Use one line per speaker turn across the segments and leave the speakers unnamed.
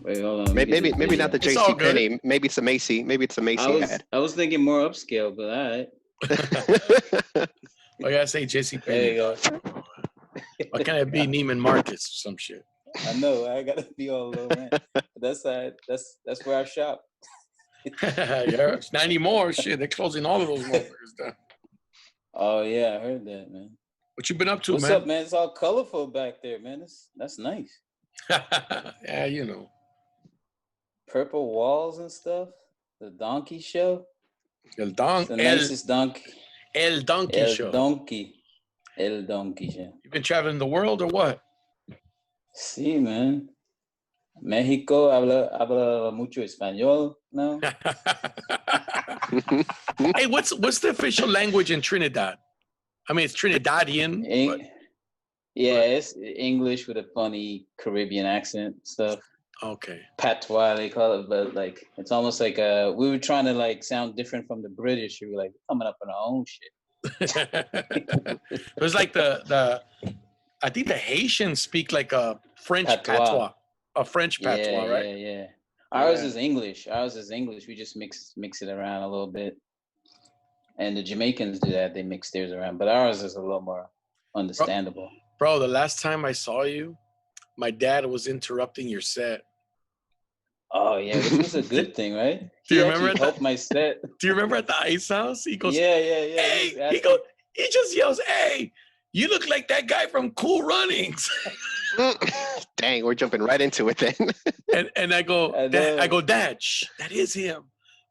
Wait, hold on.
Maybe not the
It's all
JC Penney. Maybe it's a Macy. Maybe it's a Macy ad.
I was thinking more upscale, but all right.
I gotta say JC
There you
Penney.
go.
Why can't it be Neiman Marcus or some shit?
I know. I gotta be all low rent. But that's where I shop.
Yeah, it's 90 more. Shit, they're closing all of those motherfuckers down.
Oh yeah, I heard that, man.
What you been up to,
What's
man?
up, man? It's all colorful back there, man. That's nice.
Yeah, you know.
Purple walls and stuff. The donkey show.
El
Nicest donkey.
Donkey Show.
El donkey show.
You've been traveling the world or what?
Sí, man. México habla mucho español now.
Hey, what's the official language in Trinidad? I mean, it's Trinidadian.
It's English with a funny Caribbean accent stuff.
Okay.
Patois, they call it, but like it's almost like we were trying to like sound different from the British. We were like coming up with our own shit.
It was like the I think the Haitians speak like a French patois. A French patois, right?
Yeah. Ours is English. We just mix it around a little bit. And the Jamaicans do that. They mix theirs around. But ours is a little more understandable.
Bro, the last time I saw you, my dad was interrupting your set.
Oh, yeah. Which was a good thing, right?
Do you remember?
He helped my set.
Do you remember at the Ice House? He goes,
Yeah.
Hey, he just yells, hey, you look like that guy from Cool Runnings.
Dang, we're jumping right into it then.
and I go, Dad, shh, that is him.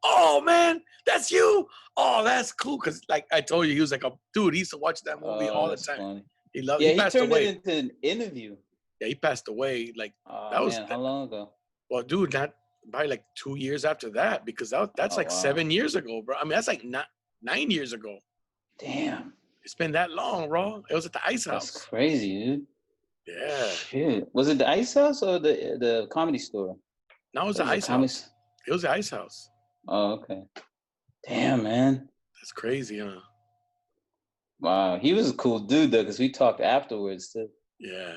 Oh man, that's you. Oh, that's cool. Cause like I told you, he was like a dude. He used to watch that movie all the time.
Funny.
He loved. Yeah,
he passed turned away. It into an interview.
Yeah, he passed away. Like
that was how long ago?
Well, dude, not probably like 2 years after that, because that's 7 years ago, bro. I mean, that's like 9 years ago.
Damn.
It's been that long, bro. It was at the Ice House.
That's crazy, dude.
Yeah.
Shit. Was it the Ice House or the Comedy Store?
No, it was the Ice House. It was the Ice House.
Oh, okay. Damn, man.
That's crazy, huh?
Wow. He was a cool dude, though, because we talked afterwards, too.
Yeah.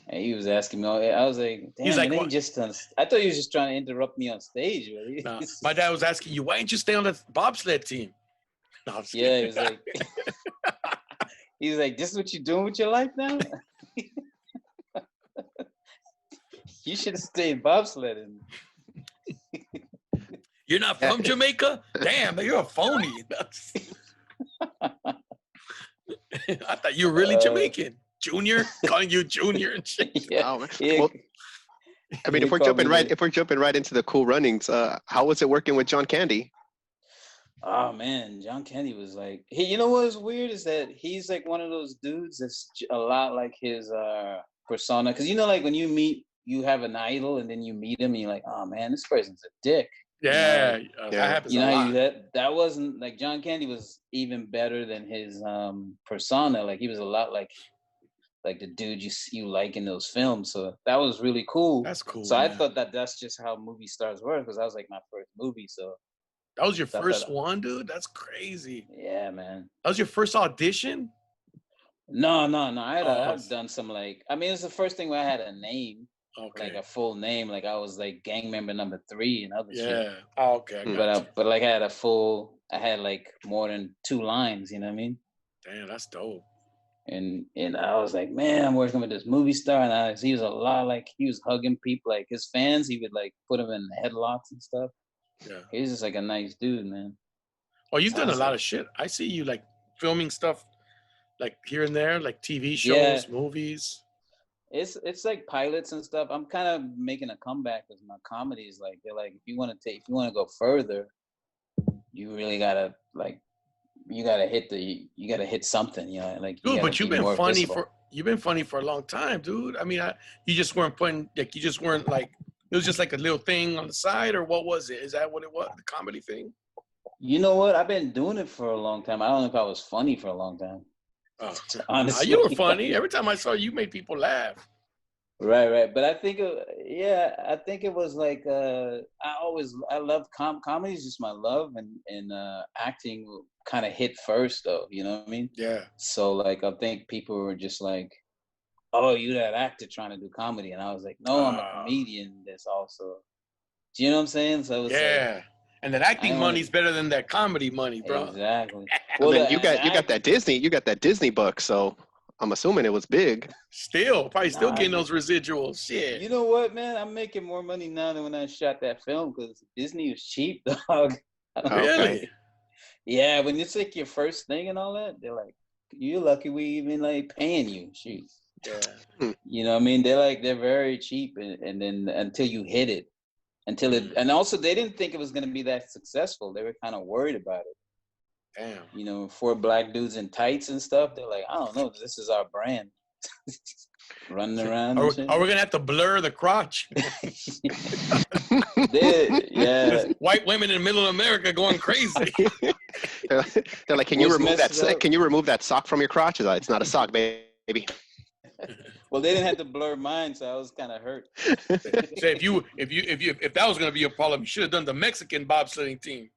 And he was asking me, I was like, damn, he's like, I thought he was just trying to interrupt me on stage, really.
Nah, my dad was asking you, why didn't you stay on the bobsled team?
No, yeah, he was like, he's like, this is what you're doing with your life now? You should have stayed bobsledding.
You're not from Jamaica? Damn, you're a phony. I thought you were really Jamaican. Junior, calling you Junior and shit.
Yeah.
Well, I mean, if we're jumping right into the Cool Runnings, how was it working with John Candy?
Oh man, John Candy was like, you know what's weird is that he's like one of those dudes that's a lot like his persona. Because like when you have an idol and then you meet him and you're like, oh man, this person's a dick.
Yeah, that happens a lot.
That wasn't like John Candy was even better than his persona. Like he was a lot like the dude you like in those films. So that was really cool.
That's cool.
So man. I thought that's just how movie stars work, because that was like my first movie. So
that was your first one, dude? That's crazy.
Yeah, man.
That was your first audition?
No. I've done some like, I mean, it's the first thing where I had a name.
Okay.
Like a full name, like I was like gang member number 3 and other shit.
Yeah. Oh, okay.
But like I had like more than 2 lines, you know what I mean?
Damn, that's dope.
And I was like, man, I'm working with this movie star, and he was a lot like, he was hugging people, like his fans, he would like put them in headlocks and stuff.
Yeah.
He's just like a nice dude, man.
Oh, you've done a lot of shit. I see you like filming stuff like here and there, like TV shows, movies.
It's like pilots and stuff. I'm kind of making a comeback with my comedies. Like they're like, if you want to go further, you really gotta like, you gotta hit something, you know. Like,
dude, but you've been funny for a long time, dude. I mean, you just weren't like, it was just like a little thing on the side, or what was it? Is that what it was? The comedy thing?
You know what? I've been doing it for a long time. I don't know if I was funny for a long time.
Honestly, you were funny. Every time I saw you, made people laugh.
Right. But I think it was like I love comedy is just my love, and acting kind of hit first though. You know what I mean?
Yeah.
So like I think people were just like, "Oh, you that actor trying to do comedy?" And I was like, "No, I'm a comedian. That's also." Do you know what I'm saying? So it was like,
and that acting money's better than that comedy money, bro.
Exactly.
Well, then you got that Disney buck, so I'm assuming it was big.
Still getting those residuals. Shit.
You know what, man? I'm making more money now than when I shot that film because Disney was cheap, dog.
Really?
Yeah, when it's like your first thing and all that, they're like, "You're lucky we even like paying you." Shoot.
Yeah.
You know what I mean? They're very cheap, and then until you hit it, and also they didn't think it was going to be that successful. They were kind of worried about it.
Damn.
You know, 4 black dudes in tights and stuff. They're like, "I don't know. This is our brand." Running around.
Are we gonna have to blur the crotch? White women in middle America going crazy.
They're like, can you remove that? Can you remove that sock from your crotch? It's not a sock, baby.
Well, they didn't have to blur mine, so I was kind of hurt.
So if that was gonna be a problem, you should have done the Mexican bobsledding team.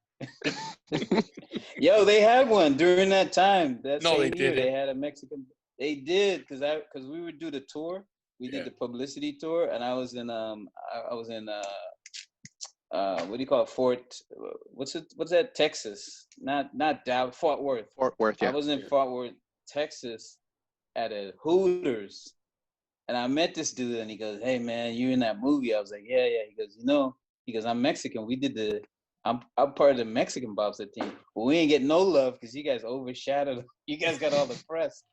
Yo, they had one during that time. They
didn't.
They had a Mexican. They did because we would do the tour. We did the publicity tour, and I was in what do you call it? What's that? Texas? Not Dallas. Fort Worth.
Fort Worth. Yeah.
I was in Fort Worth, Texas, at a Hooters, and I met this dude, and he goes, "Hey man, you in that movie?" I was like, "Yeah." He goes, "I'm Mexican. We did I'm part of the Mexican bobsled team. But we ain't get no love because you guys overshadowed. You guys got all the press."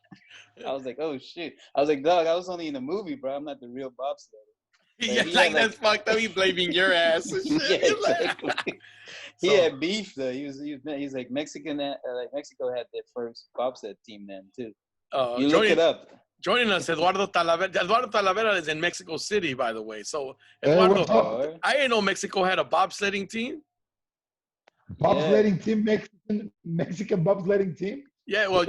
I was like, "Oh shit!" I was like, "Dog, I was only in the movie, bro. I'm not the real bobsledder."
Yeah, that's fucked up. He's blaming your ass.
Yeah, exactly. He had beef though. He's like Mexican. Like Mexico had their first bobsled team then too. You look it up.
Joining us, Eduardo Talavera. Eduardo Talavera is in Mexico City, by the way. So, Eduardo, I didn't know Mexico had a bobsledding team.
Bobsledding team, Mexican bobsledding team.
Yeah, well,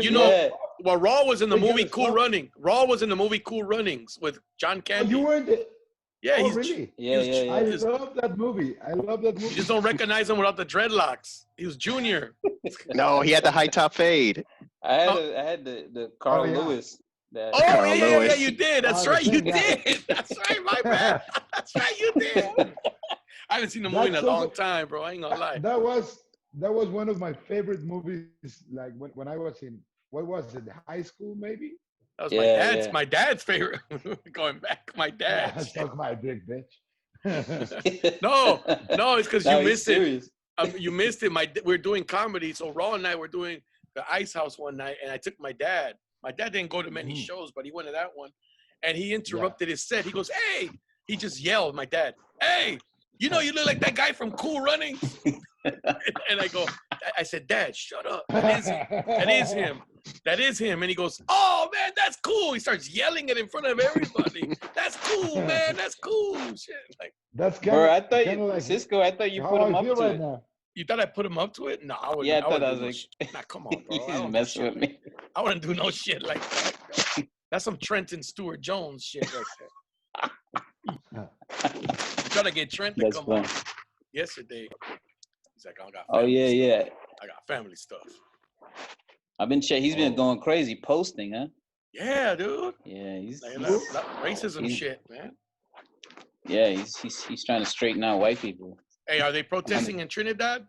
well, Rawle was in the movie Cool Running. Rawle was in the movie Cool Runnings with John Candy.
Oh, you were in it?
Yeah,
really?
Yeah.
I love that movie. You
just don't recognize him without the dreadlocks. He was Junior.
No, he had the high top fade.
I had the Carl Lewis.
Yeah, you did. That's right, you did. That's right, my bad. That's right, you did. I haven't seen the movie in a long time, bro. I ain't gonna lie.
That was one of my favorite movies. Like when I was in, what was it, high school maybe?
That was my dad's favorite. Going back, my dad's.
That's my big bitch.
No, it's because you missed it. You missed it. We're doing comedy, so Rawle and I were doing the Ice House one night, and I took my dad. My dad didn't go to many shows, but he went to that one, and he interrupted his set. He goes, "Hey!" He just yelled, my dad, "Hey! You know you look like that guy from Cool Running." And I said, "Dad, shut up. That is him. And he goes, "Oh man, that's cool." He starts yelling it in front of everybody. "That's cool, man. That's cool." Shit. Like,
that's
kind of. I thought Cisco. I thought you put him up to it.
Now.
You thought I put him up to it? No, I wouldn't.
Yeah, I thought I was like,
nah, come on, bro.
He's messing with me.
I wouldn't do no shit like that. That's some Trenton Stewart Jones shit right there. I'm trying to get Trent to come on yesterday. He's like, "I got." I got family stuff.
I've been He's been going crazy posting, huh?
Yeah, dude.
Yeah, he's
racism shit, man.
Yeah, he's trying to straighten out white people.
Hey, are they protesting in Trinidad?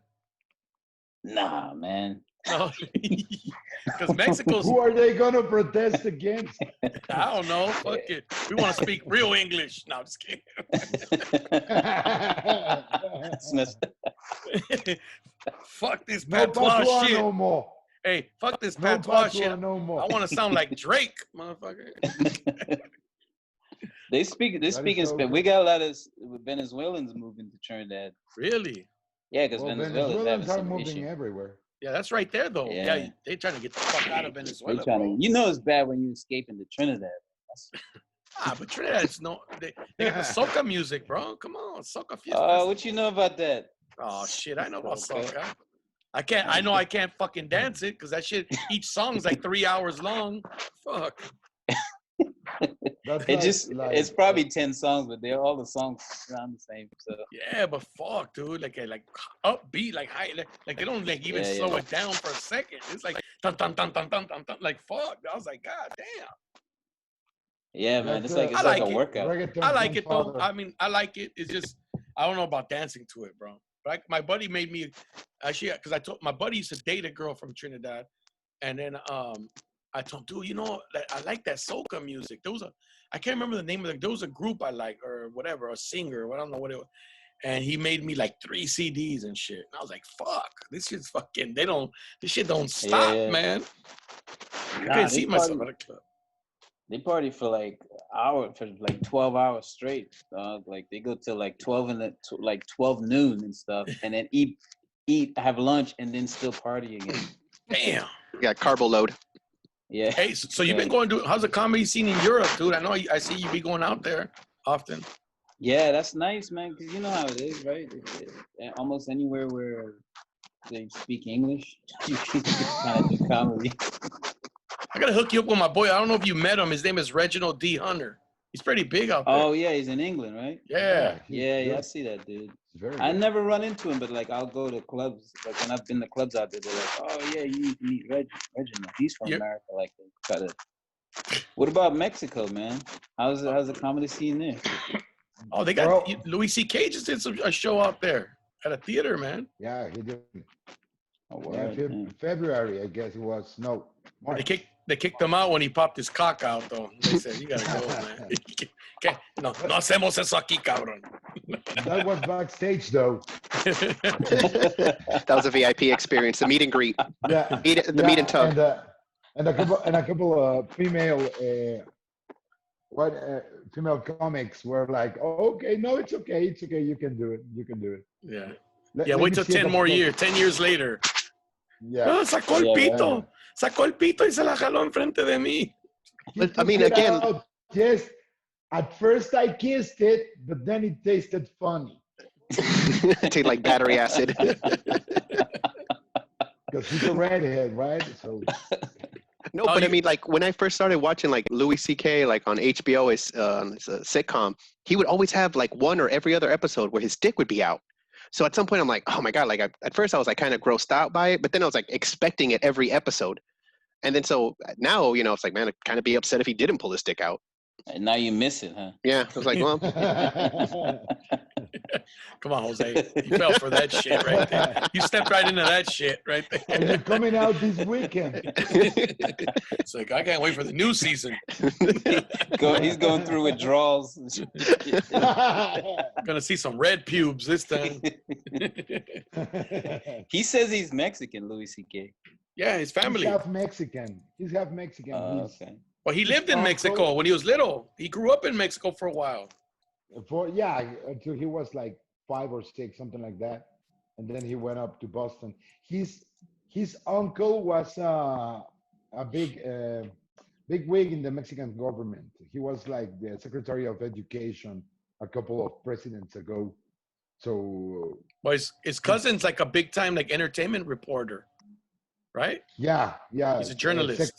Nah, man.
No, because Mexico's.
Who are they gonna protest against?
I don't know. Fuck it. We want to speak real English. No, I'm just kidding. Fuck this patois shit.
No more.
Hey, fuck this patois shit.
No more.
I want to sound like Drake, motherfucker.
They speak in Spanish. We got a lot of Venezuelans moving to Trinidad.
Really?
Yeah, because Venezuelans
are moving everywhere.
Yeah, they're right there though. Yeah, they're trying to get the fuck out of Venezuela.
It's bad when you escape into Trinidad.
But Trinidad's they got the soca music, bro. Come on, soca fiesta.
What you know about that?
Oh shit, I know about soca. I know I can't fucking dance it because that shit. Each song's like 3 hours long. Fuck.
It's probably 10 songs, but all the songs sound the same. So
yeah, but fuck, dude, like upbeat, like high, like they don't even slow it down for a second. It's like dun dun dun dun dun dun dun. Like fuck, I was like, God damn.
Yeah, man.
That's
It's
I
like a
like it.
workout.
reggaeton
I like it though.
grandfather.
I mean, I like it. It's just I don't know about dancing to it, bro. Like my buddy made me actually because I told my buddy used to date a girl from Trinidad, and then I told him, dude, you know, I like that soca music. I can't remember the name of there was a group I like or whatever, a singer, I don't know what it was. And he made me like 3 CDs and shit. And I was like, fuck, this shit's fucking, this shit don't stop,
Yeah.
man. I
Nah,
couldn't see myself at a club.
They party for like 12 hours straight, dog. Like they go till like 12 noon and stuff, and then eat, have lunch, and then still party again.
Damn.
Yeah, carbo load.
Yeah.
Hey, so you've been going to, how's the comedy scene in Europe, dude? I know I see you be going out there often.
Yeah, that's nice, man. Cause you know how it is, right? Almost anywhere where they speak English, you can kind of do comedy.
I gotta hook you up with my boy. I don't know if you met him. His name is Reginald D. Hunter. He's pretty big out there.
Oh yeah, he's in England, right?
Yeah.
Yeah, I see that dude.
Very
I
good.
never run into him, but like I'll go to clubs. Like when I've been to clubs out there, they're like, "Oh yeah, you need to meet Reginald. He's from America." Like they try to. What about Mexico, man? How's the comedy scene there?
Oh, they got Louis C.K. just did a show out there at a theater, man.
Yeah, he did.
Oh,
Yeah, February, I guess it was. No, March.
They kicked him out when he popped his cock out, though. They said, "You gotta go, man. No hacemos eso aquí, cabrón."
That was backstage, though.
That was a VIP experience, the meet and greet.
Yeah,
The meet and tug.
And a couple of female female comics were like, "Oh, okay, no, it's okay, you can do it,
Yeah.
Let
Wait
me
till
see
10 more years, 10 years later.
Yeah.
No, sacó el pito. Sacó el pito y se la jaló enfrente de mí.
But, I mean, again,
yes. At first I kissed it, but then it tasted funny.
take like battery acid.
Because he's a redhead, right? So.
No, but I mean, like when I first started watching like Louis C.K. like on HBO, it's a sitcom. He would always have like one or every other episode where his dick would be out. So at some point, I'm like, oh my god! Like at first, I was like kind of grossed out by it, but then I was like expecting it every episode. And then so now, you know, it's like, man, I'd kind of be upset if he didn't pull his dick out.
And now you miss it, huh?
Yeah, I was like, well.
Come on, Jose. You fell for that shit right there. You stepped right into that shit right there.
And you're coming out this weekend.
It's like, I can't wait for the new season.
He's going through withdrawals.
Gonna see some red pubes this time.
He says he's Mexican, Louis C.K.
Yeah, his family.
He's half Mexican.
Okay.
Well, he lived in Mexico when he was little. He grew up in Mexico for a while.
Until he was like 5 or 6, something like that, and then he went up to Boston. His uncle was a big wig in the Mexican government. He was like the Secretary of Education a couple of presidents ago. So,
well, his cousin's like a big time like entertainment reporter, right?
Yeah.
He's a journalist.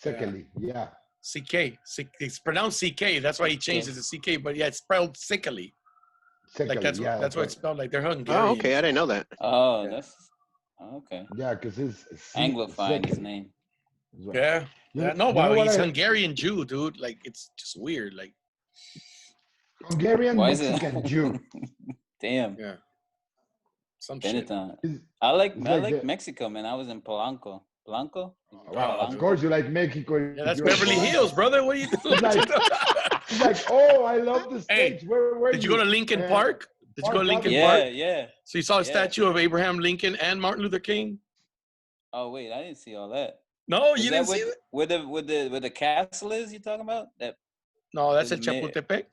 Secondly, yeah.
CK. It's pronounced CK. That's why he changed it to CK. But yeah, it's spelled sickly. Like that's what it's spelled. Like they're Hungarian.
Oh, okay. I didn't know that.
Oh, that's okay.
Yeah, because it's
Anglophile his name.
Yeah. No, but he's Hungarian Jew, dude. Like it's just weird. Like
Hungarian Mexican Jew.
Damn.
Yeah. Some shit.
I like Mexico, man. I was in Polanco. Polanco?
Wow, of course you like Mexico.
Yeah, that's Beverly Hills, brother. What are you doing?
He's like, oh, I love the States. Where
did you go to Lincoln Park? Did you go to Lincoln Park?
Yeah.
So you saw a statue of Abraham Lincoln and Martin Luther King?
Oh wait, I didn't see all that.
No, you didn't see it?
Where the castle is? You talking about that?
No, that's at Chapultepec.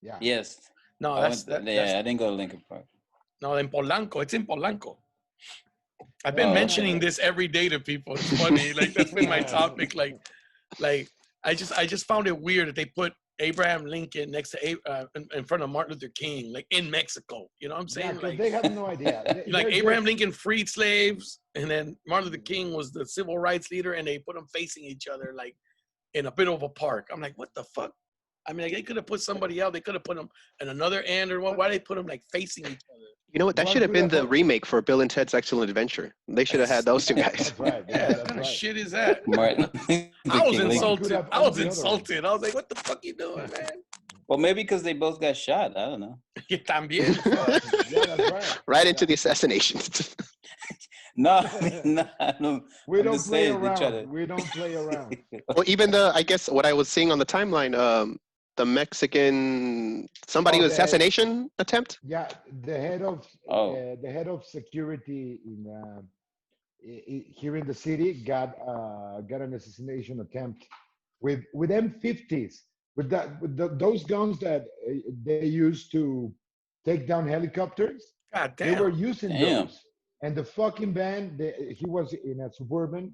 Yeah.
Yes.
No, I
didn't go to Lincoln Park.
No, in Polanco. It's in Polanco. I've been mentioning this every day to people. It's funny. Like that's been my topic. Like I just found it weird that they put Abraham Lincoln next to in front of Martin Luther King, like in Mexico. You know what I'm saying?
Yeah,
like
they have no idea.
Like Abraham Lincoln freed slaves, and then Martin Luther King was the civil rights leader, and they put them facing each other, like in a bit of a park. I'm like, what the fuck? I mean, like, they could have put somebody else. They could have put them in another end or what? Why they put them like facing each other?
You know what? That
What
should have
could
been
have
the remake for Bill and Ted's Excellent Adventure. They should have had those two guys.
That's right.
Yeah,
Yeah,
what
that's
kind of
right.
shit is that?
Martin
I was
King Lee.
One could
insulted.
have
I
owned
was
the other one.
insulted. I was like, what the fuck you doing, man?
Well, maybe because they both got shot. I don't know.
You también.
Yeah, that's right.
Right into the assassination.
No, I mean, no, I don't,
We
I'm
don't
just
play
saying they try
around.
to.
We don't play around.
Well, even I guess what I was seeing on the timeline, the Mexican, somebody
Oh,
was assassination attempt?
Yeah, the head of
Oh.
the head of security in here in the city got an assassination attempt with M50s with those guns that they used to take down helicopters.
God
They were
damn.
using
Damn.
those, and the fucking band. He was in a suburban,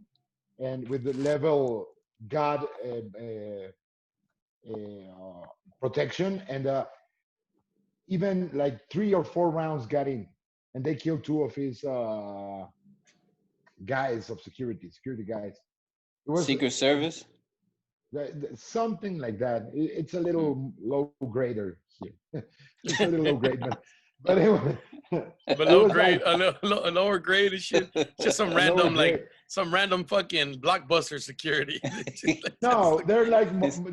and with the level God protection, and even like 3 or 4 rounds got in, and they killed 2 of his guys of security guys. It was
Secret Service.
something like that. It's a little low grader here. It's a little low grade, but anyway,
Below grade, a lower grade and shit. Just some random some random fucking blockbuster security.
No, they're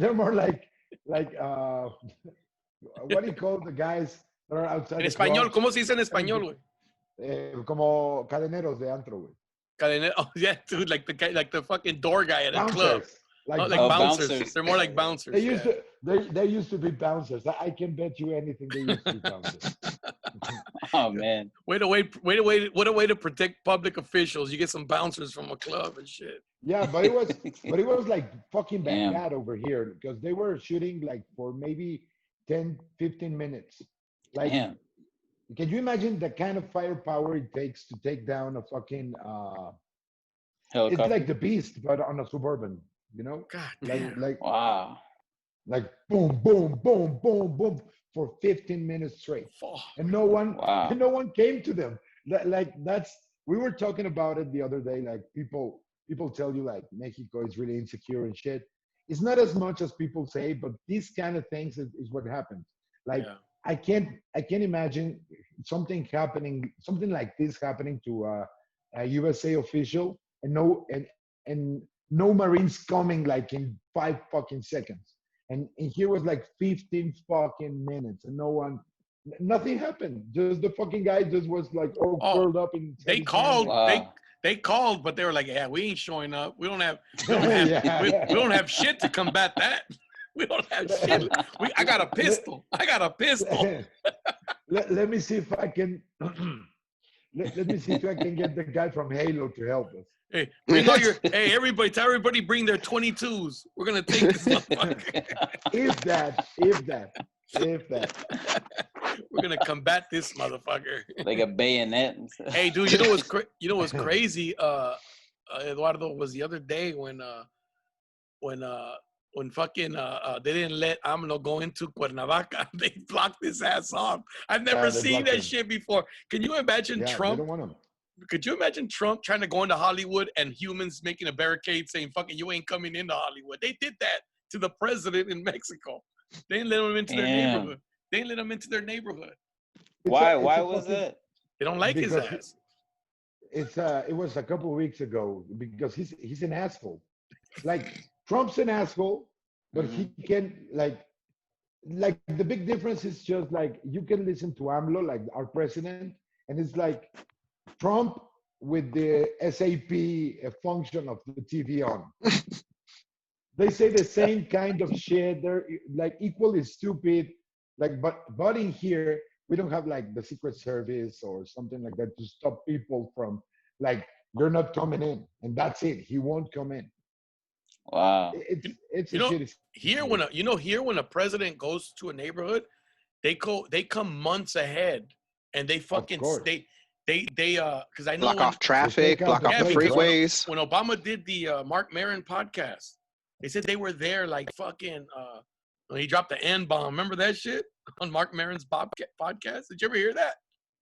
they're more like what do you call the guys that are outside
En
the
español,
clubs?
¿cómo se dice en español, güey?
Como cadeneros de antro, güey.
Cadena- Oh yeah, dude, like the guy, like the fucking door guy at a club.
Bouncers.
Like
Oh,
bouncers.
bouncers.
They're more like bouncers.
They used
Yeah.
to they used to be bouncers. I can bet you anything they used to be bouncers.
Oh man.
What a way to protect public officials. You get some bouncers from a club and shit.
Yeah, but it was like fucking
Damn.
bad over here because they were shooting like for maybe 10, 15 minutes. Like,
Damn.
can you imagine the kind of firepower it takes to take down a fucking
Helicopter.
it's like the Beast, but on a suburban, you know?
God damn.
Wow.
Like boom, boom, boom, boom, boom for 15 minutes straight.
Fuck.
And no one
Wow.
no one came to them. Like that's we were talking about it the other day. Like people tell you like Mexico is really insecure and shit. It's not as much as people say, but these kind of things is what happens. Like
Yeah.
I can't imagine something like this happening to a USA official and no Marines coming like in 5 fucking seconds. And here was like 15 fucking minutes and nothing happened. Just the fucking guy just was like curled up in.
They called.
Wow.
They called, but they were like, "Yeah, we ain't showing up. We don't have
Yeah.
we don't have shit to combat that. We don't have shit. I got a pistol.
Let me see if I can. Let me see if I can get the guy from Halo to help us.
Hey, bring all hey, everybody! Tell everybody bring their 22s. We're gonna take this motherfucker.
If that.
We're gonna combat this motherfucker.
Like a bayonet.
Hey, dude, you know what's crazy? Eduardo, was the other day when fucking they didn't let AMLO go into Cuernavaca. They blocked his ass off. I've never seen that shit before. Can you imagine Trump?
They don't want him.
Could you imagine Trump trying to go into Hollywood and humans making a barricade saying, "Fucking, you ain't coming into Hollywood"? They did that to the president in Mexico. They didn't let him into their neighborhood. They didn't let him into their neighborhood.
Why was that?
They don't like his ass.
It was a couple of weeks ago because he's an asshole. Like Trump's an asshole, but he can like the big difference is just like you can listen to AMLO, like our president, and it's like Trump with the SAP function of the TV on. They say the same kind of shit. They're like equally stupid. Like, but in here, we don't have like the Secret Service or something like that to stop people from like you're not coming in, and that's it. He won't come in.
Wow.
It's a shitty.
Here when a president goes to a neighborhood, they come months ahead, and they fucking they because I know
block off traffic, block off the freeways.
When Obama did the Mark Maron podcast, they said they were there like fucking when he dropped the N-bomb. Remember that shit on Mark Maron's podcast? Did you ever hear that?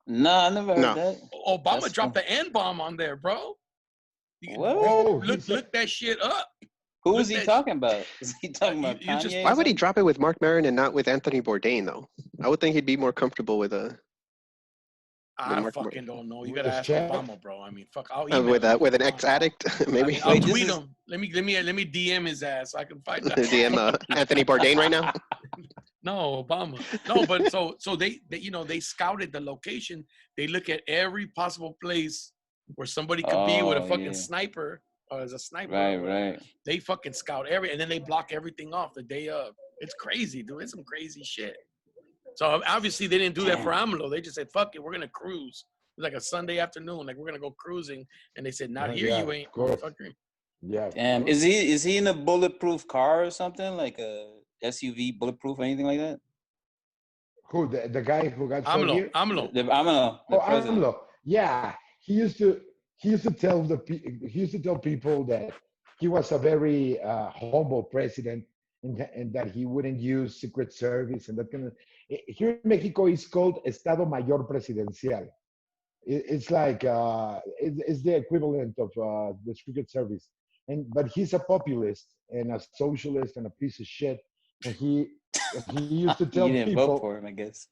No, I never heard that.
Obama dropped the N-bomb on there, bro.
What?
Look that shit up.
Who was he talking about? Is he talking about Kanye?
Why would he drop it with Mark Maron and not with Anthony Bourdain, though? I would think he'd be more comfortable with a
I fucking don't know. You gotta ask Obama, bro. I mean, fuck. I'll email
with an ex-addict, maybe.
I'll tweet him. Let me DM his ass so I can find out.
DM Anthony Bourdain right now.
No, Obama. No, but so they they scouted the location. They look at every possible place where somebody could be with a fucking sniper or as a sniper.
Right.
They fucking scout and then they block everything off the day of. It's crazy, dude. It's some crazy shit. So obviously they didn't do that for AMLO. They just said, "Fuck it, we're gonna cruise." It was like a Sunday afternoon, like we're gonna go cruising, and they said, "Not here, you ain't, motherfucker."
Yeah.
Damn. Is he in a bulletproof car or something, like a SUV bulletproof or anything like that?
Who the guy who got shot here?
AMLO.
AMLO. Yeah, he used to tell people that he was a very humble president and that he wouldn't use Secret Service and that kind of. Here in Mexico, it's called Estado Mayor Presidencial. It's like it's the equivalent of the Secret Service, but he's a populist and a socialist and a piece of shit. And he used to tell
you didn't
people.
Vote for him, I guess.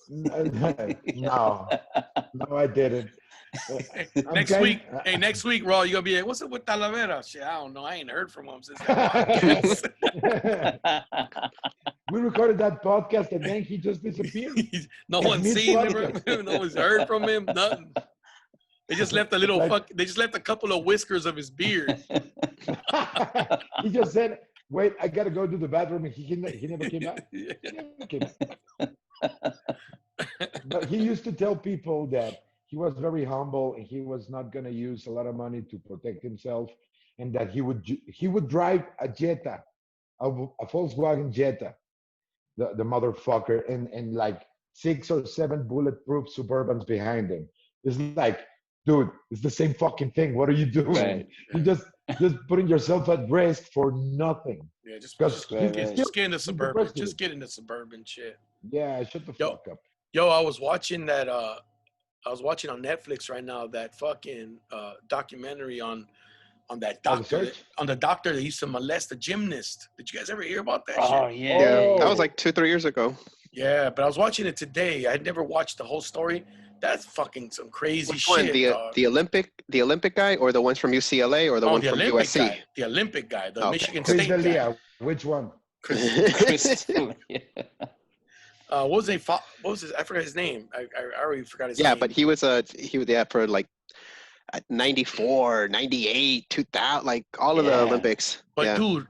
No, I didn't.
Next week, Rawle, you gonna be like, "What's up with Talavera?" Shit, I don't know. I ain't heard from him since that podcast.
We recorded that podcast and then he just disappeared.
No one's seen him. No one's heard from him. Nothing. They just left They just left a couple of whiskers of his beard.
He just said, "Wait, I gotta go to the bathroom," and he never came back. He never came back. But he used to tell people that he was very humble and he was not going to use a lot of money to protect himself, and that he would drive a Jetta, a Volkswagen Jetta, the motherfucker, and like 6 or 7 bulletproof Suburbans behind him. It's like, dude, it's the same fucking thing. What are you doing?
Right.
You just putting yourself at risk for nothing.
Yeah, just get in the Suburban. Just get in the Suburban shit.
Yeah, shut the fuck up.
Yo, I was watching that. I was watching on Netflix right now that fucking documentary on that doctor, on the doctor that used to molest a gymnast. Did you guys ever hear about that shit?
Oh yeah.
Yeah, that was like 2-3 years ago.
Yeah, but I was watching it today. I had never watched the whole story. That's fucking some crazy
Which
shit.
One? The Olympic guy, or the ones from UCLA, or the one from
Olympic
USC?
Guy. The Olympic guy, the Michigan State guy.
Which one?
Chris.
What was his? I forgot his name. I already forgot his name.
Yeah, but he was there for like 94, 98, 2000, like all of the Olympics.
But dude,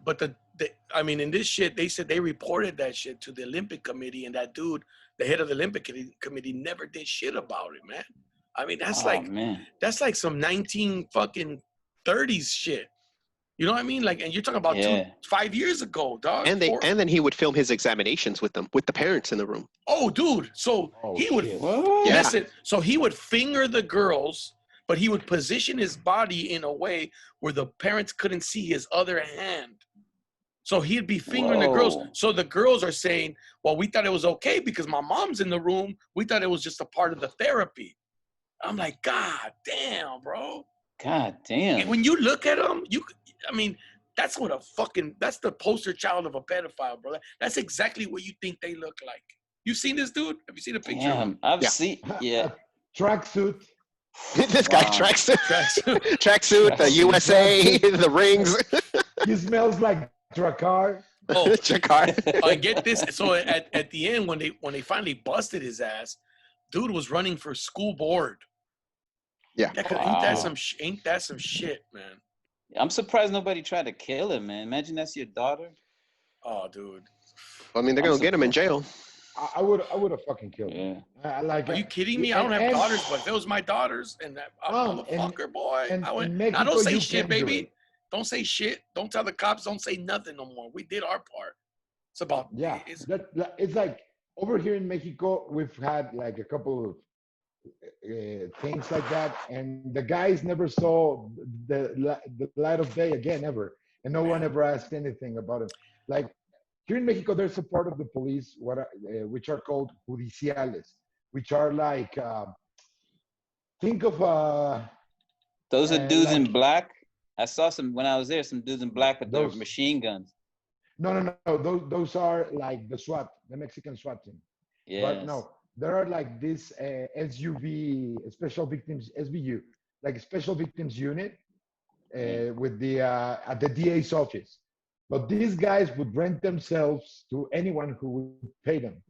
I mean, in this shit, they said they reported that shit to the Olympic Committee, and that dude, the head of the Olympic Committee, never did shit about it, man. I mean, that's like some 1930s shit. You know what I mean? Like, and you're talking about 5 years ago, dog.
And then he would film his examinations with them, with the parents in the room.
Oh, dude. So he would listen. So he would finger the girls, but he would position his body in a way where the parents couldn't see his other hand. So he'd be fingering the girls. So the girls are saying, "Well, we thought it was okay because my mom's in the room. We thought it was just a part of the therapy." I'm like, God damn, bro.
God damn.
And when you look at them, I mean, that's the poster child of a pedophile, bro. That's exactly what you think they look like. You seen this dude? Have you seen a picture?
Damn, I've seen. Yeah.
Tracksuit.
This guy tracksuit, the USA, the rings.
He smells like Drakkar.
Oh,
Drakkar.
I get this. So at the end, when they finally busted his ass, dude was running for school board.
Yeah.
Ain't that some shit, man?
I'm surprised nobody tried to kill him, man. Imagine that's your daughter.
Oh, dude.
I mean, they're gonna get him in jail.
I would have fucking killed him.
Are you kidding me? I don't have daughters, but if it was my daugers, and I'm a fucker, boy. Now don't say shit, baby. Don't say shit. Don't tell the cops. Don't say nothing no more. We did our part. It's about
it's like over here in Mexico, we've had like a couple of things like that, and the guys never saw the light of day again ever, and no one ever asked anything about it. Like here in Mexico, there's a part of the police which are called judiciales, which are like think of
those are dudes in black. I saw some when I was there. Some dudes in black with those machine guns.
No. Those are like the Mexican SWAT team.
Yeah.
But no, there are like this SUV, special victims SVU, like a special victims unit with the at the DA's office. But these guys would rent themselves to anyone who would pay them.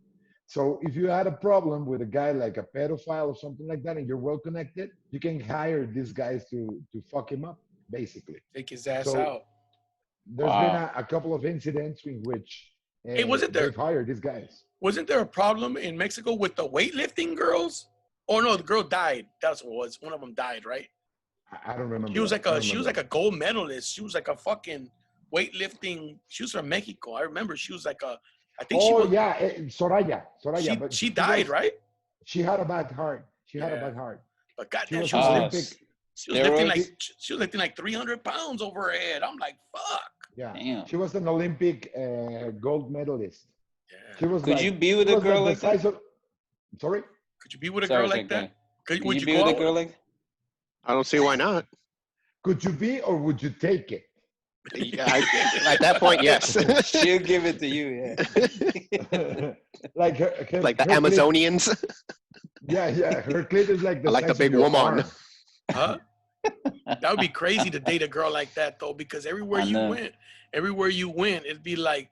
So if you had a problem with a guy like a pedophile or something like that, and you're well connected, you can hire these guys to fuck him up, basically.
Take his ass
So
out.
there's been a couple of incidents in which
Hey, wasn't there
they've hired these guys.
wasn't there a problem in Mexico with the weightlifting girls? Oh no, the girl died. That's what it was. One of them died, right?
I don't remember.
She was like
I don't
a she was
remember.
like a gold medalist. She was like a fucking weightlifting. She was from Mexico. I remember she was like a. I think she
Oh
was.
yeah, Soraya. But
She died, right?
She had a bad heart. She had a
Yeah.
bad heart.
But
She
goddamn,
was
she
an
was,
Olympic.
she was lifting
Steroids?
she was lifting like 300 pounds over her head. I'm like, fuck.
Yeah,
Damn.
she was an Olympic gold medalist. She
Yeah.
was
Could
like,
you be with
she
a
was
girl
the
like that?
size of. Sorry.
Could you be with a
Sorry,
girl like
sorry,
that? Could,
Could
would
you
you
be
go
with a
out
girl
with
like
I don't see why not.
Could you be, or would you take it?
At that point, yes.
that? She'll give it to you, yeah.
Like
Like the
her clit-
Amazonians.
yeah. Her clit is like the
I like the
size of
big
your
woman.
arm.
Huh? That would be crazy to date a girl like that though, because everywhere
I
you
know.
went, it'd be like,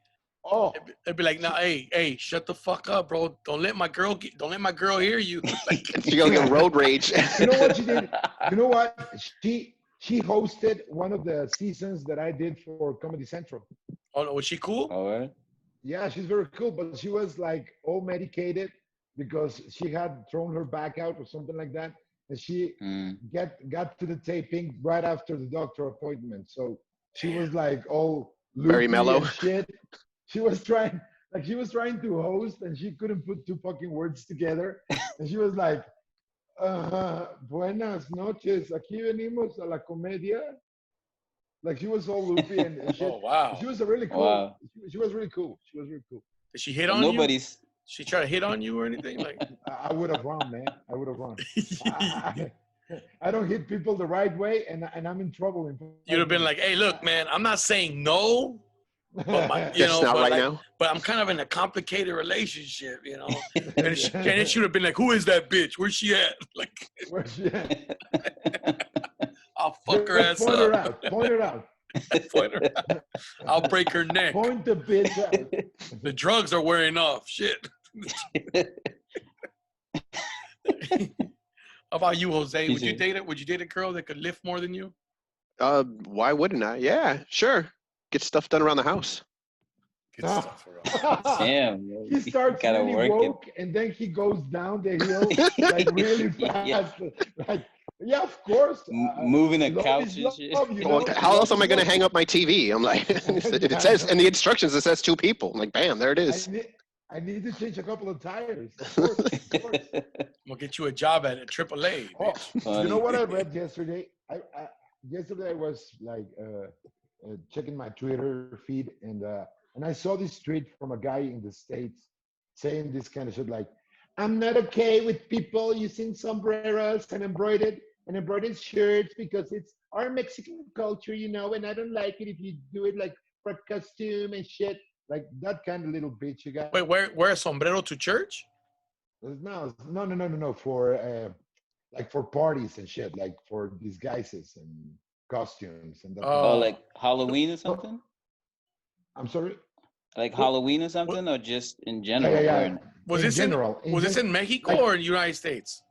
Oh,
nah, hey, shut the fuck up, bro. Don't let my girl hear you. Like,
She gonna get road rage.
you know what she did? You know what? She hosted one of the seasons that I did for Comedy Central.
oh no, was she cool?
All right.
Yeah, she's very cool, but she was like all medicated because she had thrown her back out or something like that, and she got to the taping right after the doctor appointment. So she was like all
Very
loopy
mellow.
and shit. She was trying to host, and she couldn't put two fucking words together, and she was like, buenas noches, aquí venimos a la comedia. Like she was all loopy and shit.
Oh wow.
She was a really cool.
Wow.
She was really cool. She was really cool.
Did she hit
But
on you?
nobody's.
She tried to hit on you or anything? Like,
I would have run, man. I would have run. I don't hit people the right way, and I'm in trouble.
you'd have been like, hey, look, man, I'm not saying no, but my, you
Just
know,
not
but
right
like,
now.
but I'm kind of in a complicated relationship, you know. And then she would have been like, who is that bitch? Where's she at? Like,
Where's she at?
I'll fuck her ass
Point her
up.
out. Point her out.
Point her out. I'll break her neck.
Point the bitch out.
The drugs are wearing off. Shit. How about you, Jose? Would you date a girl that could lift more than you?
Why wouldn't I? Yeah, sure. Get stuff done around the house.
Good stuff around.
Damn. Yo.
He starts
gotta
really
work
woke, and then he goes down the hill like really
Yeah.
fast. Like, yeah, of course.
Moving a
love
couch
is
and
love,
shit.
you
Well,
know?
how else am I
Love
going to
is
hang up my TV? I'm like, it says in the instructions, it says 2 people. I'm like, bam, there it
love.
is.
I need to change a couple of tires. Of course, of course.
I'm gonna get you a job at AAA.
Oh,
bitch.
you know what I read yesterday? Yesterday I was like checking my Twitter feed, and I saw this tweet from a guy in the States saying this kind of shit like, "I'm not okay with people using sombreros and embroidered shirts because it's our Mexican culture, you know, and I don't like it if you do it like for a costume and shit." Like that kind of little bitch you got.
Wait, wear a sombrero to church?
No, for like for parties and shit, like for disguises and costumes and that.
Oh, like Halloween or something?
I'm sorry.
Like Halloween or something, or just in general?
Yeah.
wearing-
Was
In
this
general,
was this in Mexico
like-
or in the United States?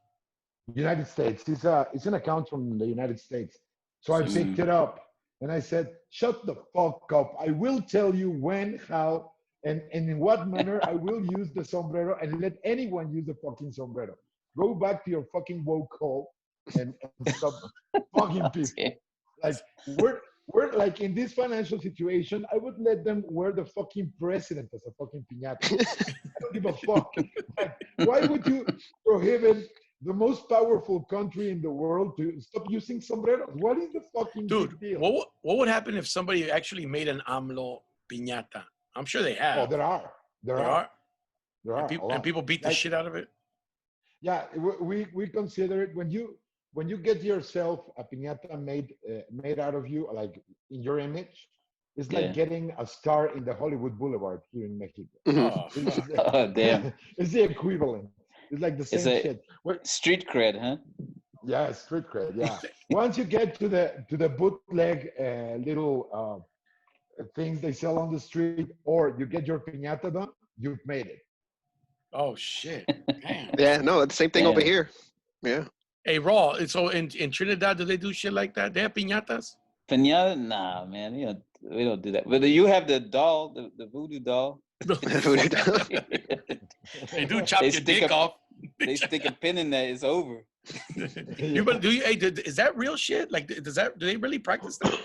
United States. It's an account from the United States. So I picked it up and I said, "Shut the fuck up! I will tell you when, how, and in what manner I will use the sombrero, and let anyone use the fucking sombrero. Go back to your fucking woke hole and stop fucking people." Like we're like in this financial situation, I would let them wear the fucking president as a fucking piñata. I don't give a fuck. Like, why would you prohibit the most powerful country in the world to stop using sombreros? What is the fucking
Dude,
big deal?
what would happen if somebody actually made an AMLO piñata? I'm sure they have.
Oh, there are.
And people beat the shit out of it.
Yeah, we consider it when you get yourself a piñata made out of you, like in your image. It's like getting a star in the Hollywood Boulevard here in Mexico.
Oh,
Oh, damn.
It's the equivalent. It's like the
It's
same
a
shit.
street cred, huh?
Yeah, street cred. Yeah. Once you get to the bootleg little things they sell on the street, or you get your piñata done, you've made it.
Oh shit! Damn.
Yeah, no, it's the same thing over
Yeah.
here. Yeah.
Hey, Rawle. So in Trinidad, do they do shit like that? They have piñatas.
Pinata? Nah, man. We don't do that. But you have the doll, the voodoo doll.
They do chop
They
your
stick
dick off.
They stick a pin in that. It's over.
Is that real shit? Like, do they really practice that?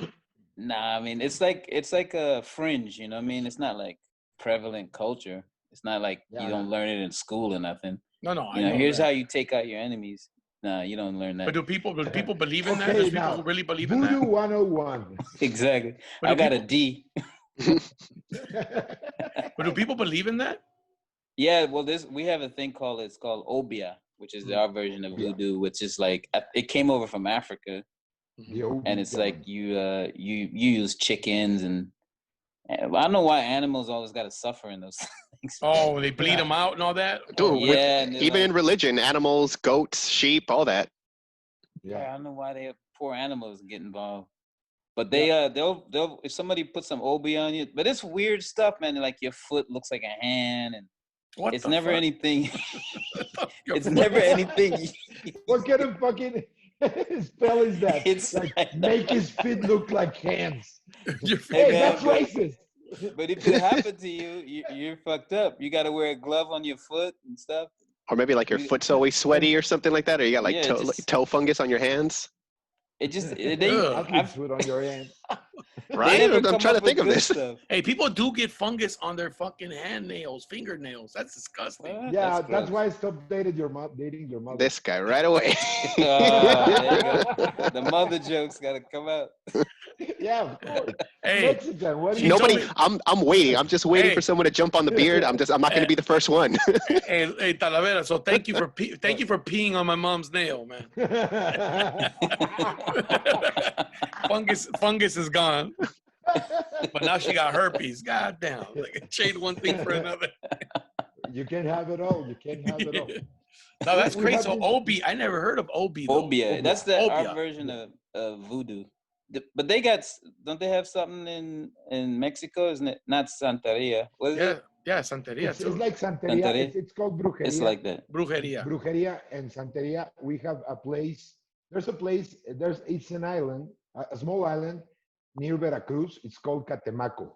Nah, I mean it's like a fringe. You know what I mean? It's not like prevalent culture. It's not like you don't learn it in school or nothing.
No,
You know, here's how you take out your enemies. Nah, you don't learn that.
But do people believe in that?
Okay,
There's people
now,
who really believe in
Voodoo
that.
101.
Exactly.
But
I
do
got a
people-
D.
But do people believe in that?
Yeah, well, we have a thing called obia, which is our version of voodoo, which is like it came over from Africa, and it's like you use chickens and I don't know why animals always got to suffer in those things.
Oh, they bleed them out and all that.
Dude,
Yeah,
even in religion, animals, goats, sheep, all that.
Yeah, I don't know why they poor animals get involved. But they'll if somebody puts some obi on you, but it's weird stuff, man. Like your foot looks like a hand, and it's never anything. It's never anything.
What kind of fucking spell is that?
It's
like make his feet look like hands.
Hey,
Hey,
man,
that's racist.
But if it happened to you, you're fucked up. You got to wear a glove on your foot and stuff.
Or maybe like your foot's always sweaty or something like that, or you got like toe fungus on your hands.
Foot on your hand.
Right? I'm trying to think of this.
Stuff.
Hey, people do get fungus on their fucking fingernails. That's disgusting.
Yeah, that's why I stopped dating your mother.
This guy right away.
There you go. The mother joke's got to come out.
Yeah, of course.
Hey,
Mexican, what do you
Nobody.
me-
I'm waiting. I'm just waiting for someone to jump on the beard. I'm not going to be the first one.
hey, Talavera. So thank you for peeing on my mom's nail, man. Fungus is gone, but now she got herpes. God damn! Like trade one thing for another.
You can't have it all. You can't have it all.
No, that's
We
crazy.
have
So
this-
Obi, I never heard of Obi. Though.
Obia. That's
Obia.
our version of voodoo. But don't they have something in Mexico? Isn't it not Santeria? What is it?
Yeah, Santeria
It's
too.
like Santeria.
Santeria?
It's called Brujeria.
It's like that.
Brujeria.
Brujeria and Santeria. We have a place. There's a place. It's an island, a small island near Veracruz. It's called Catemaco.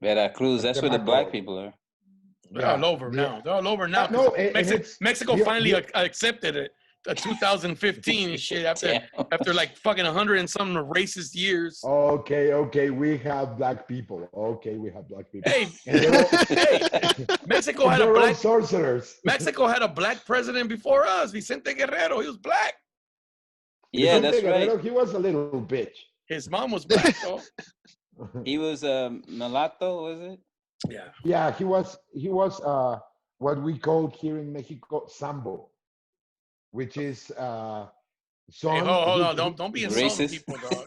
Veracruz. That's where the
Catemaco.
black people are.
They're all over now. They're all over now.
No,
Mexico finally accepted it. 2015 and shit after like fucking 100 and some racist years.
Okay, we have black people.
Hey, Mexico had
They're
a
all
black
sorcerers.
Mexico had a black president before us, Vicente Guerrero. He was black.
Yeah,
Vicente
that's right.
Guerrero, he was a little bitch.
His mom was black, though.
He was mulatto, was it?
Yeah.
Yeah, he was what we call here in Mexico sambo, which is
Hey, hold on, don't be insulting
Racist.
people, dog.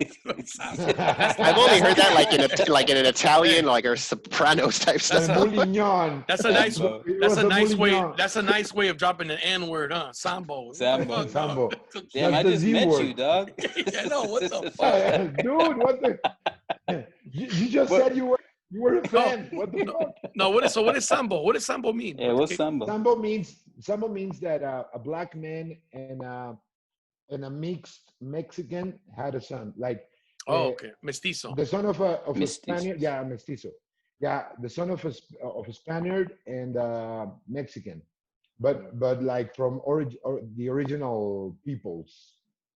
I've only heard that like in an Italian or Sopranos type stuff.
Moulignon.
That's a nice
Sambo.
Moulignon.
That's a nice way of dropping an N-word, huh? Sambo.
Sambo.
Sambo.
Damn, I
That's the
just
Z
met
word.
you, dog.
I know, what the fuck?
Dude, what the? You just said you were a fan. What the fuck?
No, what is Sambo? What does Sambo mean?
Yeah, what's Sambo?
Sambo means that a black man and a mixed Mexican had a son. Like
okay, mestizo.
the son of a
Mestizo.
Spaniard. Yeah, mestizo. Yeah, the son of a Spaniard and Mexican, but like from the original peoples.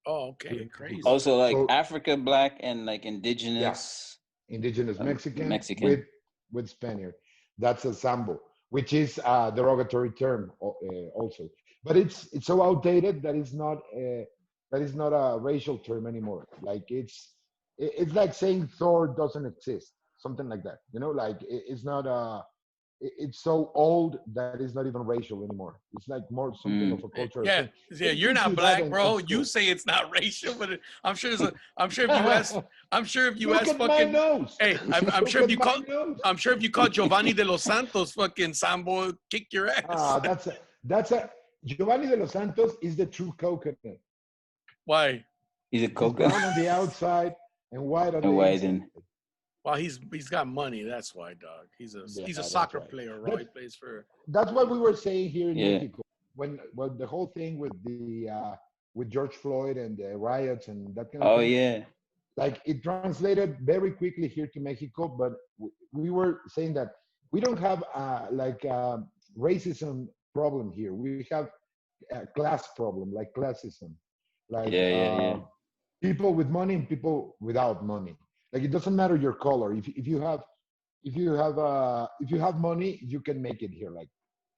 Oh, okay, crazy.
Also, like
So-
Africa black and like indigenous.
Indigenous Mexican,
Mexican.
with Spaniard. That's a sambo, which is a derogatory term also. But it's so outdated that it's not a racial term anymore. Like it's like saying Thor doesn't exist, something like that. You know, like it's not it's so old that it's not even racial anymore. It's like more something of a cultural
Yeah,
thing.
you're
You
not
see
black,
that in
bro.
school.
You say it's not racial, but I'm sure if you
Look
ask
at my
fucking
nose.
hey, I'm
Look
sure if
at
you
my
call
nose.
I'm sure if you call Giovanni de los Santos fucking Sambo, kick your ass.
That's a Giovanni de los Santos is the true coconut.
Why?
He's a
He's
coconut.
brown on the outside and white on
And
the
white
inside.
in.
Well, he's got money. That's why, dog. He's a
That's
soccer
right.
player, right? He plays for.
That's what we were saying here in
Yeah.
Mexico when the whole thing with George Floyd and the riots and that kind of
Oh
thing.
yeah.
Like it translated very quickly here to Mexico, but we were saying that we don't have racism problem here. We have a class problem, like classism, like
Yeah.
people with money and people without money. Like it doesn't matter your color. If you have money, you can make it here. Like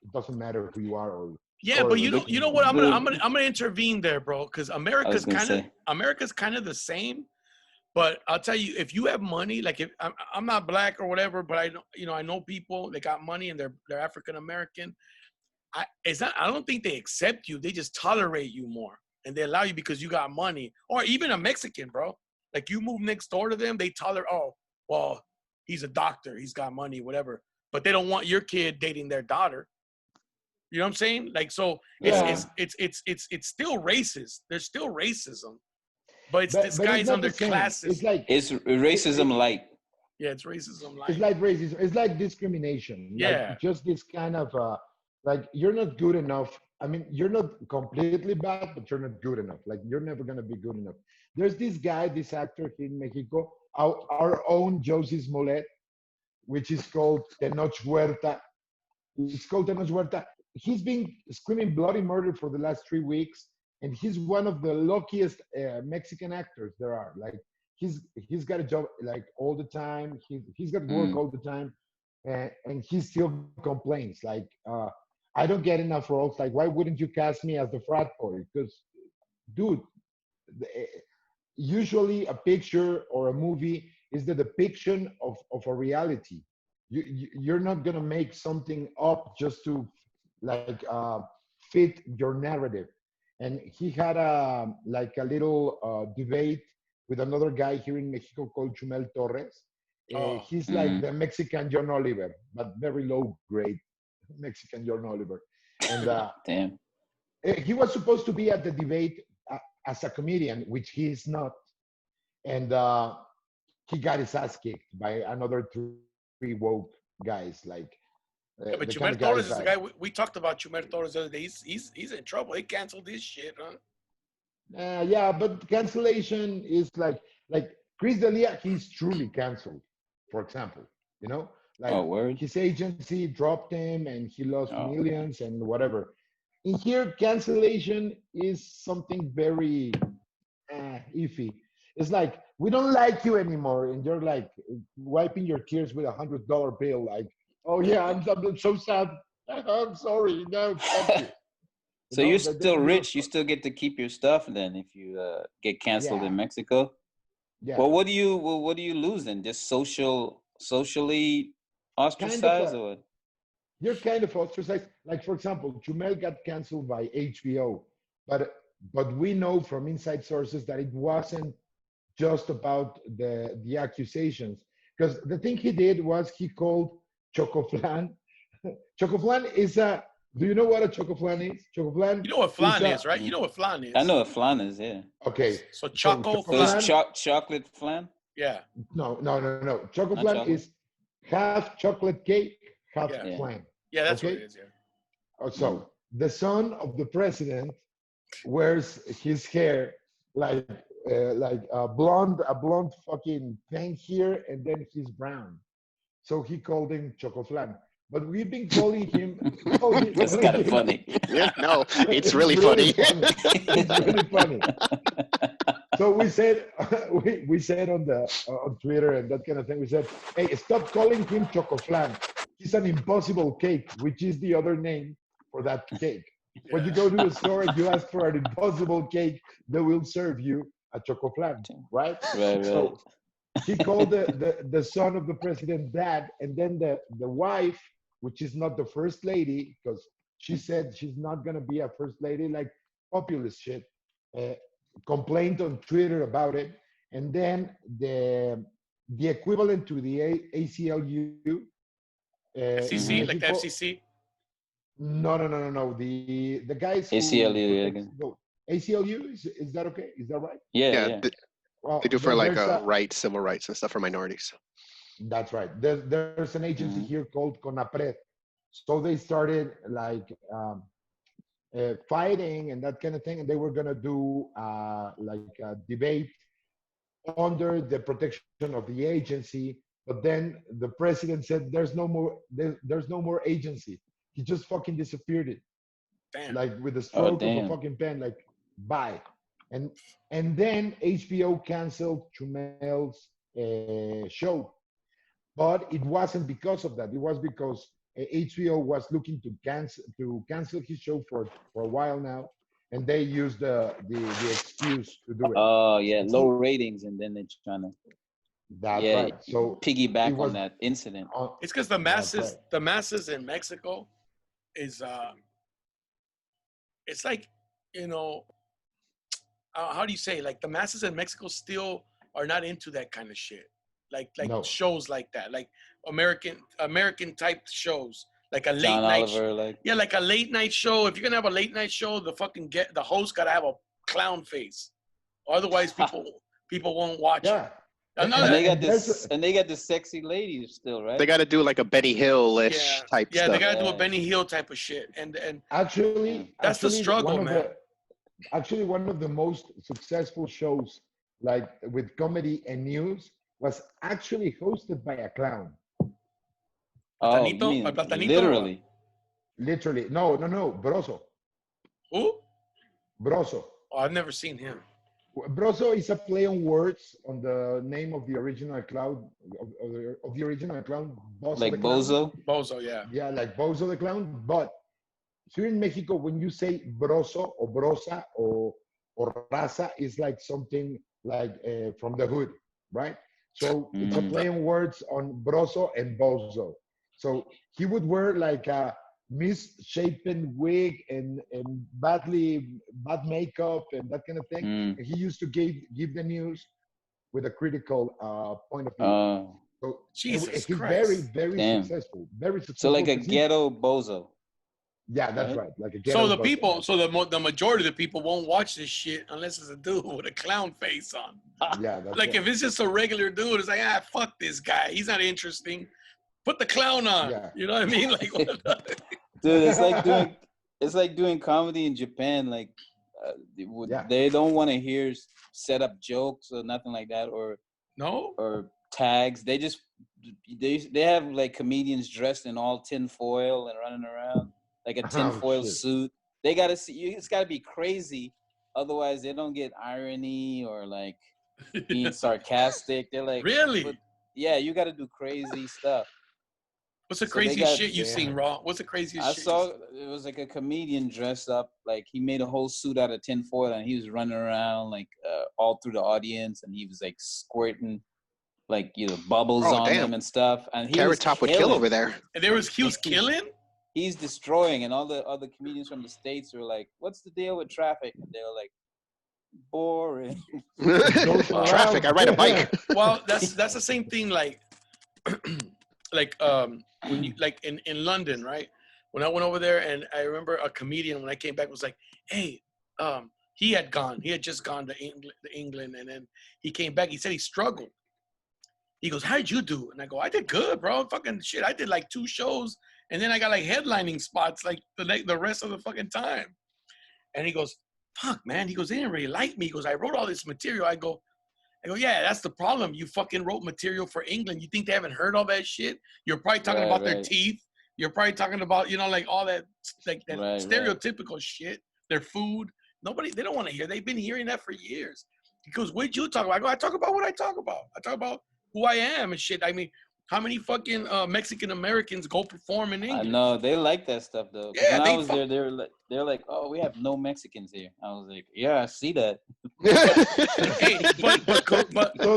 it doesn't matter who you are or.
Yeah, but you know what? I'm
But-
gonna intervene there, bro, because America's kind of the same. But I'll tell you, if you have money, like if I'm not black or whatever, but I know people that got money and they're African American. I don't think they accept you. They just tolerate you more, and they allow you because you got money. Or even a Mexican, bro. Like you move next door to them, they tolerate. Oh, well, he's a doctor, he's got money, whatever. But they don't want your kid dating their daughter. You know what I'm saying? Like so, it's still racist. There's still racism, but it's disguised under classism.
It's racism light.
Yeah, it's racism light.
It's like racism. It's like discrimination.
Yeah.
Like just this kind of like you're not good enough. I mean, you're not completely bad, but you're not good enough. Like you're never gonna be good enough. There's this guy, this actor here in Mexico, our own Josie Smollett, which is called Tenoch Huerta. It's called Tenoch Huerta. He's been screaming bloody murder for the last 3 weeks, and he's one of the luckiest Mexican actors there are. Like he's got a job like all the time. He's got work all the time, and he still complains like, I don't get enough roles. Like, why wouldn't you cast me as the frat boy? Because, dude, usually a picture or a movie is the depiction of a reality. You're not gonna make something up just to like fit your narrative. And he had a little debate with another guy here in Mexico called Chumel Torres. He's like the Mexican John Oliver, but very low grade Mexican John Oliver. And
damn,
he was supposed to be at the debate as a comedian, which he is not. And he got his ass kicked by another three woke guys. Like,
yeah, but Chumel Torres is the guy we talked about. Chumel Torres the other day. He's in trouble. They canceled this shit, huh?
Yeah, but cancellation is like Chris D'Elia. He's truly canceled. For example, you know, like his agency dropped him and he lost millions and whatever. In here, cancellation is something very iffy. It's like, we don't like you anymore, and you're like wiping your tears with $100 bill. Like, oh yeah, I'm so sad. I'm sorry. No, thank you.
So you're still rich. You still get to keep your stuff then if you get canceled in Mexico.
Yeah.
Well, what do you lose then? Just socially ostracized, or what?
You're kind of ostracized. Like, for example, Chumel got canceled by HBO, but we know from inside sources that it wasn't just about the accusations. Because the thing he did was he called Chocoflan. Chocoflan is a. Do you know what a chocoflan is? Chocoflan.
You know what flan is, right? You know what flan is.
I know what flan is. Yeah.
Okay.
So chocolate.
So it's chocolate flan.
Yeah.
No. Chocoflan is half chocolate cake, half flan.
Yeah, that's what it is. Yeah.
So the son of the president wears his hair like a blonde fucking thing here, and then he's brown. So he called him Chocoflan. But we've been calling him.
That's kind of funny.
No, it's really funny.
It's really funny. So we said on Twitter and that kind of thing. We said, hey, stop calling him Chocoflan. He's an impossible cake, which is the other name for that cake. When you go to a store and you ask for an impossible cake, they will serve you a Chocoflan, right?
Right.
So he called the son of the president dad, and then the wife, which is not the first lady, because she said she's not going to be a first lady, like populist shit, complained on Twitter about it. And then the equivalent to the ACLU.
FCC, like the FCC?
No. The guys who
ACLU
protect
again.
no, ACLU is that okay? Is that right?
Yeah,
Yeah,
yeah.
they
Well,
do for like
there's a
rights, civil rights and stuff for minorities.
that's right. There's an agency
Hmm.
here called CONAPRED. So they started like fighting and that kind of thing, and they were gonna do like a debate under the protection of the agency. But then the president said, there's no more agency." He just fucking disappeared it,
Damn.
like with the
Oh,
stroke of a
damn.
fucking pen, like bye. And and then HBO canceled Chumel's show, but it wasn't because of that. It was because HBO was looking to cancel his show for a while now, and they used the excuse to do it.
Oh, yeah,
So
low ratings, and then they're trying to,
that's
yeah,
right. So it
piggyback on
was
that incident.
It's because
that's right.
the masses in Mexico is it's like, you know, how do you say, like the masses in Mexico still are not into that kind of shit, like
No.
shows like that, like American type shows, like a late
John
night
Oliver, like,
yeah, like a late night show. If you're gonna have a late night show, the host gotta have a clown face, otherwise people won't watch
Yeah.
it. Another,
and they got
And there's
this, and they got the sexy ladies still, right?
They got to do like a Benny Hill-ish
yeah,
type
yeah, they
stuff.
gotta do a
Yeah.
Benny Hill type of shit, and
actually
that's the
actually
struggle,
one of
man.
one of the most successful shows, like with comedy and news, was actually hosted by a clown.
Oh, you
Platanito,
mean
Platanito,
literally?
Literally, no, Broso.
who?
Broso.
Oh, I've never seen him.
Broso is a play on words on the name of the original clown, of the original clown, Bozo
Like
the clown.
Bozo?
Bozo, yeah.
Yeah, like Bozo the clown. But here in Mexico, when you say broso or brosa or raza, it's like something like from the hood, right? So it's a
Mm.
play on words on broso and bozo. So he would wear like a misshapen wig and bad makeup and that kind of thing.
Mm.
And he used to give the news with a critical point of view.
Oh,
So
Jesus
he's
Christ.
very
damn.
successful, very
So
successful.
like a
'cause
ghetto Bozo.
yeah, that's
right?
right. Like a
So
ghetto
the
Bozo.
people, so the majority of the people won't watch this shit unless it's a dude with a clown face on.
Yeah, that's
Like
right.
if it's just a regular dude, it's like, fuck this guy. He's not interesting. Put the clown on.
Yeah.
You know what I mean? Like,
Dude, it's like doing comedy in Japan. Like,
Yeah.
they don't want to hear set up jokes or nothing like that,
no?
or tags. They have like comedians dressed in all tin foil and running around like a tin foil
shit.
suit. They gotta see you. It's gotta be crazy, otherwise they don't get irony or like being sarcastic. They're like,
Really?
yeah, you got to do crazy stuff.
What's the
So they
craziest
got-
shit you've seen, Raw? What's the craziest
I
shit?
saw it was like a comedian dressed up, like he made a whole suit out of tinfoil and he was running around like all through the audience, and he was like squirting like bubbles on
damn.
them and stuff. And he
Carrot
was
Top would kill
killing.
over there.
And he was killing?
He's destroying, and all the other comedians from the States were like, "What's the deal with traffic?" And they were like, "Boring."
Traffic. I ride a bike.
Well, that's the same thing. Like, when you like in London, right? When I went over there, and I remember a comedian when I came back was like, "Hey, he had just gone to England, and then he came back. He said he struggled. He goes, "How did you do?" And I go, "I did good, bro. Fucking shit. I did like 2 shows, and then I got like headlining spots like the rest of the fucking time." And he goes, "Fuck, man." He goes, "They didn't really like me." He goes, "I wrote all this material." I go, "Yeah, that's the problem. You fucking wrote material for England. You think they haven't heard all that shit? You're probably talking about their teeth. You're probably talking about, like all that, like that stereotypical shit, their food. They don't want to hear. They've been hearing that for years." He goes, "What'd you talk about?" I go, "I talk about what I talk about. I talk about who I am and shit." I mean, how many fucking Mexican Americans go perform in England?
I know they like that stuff though.
Yeah,
when I was there, they're like, "Oh, we have no Mexicans here." I was like, "Yeah, I see that."
Hey, but like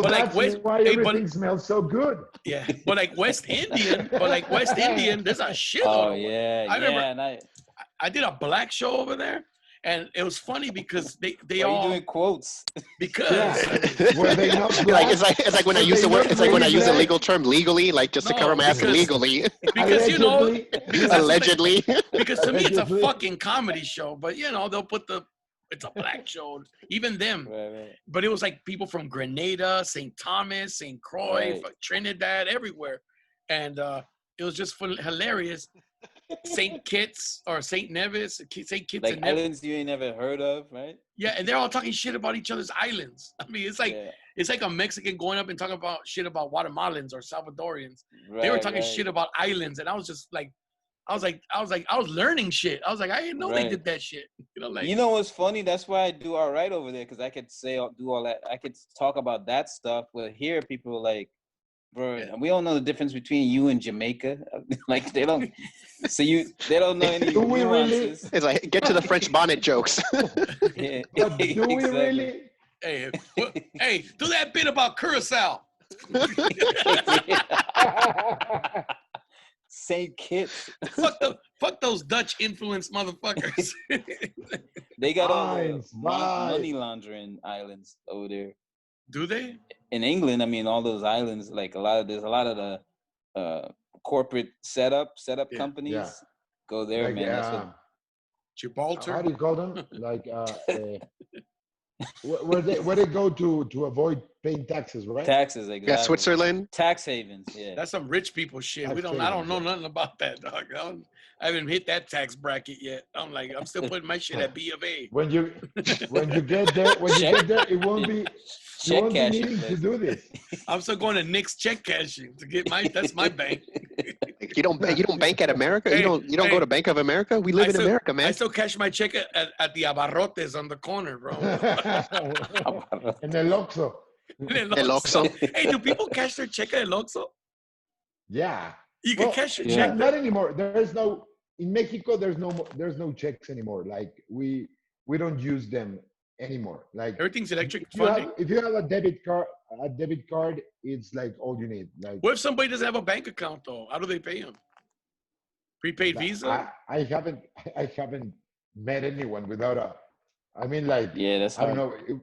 that's
West,
why everything smells so good.
yeah, but like West Indian, there's a shitload.
Oh
of
yeah,
I remember-
and
I did a black show over there, And it was funny because they
Why
all
are you doing quotes?
because
Yeah. Were they not
Like
black?
it's like when I
Were
use the
they
word.
not
It's like when I
really
use a
black?
legal term legally, like just to cover
no,
my ass
because
legally,
because you know
Allegedly.
because that's what they,
allegedly.
because to me it's a
Allegedly.
fucking comedy show, but you know they'll put it's a black show, even them.
Right.
But it was like people from Grenada, St. Thomas, St. Croix,
Right.
Trinidad, everywhere, and it was just hilarious. St. Kitts or St. Nevis, St. Kitts
Like
and Nevis.
islands you ain't never heard of, right?
Yeah, and they're all talking shit about each other's islands. I mean,
Yeah.
it's like a Mexican going up and talking about shit about Guatemalans or Salvadorians.
Right,
They were talking
right.
shit about islands, and I was just like, I was learning shit. I was like, I didn't know they
Right.
did that shit. You know, like
You know what's funny? That's why I do all right over there, because I could do all that. I could talk about that stuff. But here, people like, bro,
Yeah.
we don't know the difference between you and Jamaica. Like they don't. They don't know any
Do we really?
nuances.
It's like get to the French bonnet jokes.
Yeah,
But do we
exactly.
really?
hey, hey, do that bit about Curacao.
Saint Kitts.
fuck those Dutch influenced motherfuckers.
They got all the
Fines, fine.
money laundering islands over there.
Do they?
In England, I mean, all those islands, like there's a lot of the corporate setup
Yeah.
companies
Yeah.
go there,
Like,
man. That's what,
how
Gibraltar.
do you call them? Like, where they go to avoid paying taxes, right?
taxes, exactly.
Yeah, Switzerland.
Tax havens, yeah.
That's some rich people shit.
Tax
I don't
havens,
know
yeah.
nothing about that, dog. I haven't hit that tax bracket yet. I'm still putting my shit at B of A.
When you get there, it won't be. You
Check
won't be
cashing
needing to
place.
do this.
I'm still going to Nick's check cashing to get that's my bank.
Like, you don't bank at America.
Hey,
you don't go to Bank of America. We live in America,
I
man.
still cash my check at the Abarrotes on the corner, bro.
And El Oxxo.
El
Oxxo.
Hey, do people cash their check at El Oxxo?
Yeah.
You can
Well,
cash your
yeah.
check.
Not anymore. In Mexico. There's no checks anymore. Like we don't use them anymore. Like
Everything's electric funding.
if you have a debit card, it's like all you need. Like
What if somebody doesn't have a bank account though? How do they pay them? Prepaid Visa?
I haven't met anyone without a. I mean, like
Yeah, that's
I don't
hard.
know.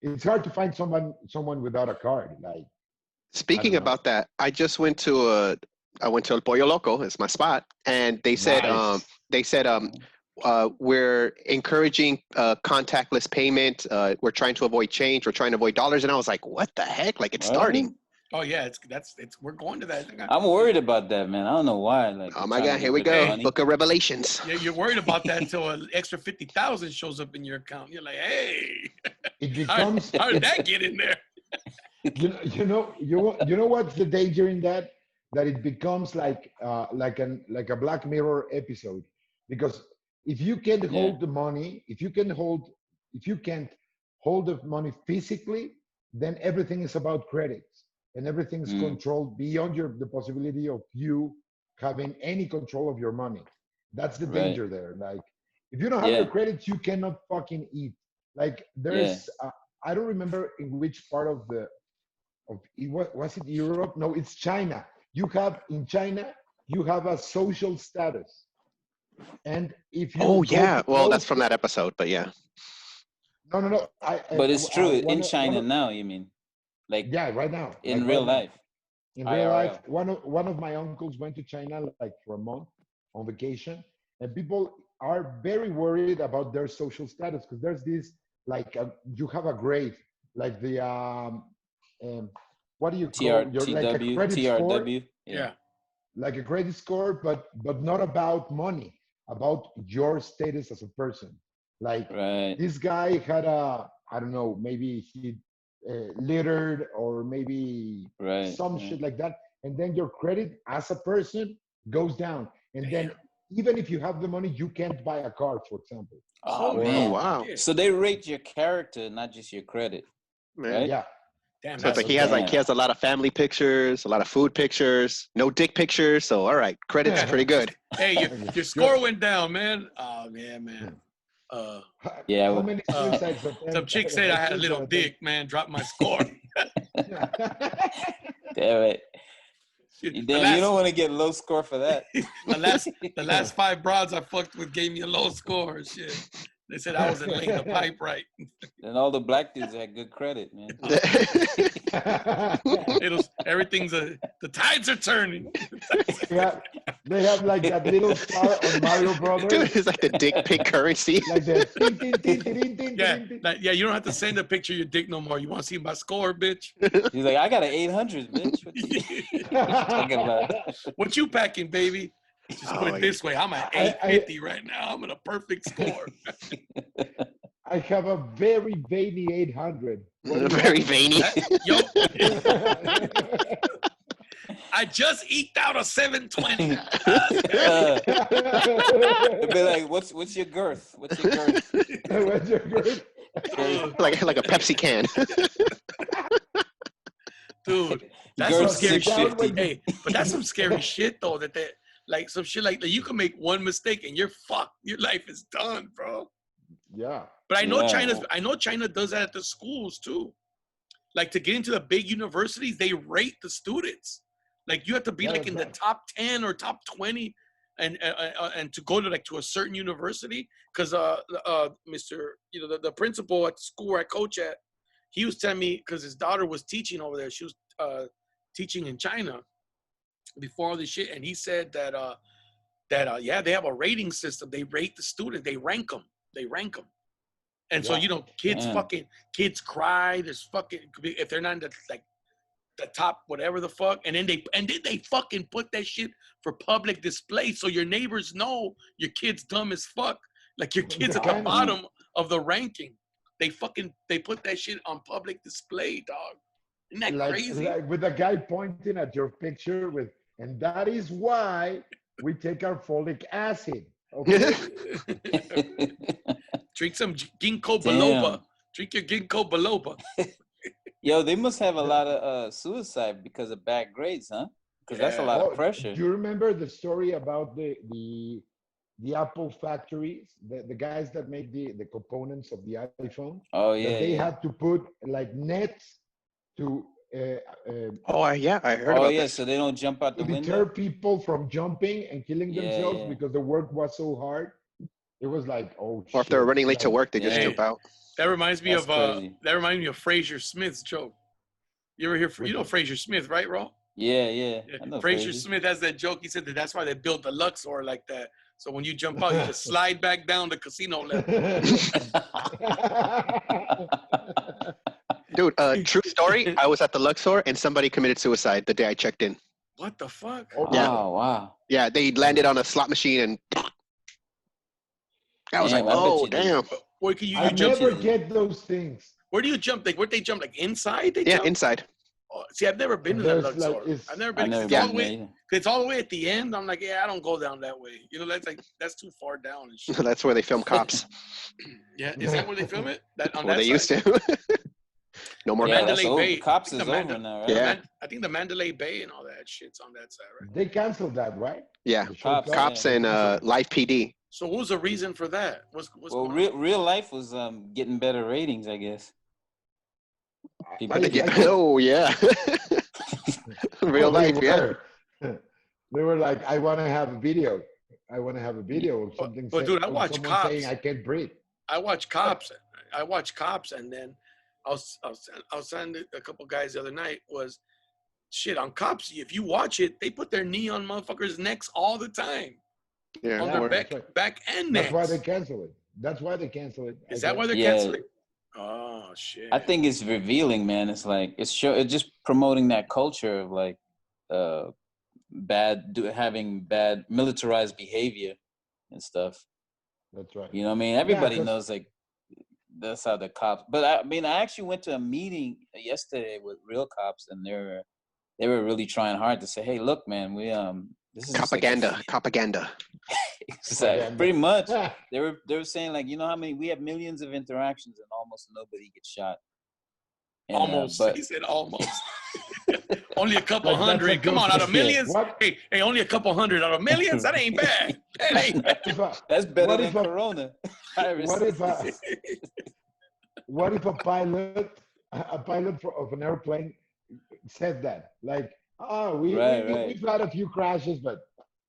It's hard to find someone without a card. Like
Speaking
I don't know.
about that, I just went to El Pollo Loco. It's my spot, and they said
Nice.
we're encouraging contactless payment. We're trying to avoid change. We're trying to avoid dollars. And I was like, what the heck? Like it's starting.
Oh yeah, we're going to that.
I'm worried about that, man. I don't know why. Like,
Oh
they're
my
trying
God,
to
here we
get rid of
go.
money.
Book of Revelations.
Yeah, you're worried about that until an extra 50,000 shows up in your account. You're like, hey,
It becomes.
how did that get in there?
You know what's the danger in that? That it becomes like a Black Mirror episode, because if you can't hold the money, if you can't hold the money physically, then everything is about credits, and everything is controlled beyond the possibility of you having any control of your money. That's the
Right.
danger there. Like if you don't have your credits, you cannot fucking eat. Like there's I don't remember in which part of was it Europe? No, it's China. In China, you have a social status. And if you
Oh
go
yeah.
to
Well,
those-
that's from that episode, but yeah.
No.
But it's true in
one
China
of-
now. You mean, like
Yeah, right now.
in
like
real
right now.
life?
In real
IRL.
life, one of my uncles went to China like for a month on vacation, and people are very worried about their social status because there's this like you have a grade like the what do you call like a credit score,
TRW.
Yeah.
like a credit score, but not about money, about your status as a person. Like
Right.
this guy had I don't know, maybe he littered or maybe
Right.
some shit like that, and then your credit as a person goes down, and then even if you have the money, you can't buy a car, for example.
Oh,
Or-
man.
wow.
Yeah.
So they rate your character, not just your credit, right?
Yeah.
Damn,
So it's like
that's
he has a lot of family pictures, a lot of food pictures, no dick pictures. So all right, credit's pretty good.
hey, your score went down, man. Oh yeah, man.
Yeah,
How
well,
many suicides attempts?
Some chick said I had a little dick, man. Dropped my score.
damn it.
Shit,
Damn, you don't want to get low score for that.
the last 5 broads I fucked with gave me a low score. Shit. They said I wasn't laying the pipe right.
And all the black dudes had good credit, man.
Everything's the tides are turning.
They have like that little star on Mario Brothers.
Dude, it's like the dick pic currency.
Like the
yeah, you don't have to send a picture of your dick no more. You want to see my score, bitch?
He's like, I got an 800, bitch. What you talking about?
What you packing, baby? Just put it this way. I'm at 850 right now. I'm at a perfect score.
I have a very veiny 800.
Very veiny.
Yo, I just eked out a 720.
They'll be like, what's your girth? What's your girth?
What's your girth?
like a Pepsi can.
Dude, that's some scary shit. Hey, but that's some scary shit though. That like some shit like that. You can make one mistake and you're fucked. Your life is done, bro.
Yeah.
But I know China does that at the schools too. Like to get into the big universities, they rate the students. Like you have to be like in the top 10 or top 20 and to go to like to a certain university. Because the principal at the school where I coach at, he was telling me, because his daughter was teaching over there. She was teaching in China before all this shit. And he said that yeah, they have a rating system. They rate the student. They rank them. And so, kids cry. There's fucking, if they're not in the top, whatever the fuck. And then they fucking put that shit for public display. So your neighbors know your kid's dumb as fuck. Like your kid's at the bottom of the ranking. They put that shit on public display, dog. Isn't that crazy?
Like with a guy pointing at your picture and that is why we take our folic acid. Okay.
Drink some ginkgo biloba. Drink your ginkgo biloba.
Yo, they must have a lot of suicide because of bad grades, huh? Because that's a lot of pressure.
Do you remember the story about the Apple factories, the guys that make the components of the iPhone?
Oh yeah.
That they had to put like nets to.
I heard about that.
So they don't jump out the window.
Deter people from jumping and killing themselves because the work was so hard. It was like, oh shit.
Or if they're running late to work, they just jump out.
That reminds me of Fraser Smith's joke. You ever hear? You know Fraser Smith, right, Rawle?
Yeah. I know
Fraser Smith has that joke. He said that's why they built the Luxor like that. So when you jump out, you just slide back down the casino level.
Dude, true story. I was at the Luxor and somebody committed suicide the day I checked in.
What the fuck?
Oh, wow.
Yeah, they landed on a slot machine and I was like, oh, damn.
Where can you
I
jump?
never get those things.
Where do you jump? Like, where'd they jump? Like inside?
Inside.
Oh, see, I've never been to that Luxor. I've never been. It's all the way at the end. I'm like, I don't go down that way. You know, that's too far down. And shit.
That's where they film Cops.
Yeah, is that where they film it?
They used to. No more
Mandalay Bay.
Cops is over now, right?
Yeah.
I think the Mandalay Bay and all that shit's on that side, right?
They canceled that, right?
Yeah. Cops and Live PD.
So what was the reason for that?
Real life was getting better ratings, I guess.
Oh yeah. Real life, yeah.
They were like, I want to have a video. of something.
But dude, I watch Cops.
Saying I can't breathe.
I watch Cops, and then I was telling a couple guys the other night was shit on Cops. If you watch it, they put their knee on motherfuckers' necks all the time.
Yeah,
on their back and necks.
That's why they cancel it.
Is that why they're canceling? Oh shit!
I think it's revealing, man. It's like it's just promoting that culture of like having bad militarized behavior and stuff.
That's right.
You know what I mean? Everybody knows like that's how the cops. But I actually went to a meeting yesterday with real cops, and they were really trying hard to say, "Hey, look, man, we this is
propaganda."
Exactly. Pretty much. They were saying like, you know how many we have millions of interactions and almost nobody gets shot. And,
almost. He said almost. Only a couple
like
hundred. Come on, out of millions.
What?
Hey, only a couple hundred out of millions. That ain't bad.
That's better than Corona.
What if a pilot of an airplane said that? Like, we've had a few crashes, but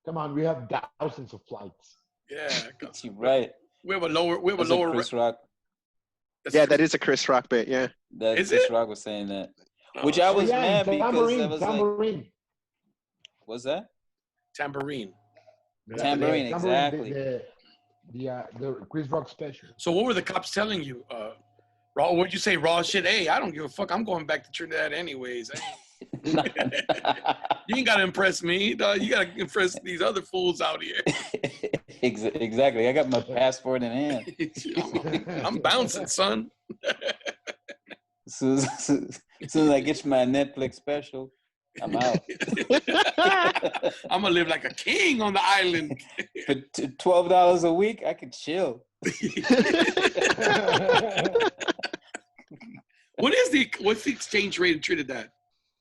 come on, we have thousands of flights.
Yeah,
right.
We have a lower. We have
That's
a lower.
Chris Rock.
Yeah, that is a Chris Rock bit. Yeah.
That
Is
Chris
it?
Rock was saying that,
Oh,
which I was
yeah,
mad because I
tambourine,
was
tambourine.
like, "What's that?"
Tambourine.
Tambourine, exactly.
The Chris Rock special.
So what were the cops telling you? Raw? What'd you say? Raw shit. Hey, I don't give a fuck. I'm going back to Trinidad anyways. You ain't gotta impress me. Dog. You gotta impress these other fools out here.
Exactly. I got my passport in hand.
I'm bouncing, son.
As soon as I get my Netflix special, I'm out.
I'm gonna live like a king on the island.
For $12 a week, I could chill.
What's the exchange rate in Trinidad?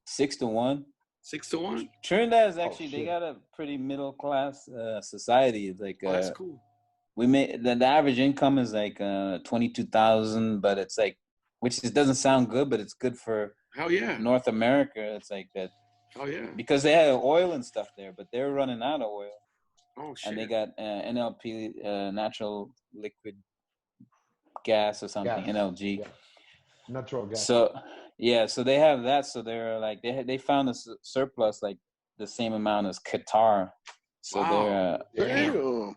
6-1.
6-1.
Trinidad is actually they
shit.
got a pretty middle class society. It's like
That's cool.
we made the average income is like 22,000, but it's like doesn't sound good, but it's good for
Hell yeah.
North America. It's like that
Oh yeah.
because they have oil and stuff there, but they're running out of oil.
Oh shit.
And they got NLP, natural liquid gas or something,
Gas.
NLG.
Yeah. Natural gas.
So yeah, so they have that. So they're like they found a surplus like the same amount as Qatar. So
Wow.
Damn.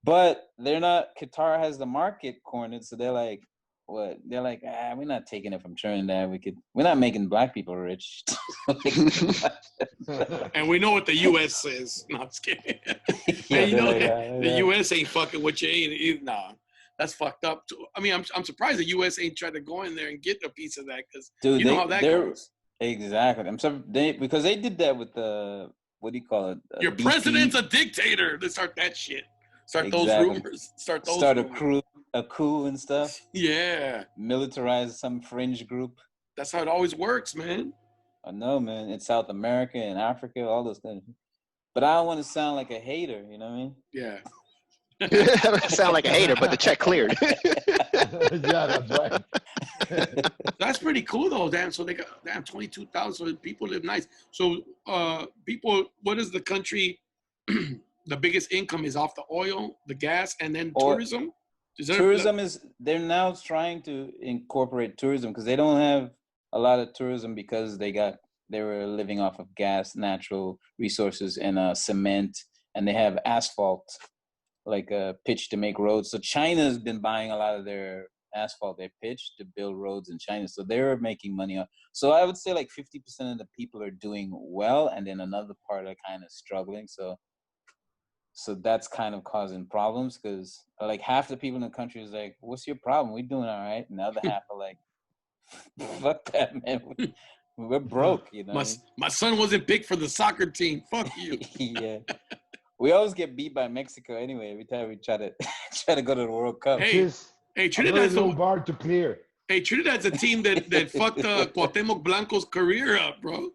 but they're not. Qatar has the market cornered. So they're like, what? They're like, we're not taking it from Trinidad. We're not making black people rich.
And we know what the U.S. says. No, I'm just kidding.
Yeah,
Hey, you know,
like,
the U.S. ain't fucking with you. Nah, that's fucked up. I mean, I'm surprised the U.S. ain't tried to go in there and get a piece of that because you know how that goes.
Exactly. I'm sorry, because they did that with the what do you call it?
Your
BP.
president's a dictator. Let's start that shit. Start those rumors. Start
a coup and stuff.
Yeah.
Militarize some fringe group.
That's how it always works, man.
I know, man. In South America and Africa, all those things. But I don't want to sound like a hater. You know what I mean?
Yeah.
Sound like a hater, but the check cleared.
Yeah, that's right.
That's pretty cool though, damn. So they got 22,000 people live nice. So people, what is the country? The biggest income is off the oil, the gas, and then tourism.
They're now trying to incorporate tourism because they don't have a lot of tourism because they were living off of gas, natural resources, and cement, and they have asphalt, like pitch to make roads. So China's been buying a lot of their asphalt, their pitch to build roads in China. So they're making money on. So I would say like 50% of the people are doing well, and then another part are kind of struggling. So that's kind of causing problems because like half the people in the country is like, what's your problem? We're doing all right. And the other half are like, fuck that, man. We're broke, you know.
My son wasn't picked for the soccer team. Fuck you.
Yeah. We always get beat by Mexico anyway every time we try to go to the World Cup.
Hey, Trinidad's
no bar to clear.
Hey, Trinidad's a team that fucked Cuauhtemoc Blanco's career up, bro.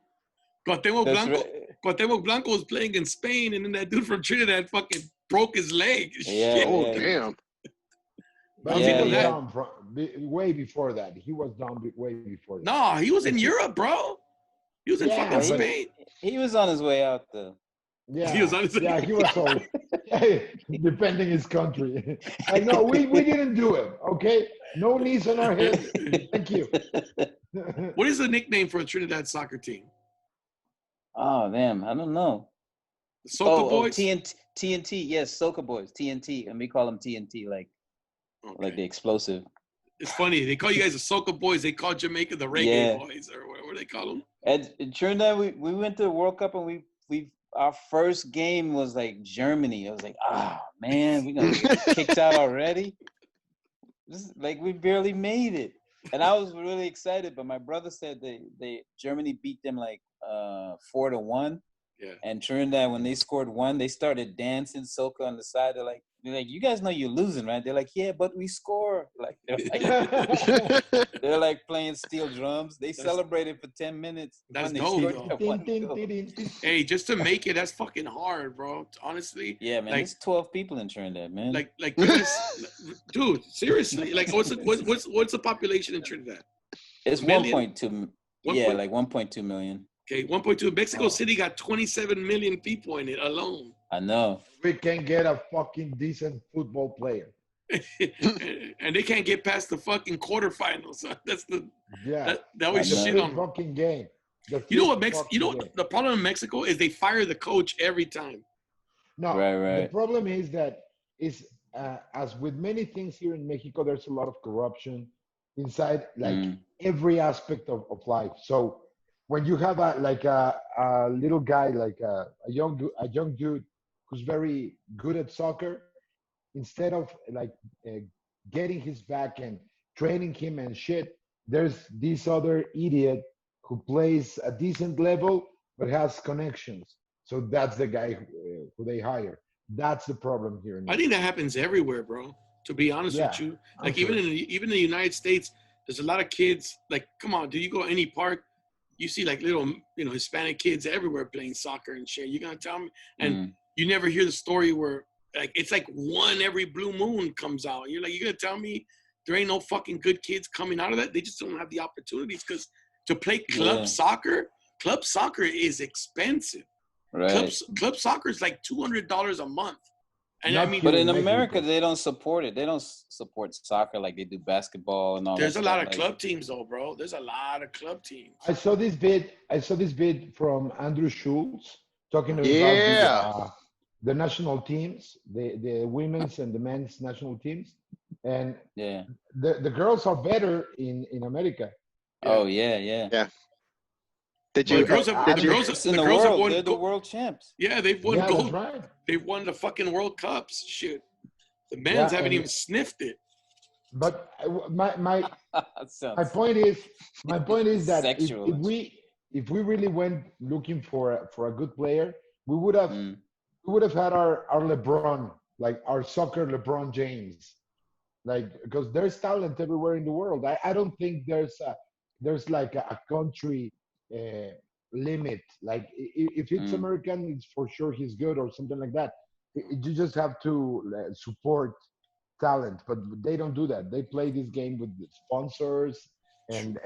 Cuauhtemoc Blanco was playing in Spain, and then that dude from Trinidad fucking broke his leg.
Yeah,
Shit.
Oh, damn.
But he was down way before that. He was down way before that.
No, he was in Europe, bro. He was in fucking Spain.
He was on his way out, though.
Yeah,
he was on his way.
Yeah, he was so defending his country. Like, no, we didn't do it. Okay, no knees on our head. Thank you.
What is the nickname for a Trinidad soccer team?
Oh, damn, I don't know.
The Soca Boys?
TNT, yes, Soca Boys, TNT, and we call them TNT, like the explosive.
It's funny, they call you guys the Soca Boys. They call Jamaica the Reggae Boys, or what do they call them?
And Trinidad, we went to the World Cup, and we our first game was like Germany. I was like, man, we're gonna get kicked out already. Like we barely made it, and I was really excited. But my brother said Germany beat them like 4-1.
Yeah.
And Trinidad, when they scored one, they started dancing soca on the side. They're like, you guys know you're losing, right? They're like, yeah, but we score. Like they're like playing steel drums. They celebrated for 10 minutes.
That's dope. Hey, just to make it, that's fucking hard, bro. Honestly.
Yeah, man. There's 12 people in Trinidad, man.
Like, dude, seriously. Like, what's the population in Trinidad?
It's 1.2. Yeah, like 1.2 million.
Okay, 1.2. Mexico City got 27 million people in it alone.
I know.
We can get a fucking decent football player.
and they can't get past the fucking quarterfinals. That's the that always
the
shit on them.
fucking game.
You know what the problem in Mexico is they fire the coach every time.
No,
right.
The problem is that as with many things here in Mexico, there's a lot of corruption inside every aspect of life. So when you have a little guy, like a young dude who's very good at soccer, instead of getting his back and training him and shit, there's this other idiot who plays a decent level but has connections. So that's the guy who they hire. That's the problem here.
I think that happens everywhere, bro. To be honest with you, like even in the United States, there's a lot of kids. Like, come on, do you go any park? You see like little, Hispanic kids everywhere playing soccer and shit. You gonna tell me? And you never hear the story where like it's like one every blue moon comes out. You're like, you gonna tell me there ain't no fucking good kids coming out of that? They just don't have the opportunities because to play club soccer is expensive.
Right.
Club soccer is like $200 a month. And
but in America, they don't support it. They don't support soccer like they do basketball and all.
There's a lot of club teams, though, bro. There's a lot of club teams.
I saw this bit from Andrew Schultz talking about the national teams, the women's and the men's national teams, and the girls are better in America.
Oh yeah.
The girls have won.
They're the world champs.
Yeah, they've won gold.
Right.
They've won the fucking World Cups. Shit, the men's haven't even sniffed it.
But my point is that if we really went looking for a good player, we would have had our LeBron, like our soccer LeBron James, like because there's talent everywhere in the world. I don't think there's like a country limit. Like if it's American, it's for sure he's good or something like that. You just have to support talent, but they don't do that. They play this game with sponsors and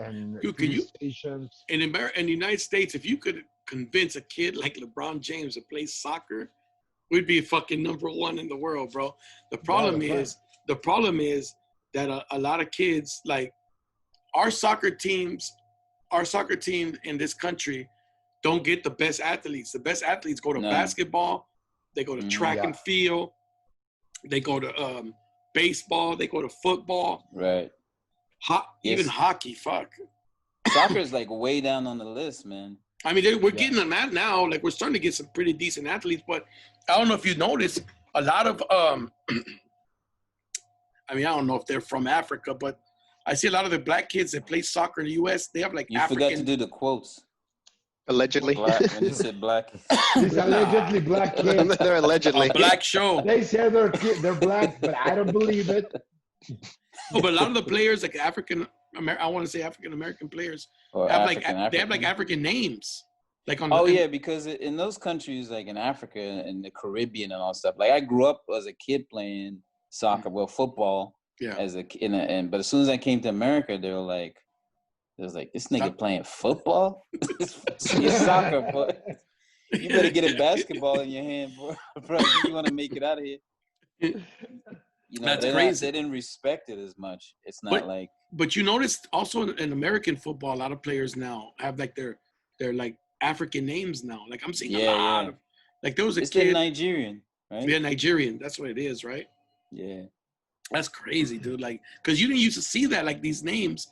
stations.
In the United States, if you could convince a kid like LeBron James to play soccer, we'd be fucking number one in the world, bro. The problem is that a lot of kids, like our soccer teams in this country don't get the best athletes. The best athletes go to basketball, they go to track and field, they go to baseball, they go to football.
Right.
Even hockey, fuck.
Soccer is like way down on the list, man.
I mean, we're getting them out now. Like we're starting to get some pretty decent athletes, but I don't know if you noticed a lot of I mean, I don't know if they're from Africa, but I see a lot of the black kids that play soccer in the U.S. They have like
You forgot to do the quotes.
Allegedly.
Black, when you said black.
These allegedly black kids.
They're allegedly.
A black show.
They say they're black, but I don't believe it.
Oh, but a lot of the players, like I want to say African American players, have they have like African names. Like on
because in those countries, like in Africa and the Caribbean and all stuff, like I grew up as a kid playing soccer, football. Yeah. But as soon as I came to America, they were like, this nigga playing football? It's soccer, but you better get a basketball in your hand, bro. If you want to make it out of here.
That's crazy.
They didn't respect it as much. It's not like.
But you noticed also in American football, a lot of players now have like their like African names now. Like I'm seeing a lot of like there was a kid.
Nigerian, right?
Yeah, Nigerian. That's what it is, right?
Yeah.
That's crazy, dude. Like, because you didn't used to see that, like these names,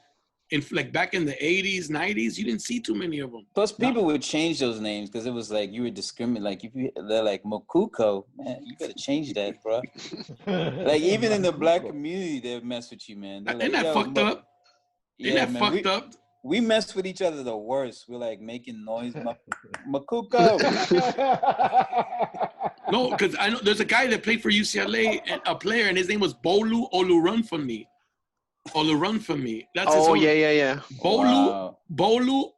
in like back in the 80s, 90s, you didn't see too many of them.
Plus, people would change those names because it was like you were discriminating. Like, they're like Mokuko, man, you better change that, bro. Like, even in the black community, they mess with you, man.
Isn't that fucked up? Isn't that fucked up?
We mess with each other the worst. We're like making noise. Makuko.
No, because I know there's a guy that played for UCLA, a player, and his name was Bolu Olurunfunmi. Olurunfunmi. That's his
yeah.
Bolu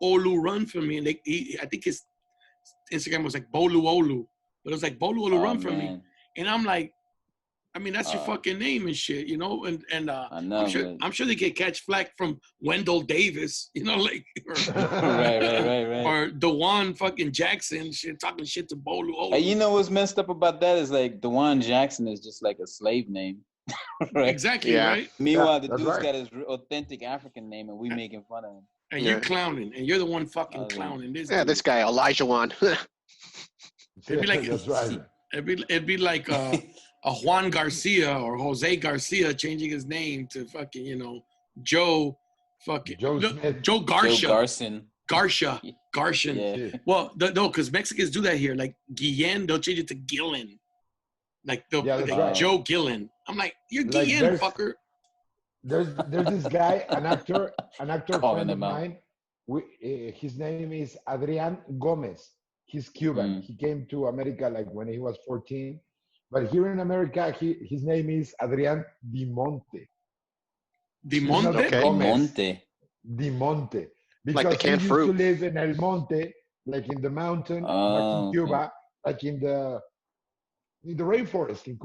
Olurunfunmi. And I think his Instagram was like Bolu Olu, but it was like Bolu Olurunfunmi. And I'm like, I mean, that's your fucking name and shit, you know. And
I know,
I'm sure they could catch flack from Wendell Davis, you know, like
right.
Or DeJuan fucking Jackson, shit, talking shit to Bolu.
Hey, you know what's messed up about that is like DeJuan Jackson is just like a slave name. Right.
Exactly,
Yeah.
right?
Meanwhile, the
that's
dude's
right.
got his authentic African name, and we making fun of him.
And
Yeah.
you're clowning, and you're the one fucking
Okay.
clowning this
Yeah,
dude.
this guy Elijah Wan.
It'd be like
That's right.
it'd be like a Juan Garcia or Jose Garcia changing his name to fucking Joe
Joe Smith.
Joe Garcia.
Joe Garson.
Garcia. Garcian.
Yeah.
Yeah.
Well, no, because Mexicans do that here. Like Guillen, they'll change it to Gillen. Like
Yeah, that's
like
right.
Joe Gillen. I'm like, you're
Like,
Guillen, fucker.
There's this guy, an actor
Calling
friend of
him out.
mine. His name is Adrian Gomez. He's Cuban. He came to America like when he was 14. But here in America, his name is Adrian Dimonte.
Dimonte?
Okay.
Gomez.
Monte.
Dimonte.
Like the
Because he
canned
used
fruit.
to live in El Monte, like in the mountain, back in
Oh,
Cuba, like in the rainforest in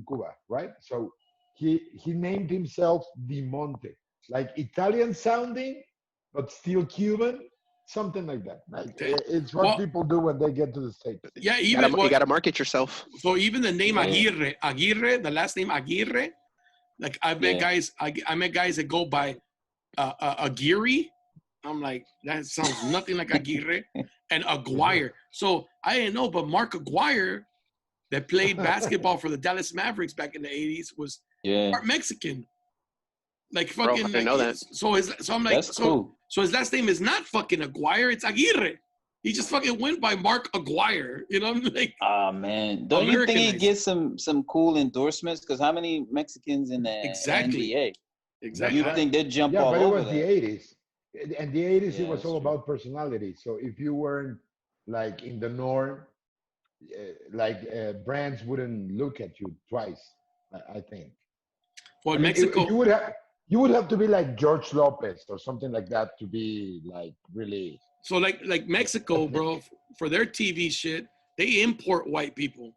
Cuba, right? So he named himself Dimonte, like Italian sounding, but still Cuban, something like that. Like, it's what
Well-
people do when they get to the States.
Yeah,
You
even
gotta market yourself.
so even the name
Yeah.
Aguirre, the last name Aguirre, like I met
Yeah.
guys, I met guys that go by Aguirre. I'm like, that sounds nothing like Aguirre and Aguirre. So I didn't know, but Mark Aguirre, that played basketball for the Dallas Mavericks back in the 80s, was
yeah.
part Mexican. Like
Bro, I
fucking.
didn't know that.
So I'm like,
That's cool.
So his last name is not fucking Aguirre, it's Aguirre. He just fucking went by Mark Aguirre. You know what I'm like?
Oh man, don't you think he
Americanized.
gets some cool endorsements? Because how many Mexicans in the
Exactly.
NBA?
Exactly.
You think they'd jump
Yeah,
all
but it
over
was the
that?
80s. And the 80s,
Yeah,
it was
that's
all
true.
about personality. So if you weren't like in the norm, brands wouldn't look at you twice, I think.
Well,
I mean,
Mexico.
you would have to be like George Lopez or something like that to be like really.
So like Mexico, bro, for their TV shit, they import white people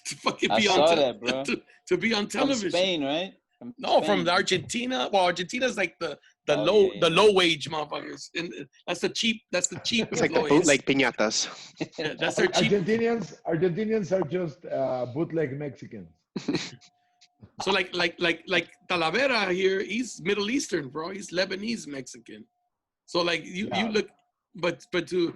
to fucking
I
be on
saw that, bro.
to be on
From
television.
Spain, right?
No, from
Spain.
Argentina. Well, Argentina's like the
Oh,
low
yeah,
the
yeah.
low wage motherfuckers. And that's the cheap.
It's like the
employees.
bootleg piñatas.
Yeah, that's their cheap.
Argentinians are just bootleg Mexicans.
So like Talavera here, he's Middle Eastern, bro. He's Lebanese Mexican. So like you look, but to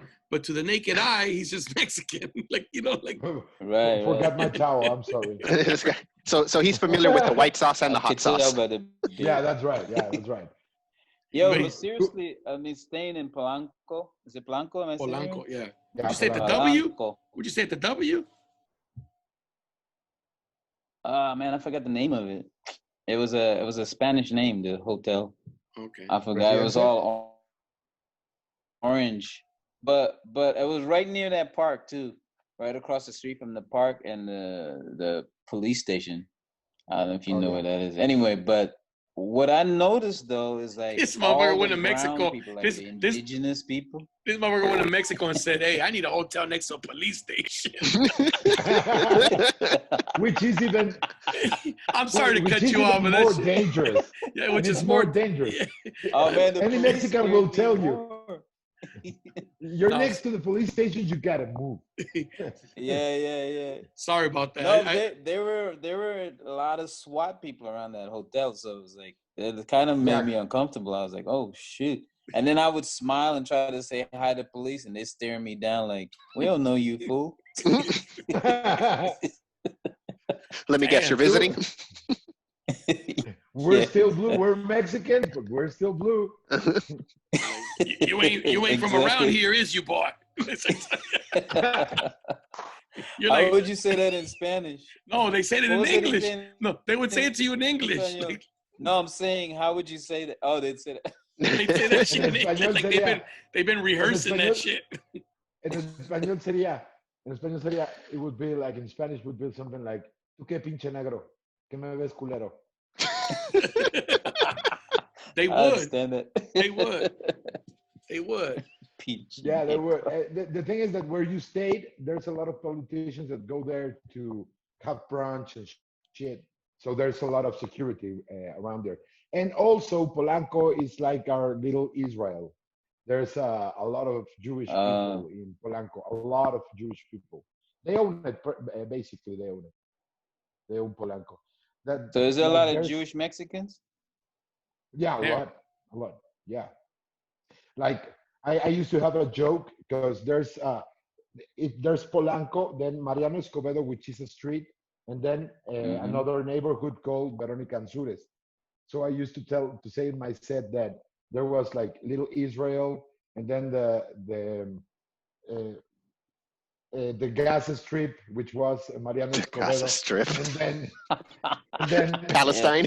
the naked eye, he's just Mexican. like
Right.
Forgot
right.
my towel. I'm sorry.
This guy. So he's familiar with the white sauce and the
I could
hot
tell
sauce.
by the
Yeah, that's right. Yeah, that's right.
Yo,
But-
but seriously, I mean, staying in Polanco. Is it Polanco? Am I saying
Polanco,
it?
yeah.
Yeah,
Would you say the
Polanco.
W?
Polanco.
Would you say the W?
Man, I forgot the name of it. It was a Spanish name, the hotel.
Okay.
I forgot. It was
Presidente?
all orange, but it was right near that park too, right across the street from the park and the police station. I don't know if you know
Okay.
where that is. Anyway, but what I noticed though is like
This
all
motherfucker
the
went to
brown
Mexico.
people, like
This-
the
this-
indigenous people.
This motherfucker went to Mexico and said, "Hey, I need a hotel next to a police station."
Which is even.
I'm sorry to
which
cut
is
you
even
off, but
more
that's
dangerous.
yeah, which
And
is
it's
more
dangerous.
Yeah.
Oh man, the
Any
police
Mexican
scared
will
me
tell you.
more.
You're
No.
next to the police station. You gotta move.
Yeah.
Sorry about that.
No,
I-
there were a lot of SWAT people around that hotel, so it was like it kind of made
Yeah.
me uncomfortable. I was like, oh shoot. And then I would smile and try to say hi to police, and they're staring me down like, we don't know you, fool.
Let me guess,
Damn.
you're visiting?
We're
Yeah.
still blue. We're Mexican, but we're still blue.
you ain't from around
Exactly.
here, is you, boy? You're
How
like,
would you say that in Spanish?
no, they said it
What
in
was it
English.
again?
No, they would say it to you in English.
Espanol.
Like,
No, I'm saying, how would you say that? Oh, they'd say that.
they say that shit in
En
English.
español
Like
sería-
they've been rehearsing that shit.
En español sería, it would be like, in Spanish would be something like, tú qué pinche negro, que me ves culero.
They
I
would.
understand that.
They would. They would.
Peach.
Yeah, there were. The thing is that where you stayed, there's a lot of politicians that go there to have brunch and shit. So there's a lot of security around there. And also, Polanco is like our little Israel. There's a lot of Jewish people in Polanco. A lot of Jewish people. They own it. Basically, they own it. They own Polanco. That
So is there a
like
lot of
there's
Jewish Mexicans?
yeah,
There.
a lot, yeah. Like I used to have a joke because there's if there's Polanco, then Mariano Escobedo, which is a street, and then
Mm-hmm.
another neighborhood called Veronica Ansures. So I used to say in my set that there was like Little Israel, and then uh, the Gaza Strip, which was Mariano
The Gaza
Escobedo,
Strip.
and then
Yeah.
Palestine.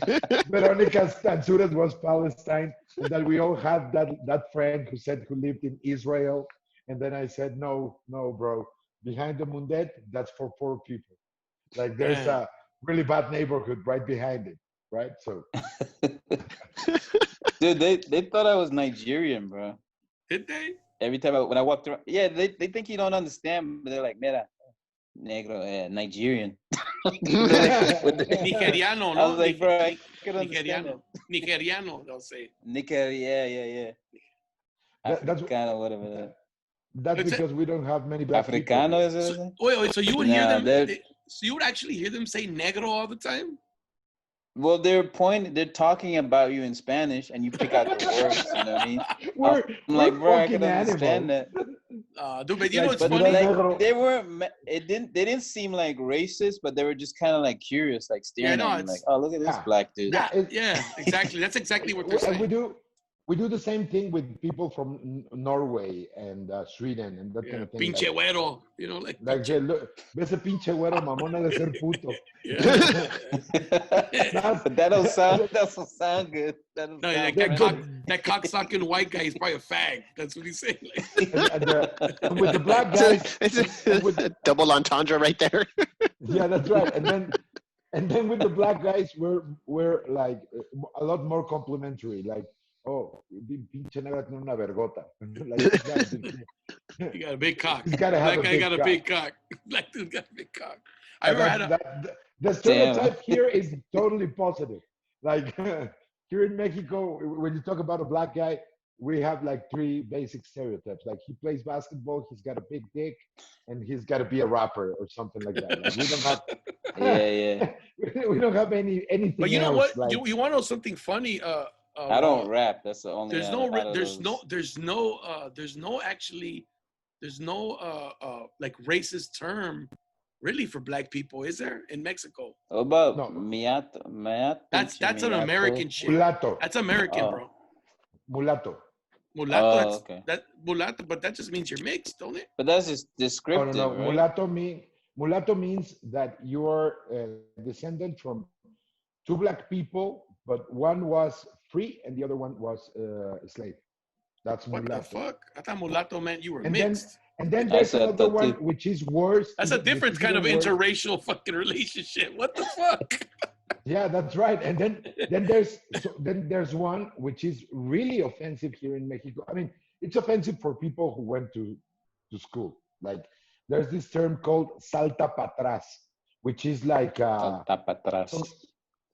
Veronica Ansures was Palestine, and that we all had that friend who said who lived in Israel, and then I said no, bro, behind the Mundet, that's for poor people. Like there's
Man.
a really bad neighborhood right behind it, right? So
Dude, they thought I was Nigerian, bro.
Did they?
Every time when I walked around, yeah, they think you don't understand, but they're like, "Mira, negro, Nigerian."
Nigeriano,
I
no?
was like, bro, I could understand
Nigeriano.
that.
Nigeriano, they'll say.
Nicker, yeah.
that's
Africano, whatever.
that's
It's a-
because we don't have many black people
Africano
here.
is it?
So, wait, so you would hear
Nah,
them?
they're
So you would actually hear them say negro all the time?
well, they're talking about you in Spanish, and you pick out the words. You know what I mean?
We're
I'm like, bro, I
fucking
can understand
animals.
that.
Dude, but you know
Like,
what's
But
funny?
mira,
like
negro.
they weren't. They didn't seem like racist, but they were just kind of like curious, like
Yeah,
staring
no,
at me, like, oh, look at this
Yeah.
black dude.
Yeah,
Yeah, exactly. That's exactly what they're
and
saying.
we do the same thing with people from Norway and Sweden and that kind
Yeah,
of thing.
pinche güero, you know, like
Like
pinche.
look, ves a pinche güero mamón ha de ser puto.
Yeah.
But that don't sound good. That don't
No,
sound
that cocksucking white guy is probably a fag. That's what he's saying.
And with the black guys,
It's
and with,
a double entendre right there.
yeah, that's right. And then with the black guys, we're like a lot more complimentary. Like, oh, pinche negra tiene una vergota. Like,
He got a big cock.
he's got to have
Black
a
guy
big
got a
cock.
big cock. Black dude got a big cock. I remember had a.
The stereotype here is totally positive. Like here in Mexico, when you talk about a black guy, we have like three basic stereotypes. Like he plays basketball, he's got a big dick, and he's got to be a rapper or something like that. Like we don't have, we don't have anything.
But you know
else,
what?
like,
You want to know something funny?
I don't rap. That's the only.
There's no like racist term really for black people, is there, in Mexico?
What about
No.
miato?
That's an American shit.
mulatto,
That's American, bro.
mulatto.
Mulatto, that's
Okay.
that mulatto, but that just means you're mixed, don't it?
But that's just descriptive,
No.
right?
Mulatto means that you are a descendant from two black people, but one was free and the other one was a slave. That's
What
mulatto.
the fuck? I thought mulatto meant you were
And
mixed.
then
I
there's
said
another
that
one
too.
which is worse.
That's a
which
different
is
kind of
even worse.
interracial fucking relationship. What the fuck?
Yeah, that's right. And then there's one which is really offensive here in Mexico. I mean, it's offensive for people who went to school. Like there's this term called salta para atrás, which is like
Salta pa' atrás.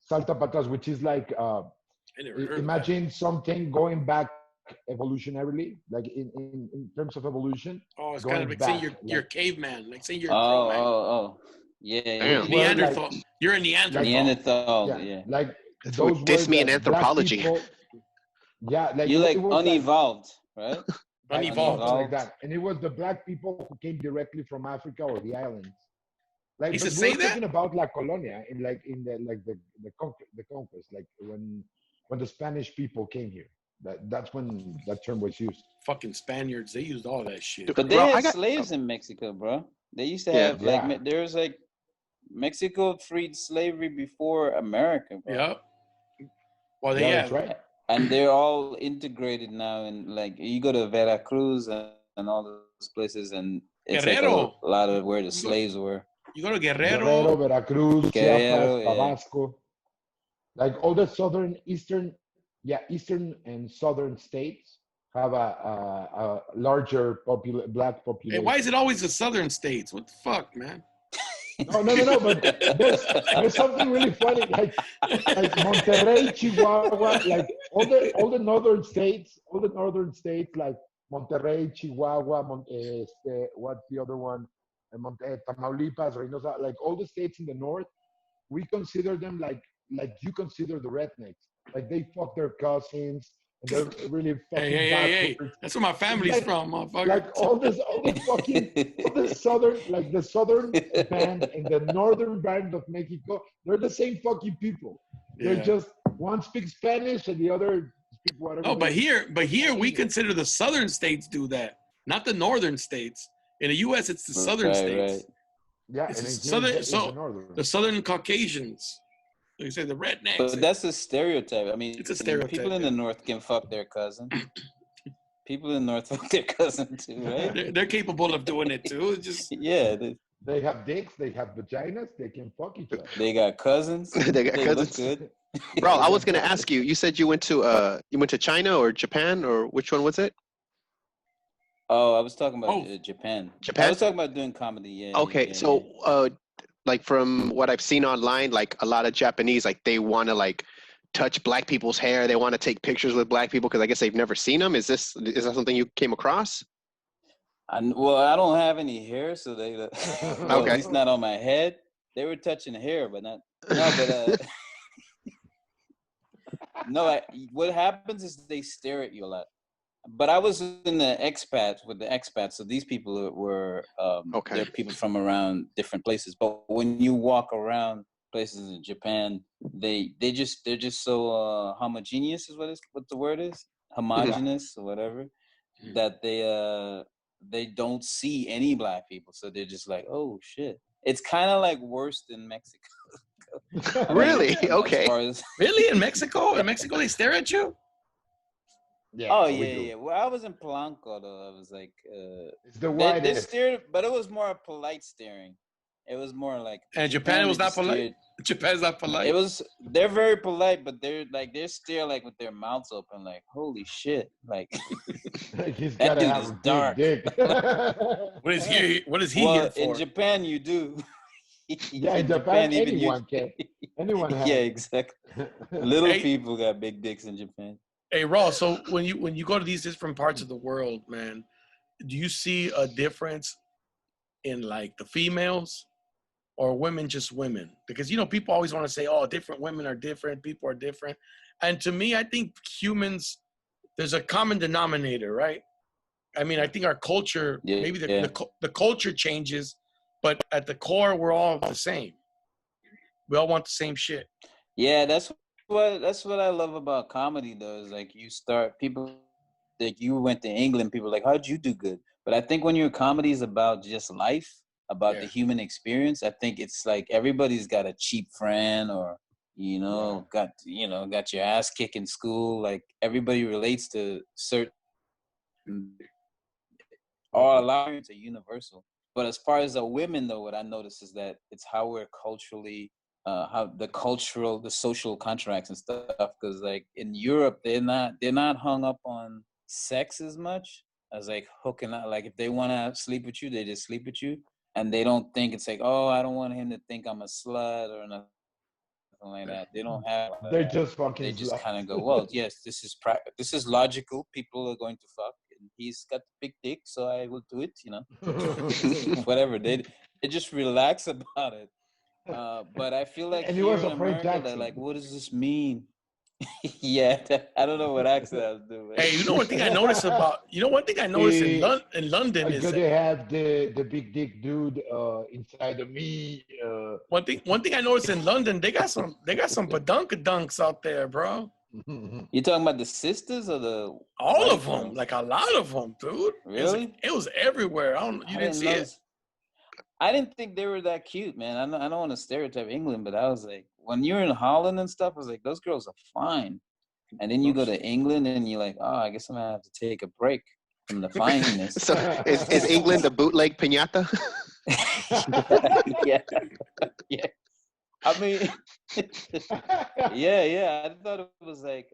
salta para atrás, which is like
I never heard of that.
imagine something going back evolutionarily, like in terms of evolution.
Oh, it's
going
kind of like saying
back,
you're
like-
caveman, like saying you're a crowman.
Oh. Yeah.
Damn.
Neanderthal.
Like-
You're a Neanderthal.
Neanderthal. Yeah.
Like
That's
those
what diss
were
me in
the black
anthropology.
people- yeah, like
You like
it was
unevolved, right?
Unevolved.
something like that. And it was the black people who came directly from Africa or the islands. Like
He
but
should
we
say
were
that?
talking about La Colonia in the conquest, like when the Spanish people came here. That's when that term was used.
Fucking Spaniards, they used all that shit.
But they
Bro, I
had
got-
slaves in Mexico, bro. They used to
Yeah.
have like
Yeah.
there's like Mexico freed slavery before America, bro.
Yep. Well,
Yeah,
they
that's
have.
right.
And they're all integrated now, and like you go to Veracruz and all those places, and it's like
Guerrero.
a lot of where the slaves were.
You go to
Guerrero, Veracruz,
Guerrero,
Chiapas,
yeah.
Tabasco, like all the eastern and southern states have a larger black
Hey,
population.
why is it always the southern states? What the fuck, man?
No, but there's something really funny, like Monterrey, Chihuahua, like all the northern states, like Monterrey, Chihuahua, what's the other one? Tamaulipas, Reynosa, like all the states in the north we consider them like you consider the rednecks. Like they fuck their cousins and they're really fucking
Hey.
backwards.
That's where my family's from, motherfucker.
Like all the fucking all the southern, like the southern band and the northern band of Mexico, they're the same fucking people. They're just one speaks Spanish and the other speak whatever.
No, but here we consider the southern states do that, not the northern states. In the U.S., it's the southern states.
Right.
Yeah,
it's
and
southern. So
the northern.
the southern Caucasians, like you say, the rednecks.
But that's a stereotype. I mean,
it's a stereotype.
People in the north can fuck their cousin. People in the north fuck their cousin too, right?
They're capable of doing it too. It's just
They have dicks, they have vaginas, they can fuck each other.
They got cousins.
They got cousins.
Look good.
Bro, I was gonna ask you. You said you went to China or Japan, or which one was it?
Oh, I was talking about Japan.
Japan?
I was talking about doing comedy. Yeah.
Okay, like from what I've seen online, like a lot of Japanese, like they want to like touch black people's hair. They want to take pictures with black people because I guess they've never seen them. Is that something you came across?
Well, I don't have any hair, so they well,
okay.
At least not on my head. They were touching hair, but not. No, but no. What happens is they stare at you a lot. But I was in the expats, so these people were they're people from around different places. But when you walk around places in Japan, they're just so homogeneous is what the word is, homogeneous or whatever, that they don't see any black people, so they're just like, oh shit. It's kind of like worse than Mexico.
Really? Okay.
Really? In Mexico they stare at you?
Yeah, yeah. Well, I was in Polanco though. I was like,
it's the white.
They stared, but it was more polite staring. It was more like.
And Japan was not polite. Japan's not polite.
They're very polite, but they're stare like with their mouths open, like holy shit, like that dude is dark.
What is he
well,
here for?
In Japan, you do.
Yeah, in Japan anyone can. Anyone has.
Yeah, exactly. Little people got big dicks in Japan.
Hey, Rawle, so when you go to these different parts of the world, man, do you see a difference in like the females or women just women? Because, people always want to say, oh, different women are different, people are different. And to me, I think humans, there's a common denominator, right? I mean, I think our culture, maybe the culture changes, but at the core, we're all the same. We all want the same shit.
Yeah, that's what I love about comedy though, is like people like you went to England, people are like, how'd you do good? But I think when your comedy is about just life, about the human experience, I think it's like everybody's got a cheap friend or got your ass kicked in school. Like everybody relates to certain, all experiences are universal. But as far as the women though, what I notice is that it's how we're culturally how the social contracts and stuff, because like in Europe they're not hung up on sex as much as like hooking up. Like if they want to sleep with you, they just sleep with you, and they don't think it's like, oh, I don't want him to think I'm a slut or nothing like that. They don't have
they're just fucking
they just kind of go, well, yes, this is logical, people are going to fuck and he's got big dick, so I will do it, whatever. They just relax about it. But I feel like
and
here
was
in America, they're like, what does this mean? Yeah, I don't know what accent I was doing.
Hey, one thing I noticed in London is
they have the big dick dude inside of me.
One thing I noticed in London, they got some badunkadunks out there, bro.
You talking about the sisters or
all of them? Like a lot of them, dude.
Really?
It was everywhere. You didn't see it?
I didn't think they were that cute, man. I don't want to stereotype England, but I was like, when you're in Holland and stuff, I was like, those girls are fine. And then you go to England and you're like, oh, I guess I'm gonna have to take a break from the fineness.
So is England the bootleg piñata?
Yeah. I mean, yeah. I thought it was like,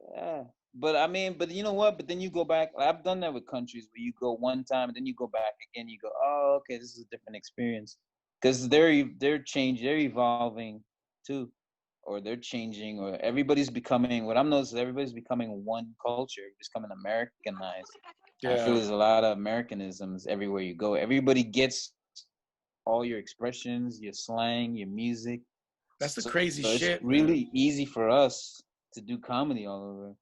but you know what? But then you go back. I've done that with countries where you go one time and then you go back again. You go, oh, okay, this is a different experience, because they're changing, they're evolving too, or they're changing, or everybody's becoming. What I'm noticing is everybody's becoming one culture, becoming Americanized. Yeah. I feel there's a lot of Americanisms everywhere you go. Everybody gets all your expressions, your slang, your music.
That's the crazy
it's
shit.
really easy for us to do comedy all over.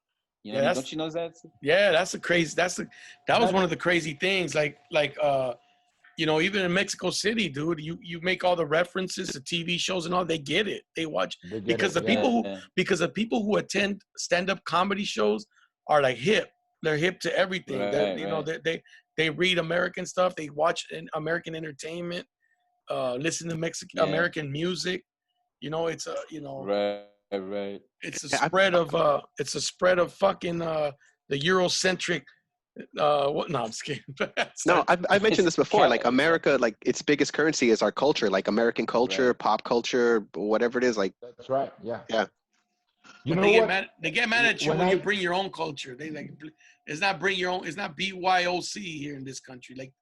You know, don't you know that?
Yeah, that's that was one of the crazy things. You know, even in Mexico City, dude, you make all the references to TV shows and all. They get it. They watch because the people who attend stand-up comedy shows are like hip. They're hip to everything.
Right,
you know, they read American stuff. They watch American entertainment. Listen to American music. You know, it's
right.
It's a spread of fucking the Eurocentric. What? No, I'm just kidding.
No, I've mentioned this before. Like America, like its biggest currency is our culture, like American culture, pop culture, whatever it is. Like
that's right. Yeah.
Yeah.
You know
what? They get mad at you when you bring your own culture. They like it's not bring your own. It's not BYOC here in this country. Like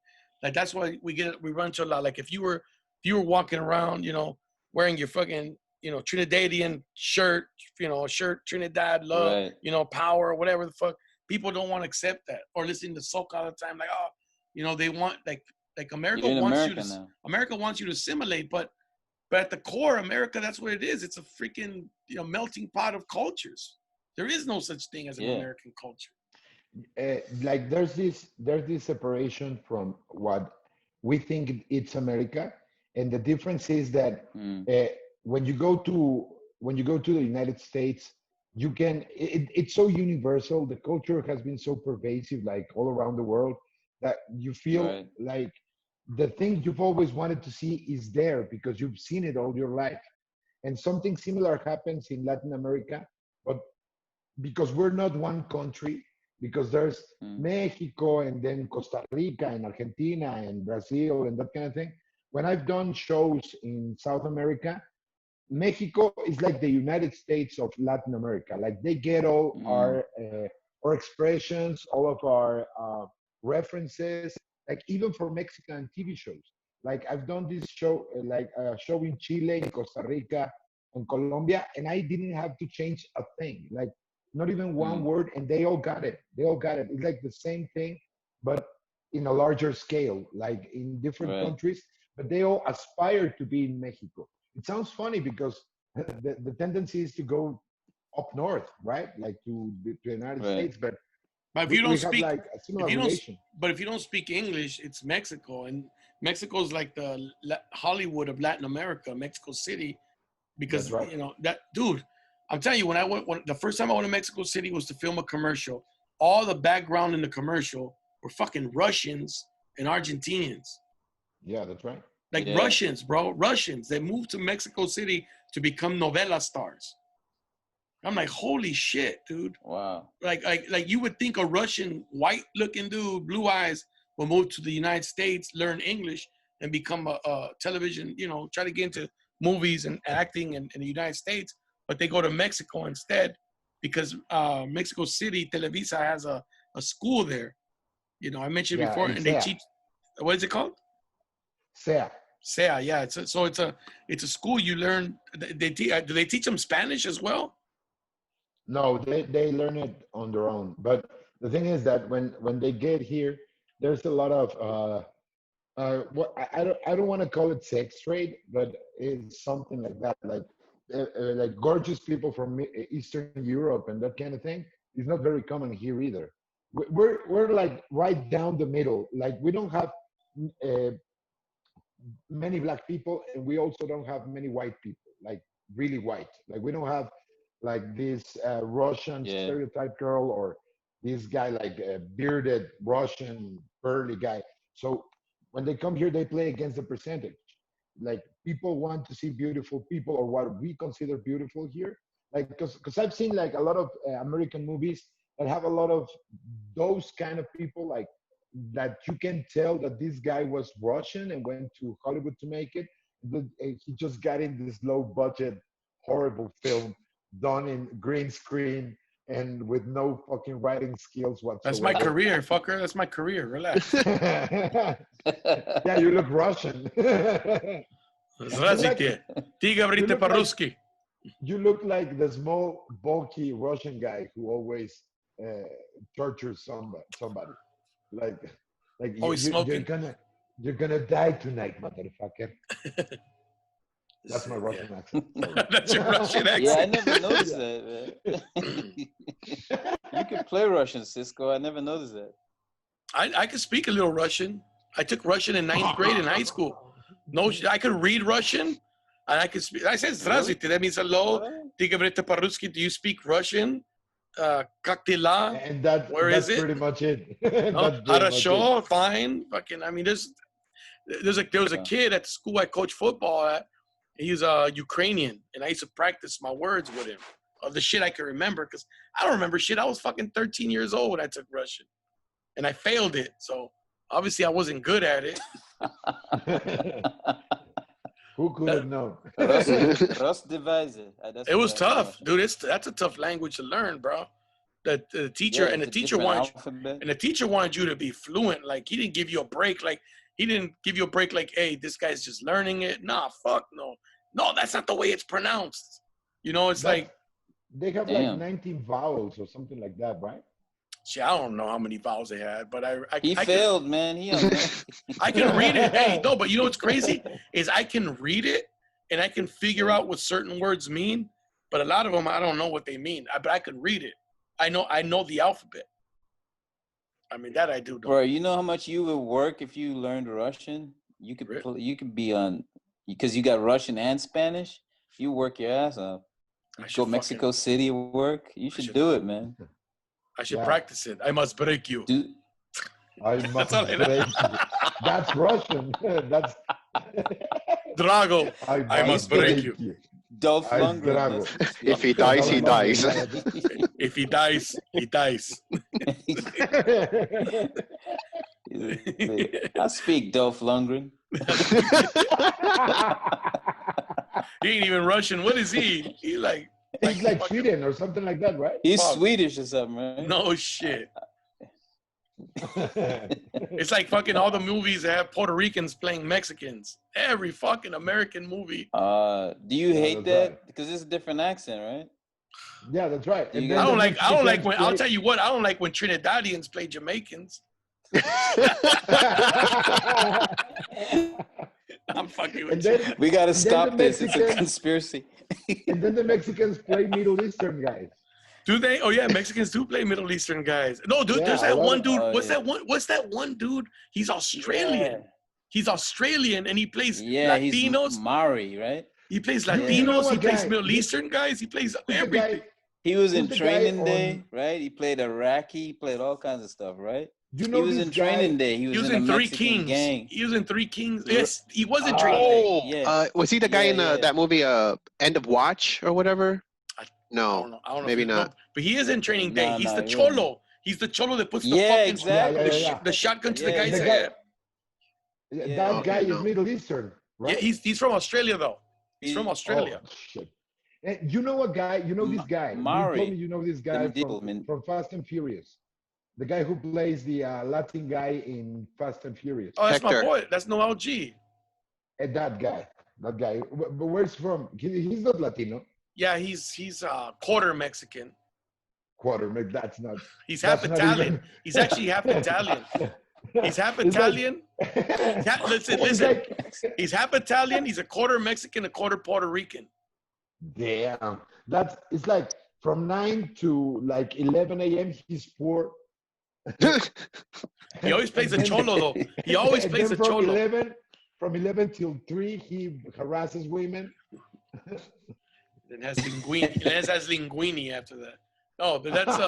that's why we run into a lot. Like if you were walking around, you know, wearing your fucking, you know, Trinidadian shirt, you know, Trinidad love, you know, power, whatever the fuck. People don't want to accept that or listen to soca all the time. Like, oh, you know, they want like America wants you to assimilate, but at the core, America, that's what it is. It's a freaking, you know, melting pot of cultures. There is no such thing as an American culture.
Like there's this separation from what we think it's America, and the difference is that when you go to the United States, you can it's so universal. The culture has been so pervasive, like all around the world, that you feel like the thing you've always wanted to see is there because you've seen it all your life. And something similar happens in Latin America, but because we're not one country, because there's Mexico and then Costa Rica and Argentina and Brazil and that kind of thing. When I've done shows in South America, Mexico is like the United States of Latin America. Like they get all our expressions, all of our references, like even for Mexican TV shows. Like I've done this show, like a show in Chile, in Costa Rica, and Colombia, and I didn't have to change a thing, like not even one word, and they all got it. They all got it. It's like the same thing, but in a larger scale, like in different countries, but they all aspire to be in Mexico. It sounds funny because the tendency is to go up north, right? Like to the United States, but
if you don't speak,
like a similar relation.
But if you don't speak English, it's Mexico, and Mexico is like the Hollywood of Latin America, Mexico City, because you know that, dude. I'm telling you, when the first time I went to Mexico City was to film a commercial. All the background in the commercial were fucking Russians and Argentinians.
Yeah, that's right.
Like Russians, bro. Russians. They moved to Mexico City to become novela stars. I'm like, holy shit, dude.
Wow.
Like you would think a Russian white-looking dude, blue eyes, will move to the United States, learn English, and become a television, you know, try to get into movies and acting in the United States. But they go to Mexico instead because Mexico City, Televisa has a school there. You know, I mentioned before, and they teach. What is it called?
SEA.
SEA, yeah. It's a school you learn. Do they teach them Spanish as well?
No, they learn it on their own. But the thing is that when they get here, there's a lot of what I don't want to call it sex trade, but it's something like that, like gorgeous people from Eastern Europe and that kind of thing is not very common here either. We're like right down the middle. Like we don't have many black people, and we also don't have many white people, like really white. Like we don't have like this Russian stereotype girl or this guy like a bearded Russian burly guy. So when they come here, they play against the percentage. Like people want to see beautiful people or what we consider beautiful here. Like because I've seen like a lot of American movies that have a lot of those kind of people, like that you can tell that this guy was Russian and went to Hollywood to make it. But he just got in this low budget, horrible film done in green screen and with no fucking writing skills whatsoever.
That's my career, fucker. That's my career. Relax.
Yeah, you look Russian.
Здравствуйте. Ты говорите по-русски.
You look like the small, bulky Russian guy who always tortures somebody. Like
always smoking.
You're gonna die tonight, motherfucker. That's my Russian accent.
That's your Russian accent.
Yeah, I never noticed that, man. You could play Russian, Cisco. I never noticed that.
I could speak a little Russian. I took Russian in 9th grade in high school. No, I could read Russian, and I could speak. I said "Здравствуйте." That means hello. Ты говорите по-русски? Do you speak Russian? Как дела?
And
Where
that's
is it?
pretty much it.
No,
That's pretty much
хорошо, fine. Fucking, I mean, there was a kid at the school I coached football at. He's Ukrainian, and I used to practice my words with him of the shit I can remember, because I don't remember shit. I was fucking 13 years old when I took Russian, and I failed it. So obviously I wasn't good at it.
it. Who could have known?
It
It was tough, dude. That's a tough language to learn, bro. That the teacher wanted you to be fluent. Like, he didn't give you a break. Like, he didn't give you a break. Like, hey, this guy's just learning it. Nah, fuck no. No, that's not the way it's pronounced. You know, it's like
they have like 19 vowels or something like that, right?
shit, I don't know how many vowels they had, but
he failed, man.
I can read it. Hey, no, but you know what's crazy is I can read it and I can figure out what certain words mean, but a lot of them I don't know what they mean. But I can read it. I know the alphabet. I mean, that I do.
Bro, you know how much you would work if you learned Russian? You could be on, because you got Russian and Spanish. You work your ass off. Go Mexico City work. You should do it, man.
I should practice it. I must break you.
Dude.
I must break you. That's Russian. That's
Drago. I must break you.
Dolph Lundgren.
If he dies, he dies.
If he dies, he dies.
I speak Dolph Lundgren.
He ain't even Russian. What is he? He's like
Sweden or something like that, right?
He's Swedish or something, right?
No shit. It's like fucking all the movies that have Puerto Ricans playing Mexicans. Every fucking American movie.
Do you hate that?
Right.
Because it's a different accent, right?
Yeah, that's right.
I
don't like when I'll tell you what, I don't like when Trinidadians play Jamaicans. I'm fucking with you.
We gotta stop this. It's a conspiracy.
And then the Mexicans play Middle Eastern guys.
Do they? Oh yeah, Mexicans do play Middle Eastern guys. No, dude, there's that one dude. What's that one dude? He's Australian. Yeah. He's Australian and he plays Latinos.
He's Mari, right?
He plays Latinos. He plays Middle Eastern guys. He plays everything.
He was in Training Day, right? He played Iraqi. He played all kinds of stuff, right?
He was
in Training Day. He was in
Three Kings. Gang. He was in Three Kings. Yes, he was in Training Day.
Yeah.
Was he the guy in that movie End of Watch or whatever? No,
I don't know
maybe not.
But he is in Training Day. He's the cholo. He's the cholo that puts the shotgun to the guy's head.
That guy is Middle Eastern, right?
Yeah, he's from Australia though. He's from Australia.
Oh, shit. And you know a guy? You know this guy?
Mari.
You told me you know this guy from Fast and Furious. The guy who plays the Latin guy in Fast and Furious.
Oh, that's
Hector.
my boy. That's Noel G.
And that guy. But where's he from? He's not Latino.
Yeah, he's quarter Mexican.
That's not.
He's half Italian. He's actually half Italian. He's half Italian. Listen. He's half Italian. He's a quarter Mexican, a quarter Puerto Rican.
Damn. It's like from 9 to like 11 a.m. he's poor.
He always plays a cholo though. He always plays a cholo.
From 11 till 3, he harasses women.
Then has linguini after that. No, but that's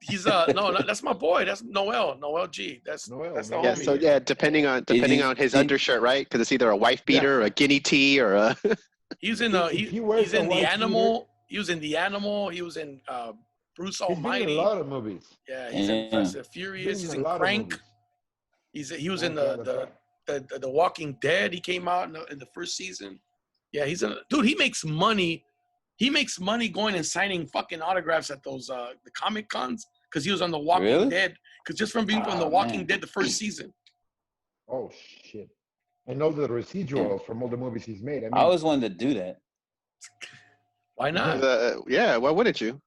he's that's my boy. That's Noel G. That's Noel. That's the homie.
So depending on his undershirt, right? Because it's either a wife beater, or a guinea tee, or a.
He's in he's in the Animal. He was in the Animal. He was in Bruce Almighty.
He's in a lot of movies.
Yeah, he's in Fast and Furious. He's in Crank. He was in the Walking Dead. He came out in the first season. Yeah, dude. He makes money. He makes money going and signing fucking autographs at those the Comic Cons because he was on the Walking Dead. Because just from being on the Walking Dead the first season.
Oh shit! And all the residuals from all the movies he's made.
I always wanted to do that.
Why not?
Why wouldn't you?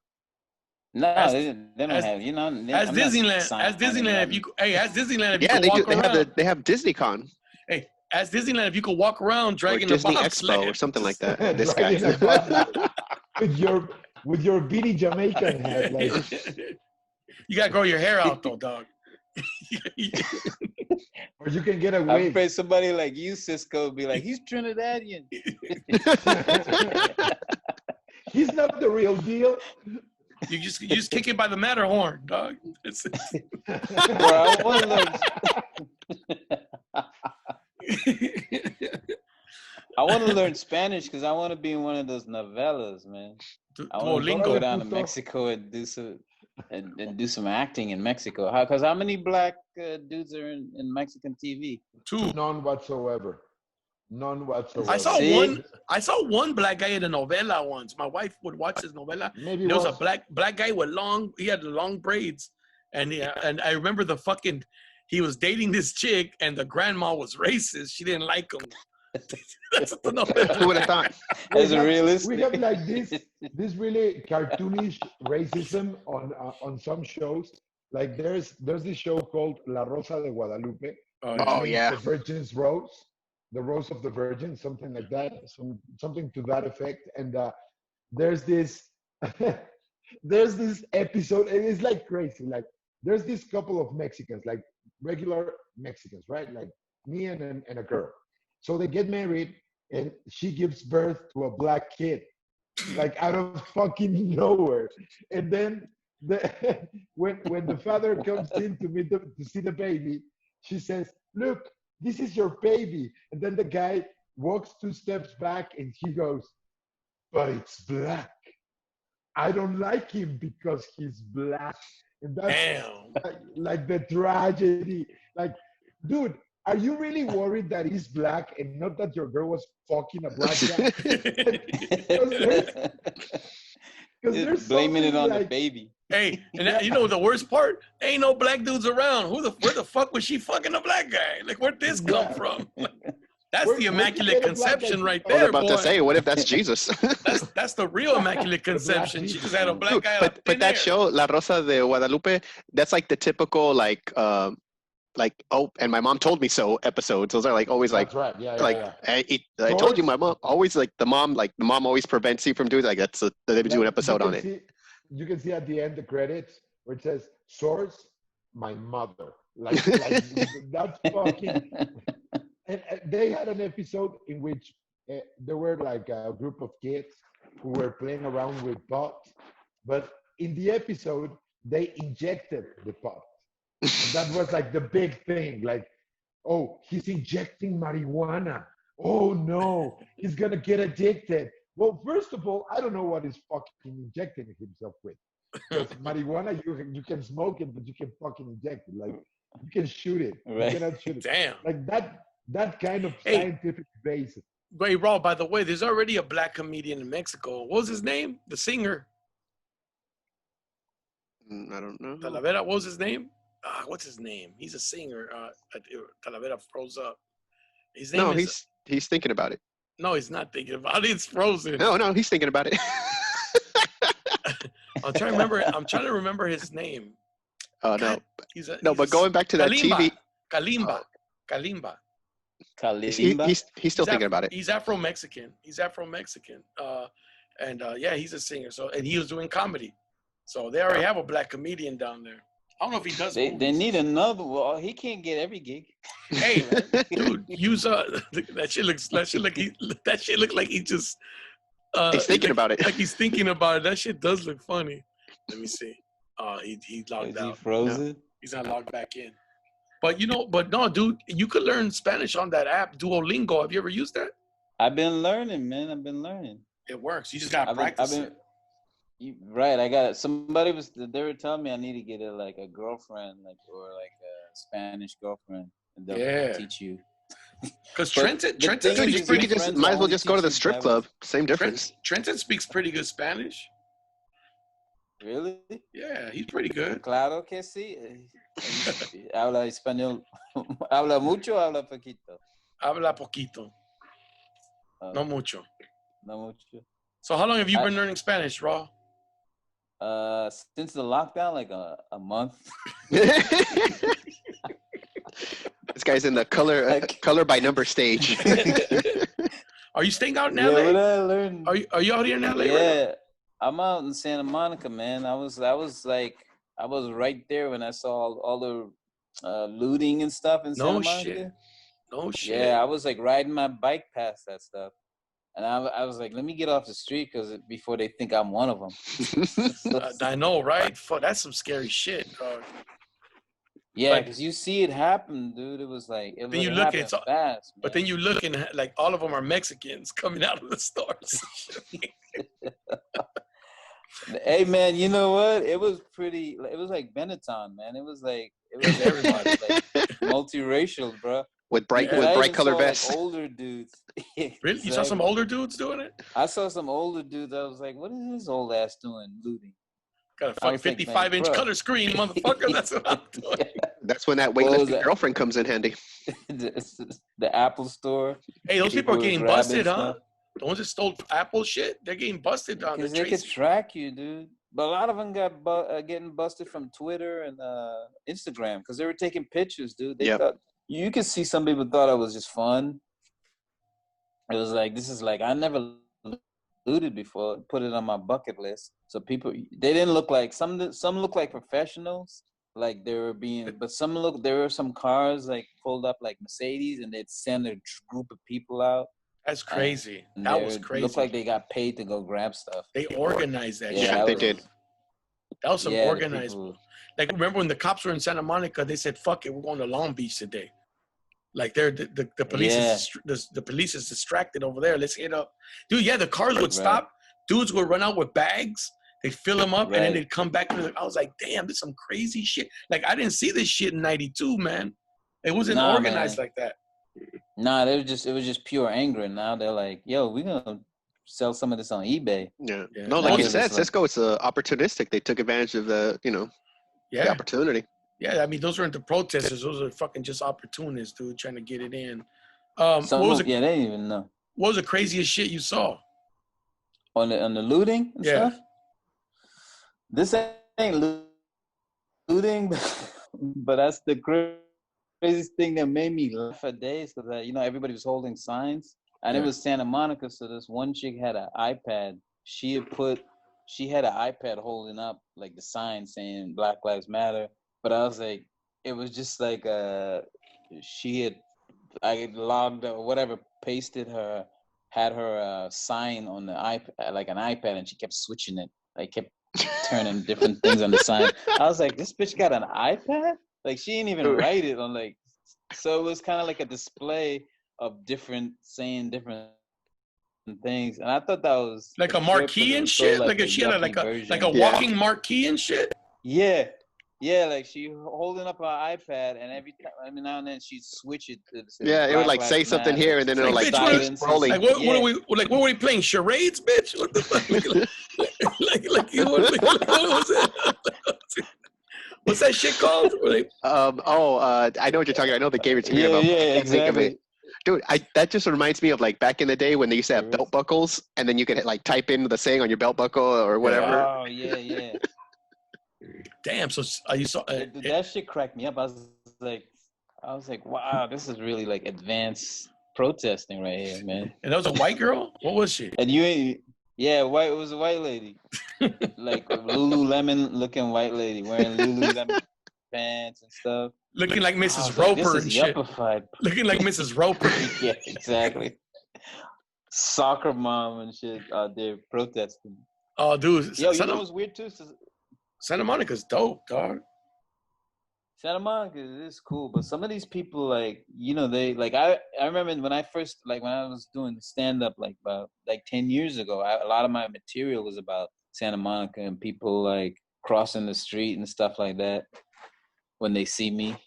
No, they don't have. You know,
as Disneyland. As Disneyland, if you
they have DisneyCon.
Hey, As Disneyland, if you could walk around dragging
Disney
a
Expo
bobsled
or something like that. This guy.
Dragging a bobsled with your beady Jamaican hat, like.
You gotta grow your hair out though, dog.
Or you can get a
I'm
wig.
afraid somebody like you, Cisco, would be like, he's Trinidadian.
He's not the real deal.
You just kick it by the Matterhorn, dog.
Bro, I want to learn. I want to learn Spanish because I want to be in one of those novellas, man. I want to go down to Mexico and do some and do some acting in Mexico. Because how many black dudes are in Mexican TV?
2.
None whatsoever. None whatsoever.
I saw one black guy in a novela once. My wife would watch this novela.
Maybe
there was a black guy with he had long braids, and I remember he was dating this chick, and the grandma was racist. She didn't like him. That's what the novela.
Who would have thought?
As a realist,
we have like this really cartoonish racism on some shows. Like there's this show called La Rosa de Guadalupe.
Oh yeah.
The Virgin's Rose. The Rose of the Virgin, something like that, something to that effect. And there's this episode, and it's like crazy. Like there's this couple of Mexicans, like regular Mexicans, right? Like me and a girl. So they get married, and she gives birth to a black kid, like out of fucking nowhere. And then when the father comes in to see the baby, she says, "Look, this is your baby." And then the guy walks 2 steps back and he goes, "But it's black. I don't like him because he's black." And that's like the tragedy. Like, dude, are you really worried that he's black and not that your girl was fucking a black guy? Because there's
blaming it on
like,
the baby.
Hey, and you know the worst part? Ain't no black dudes around. Where the fuck was she fucking a black guy? Like, where'd this come from? That's the Immaculate Conception right there,
I was about
boy.
to say, what if that's Jesus?
That's the real Immaculate Conception. She just had a black guy.
But that show, La Rosa de Guadalupe, that's like the typical like oh, and my mom told me so episodes. Those are like always like,
that's right. Yeah,
like
yeah.
I told you, my mom always like the mom always prevents you from doing like that's they would do an episode on it.
You can see at the end the credits where it says source my mother. Like that's fucking. And they had an episode in which there were like a group of kids who were playing around with pot, but in the episode they injected the pot. That was like the big thing. Like, oh, he's injecting marijuana. Oh no, he's gonna get addicted. Well, first of all, I don't know what he's fucking injecting himself with. Because marijuana, you can smoke it, but you can fucking inject it. Like, you can shoot it.
Right.
You cannot shoot it.
Damn.
Like that kind of scientific basis.
Wait, Raw, by the way, there's already a black comedian in Mexico. What was his name? The singer.
I don't know.
Talavera, what was his name? What's his name? He's a singer. Talavera froze up. His name
he's thinking about it.
No, he's not thinking about it. It's frozen.
No, he's thinking about it.
I'm trying to remember his name.
Oh no. But going back to that TV.
Kalimba.
He's still thinking about it.
He's Afro-Mexican. And he's a singer. So, and he was doing comedy. So they already have a black comedian down there. I don't know if he does.
They need another. Well, he can't get every gig.
Hey, man, dude, use that shit looks like he just.
He's thinking about it.
Like he's thinking about it. That shit does look funny. Let me see. He logged out.
He frozen?
No, he's not logged back in. But no, dude, you could learn Spanish on that app, Duolingo. Have you ever used that?
I've been learning, man.
It works. You just gotta practice it.
Right, I got it. They were telling me I need to get a girlfriend, or like a Spanish girlfriend, and they'll teach you.
Because Trenton speaks
pretty good. Might as well just go to the strip club. Same difference.
Trenton speaks pretty good Spanish.
Really?
Yeah, he's pretty good.
Claro que sí. Habla español. Habla mucho, habla poquito.
Habla poquito. No mucho.
No mucho.
So how long have you been learning Spanish, Raw?
Since the lockdown, like a month.
This guy's in the color by number stage.
Are you staying out in
Yeah,
LA?
what I learned.
Are you out here in LA?
Yeah,
Right
I'm out in Santa Monica, man. I was right there when I saw all the looting and stuff in Santa
no
Monica.
shit. No shit.
Yeah, I was like riding my bike past that stuff, and I was like, let me get off the street before they think I'm one of them.
I know, right? Fuck, that's some scary shit, dog.
Yeah, because you see it happen, dude. It was like
Then you look, it's
fast.
But then you look and like all of them are Mexicans coming out of the stores.
Hey man, you know what? It was like Benetton, man. It was everybody like multiracial, bro.
with bright color vests.
Like, older dudes.
Really? You saw some older dudes doing it?
I saw some older dudes. I was like, what is this old ass doing looting?
Got a fucking 55-inch color screen, motherfucker. That's what I'm doing.
Yeah.
That's when that weightlifting girlfriend comes in handy.
the Apple store.
Hey, those people are getting busted, huh?
Stuff.
The ones that stole Apple shit, they're getting busted on the
Because they could track you, dude. But a lot of them got getting busted from Twitter and Instagram because they were taking pictures, dude. They thought you could see some people thought it was just fun. It was like, this is like, I never looted before. Put it on my bucket list. So people, they didn't look like some look like professionals, like they were being. But there were some cars like pulled up like Mercedes, and they'd send a group of people out.
That's crazy. That was crazy.
Looked like they got paid to go grab stuff.
They organized that shit.
Yeah, they did.
That was some organized. Like, remember when the cops were in Santa Monica, they said, fuck it, we're going to Long Beach today. Like, the police the police is distracted over there. Let's hit up. Dude, yeah, the cars would stop. Dudes would run out with bags. They'd fill them up, and then they'd come back. I was like, damn, this is some crazy shit. Like, I didn't see this shit in 92, man. It wasn't organized like that.
Nah, it was just pure anger, and now they're like, "Yo, we're gonna sell some of this on eBay."
Yeah. No, like you said, Cisco is opportunistic. They took advantage of the opportunity.
Yeah, I mean, those weren't the protesters; those are fucking just opportunists, dude, trying to get it in.
They didn't even know.
What was the craziest shit you saw
on the looting and stuff? This ain't looting, but that's the craziest thing that made me laugh for days, because everybody was holding signs, and it was Santa Monica. So this one chick had an iPad. She had an iPad holding up like the sign saying Black Lives Matter. But I was like, it was just like I logged or whatever, had her sign on the iPad, like an iPad, and she kept switching it. Like kept turning different things on the sign. I was like, this bitch got an iPad? Like she didn't even write it on like. So it was kind of like a display of saying different things, and I thought that was
like a marquee and shit. Like she had like a walking marquee and shit.
Yeah, like she holding up her iPad, and every now and then she'd switch it to the
it would like say something here, and then it'll like
scrolling. Like what were we playing? Charades, bitch? What the fuck? What was it? What's that shit called?
I know what you're talking about. I know they gave it to me.
Yeah, exactly.
Dude, that just reminds me of like back in the day when they used to have belt buckles, and then you could like type in the saying on your belt buckle or whatever.
Oh yeah.
Damn. So you saw
that shit cracked me up. I was like, wow, this is really like advanced protesting right here, man.
And that was a white girl? What was she?
And it was a white lady. Like Lululemon looking white lady wearing Lululemon pants and stuff.
Looking like Mrs. Roper and shit. Looking like Mrs. Roper.
Yeah, exactly. Soccer mom and shit out there protesting.
Oh, dude.
Yo, you know what's weird too?
Santa Monica's dope, dog.
Santa Monica is cool, but some of these people, like, they like. I remember when I was doing stand up like about 10 years ago. A lot of my material was about Santa Monica and people like crossing the street and stuff like that when they see me.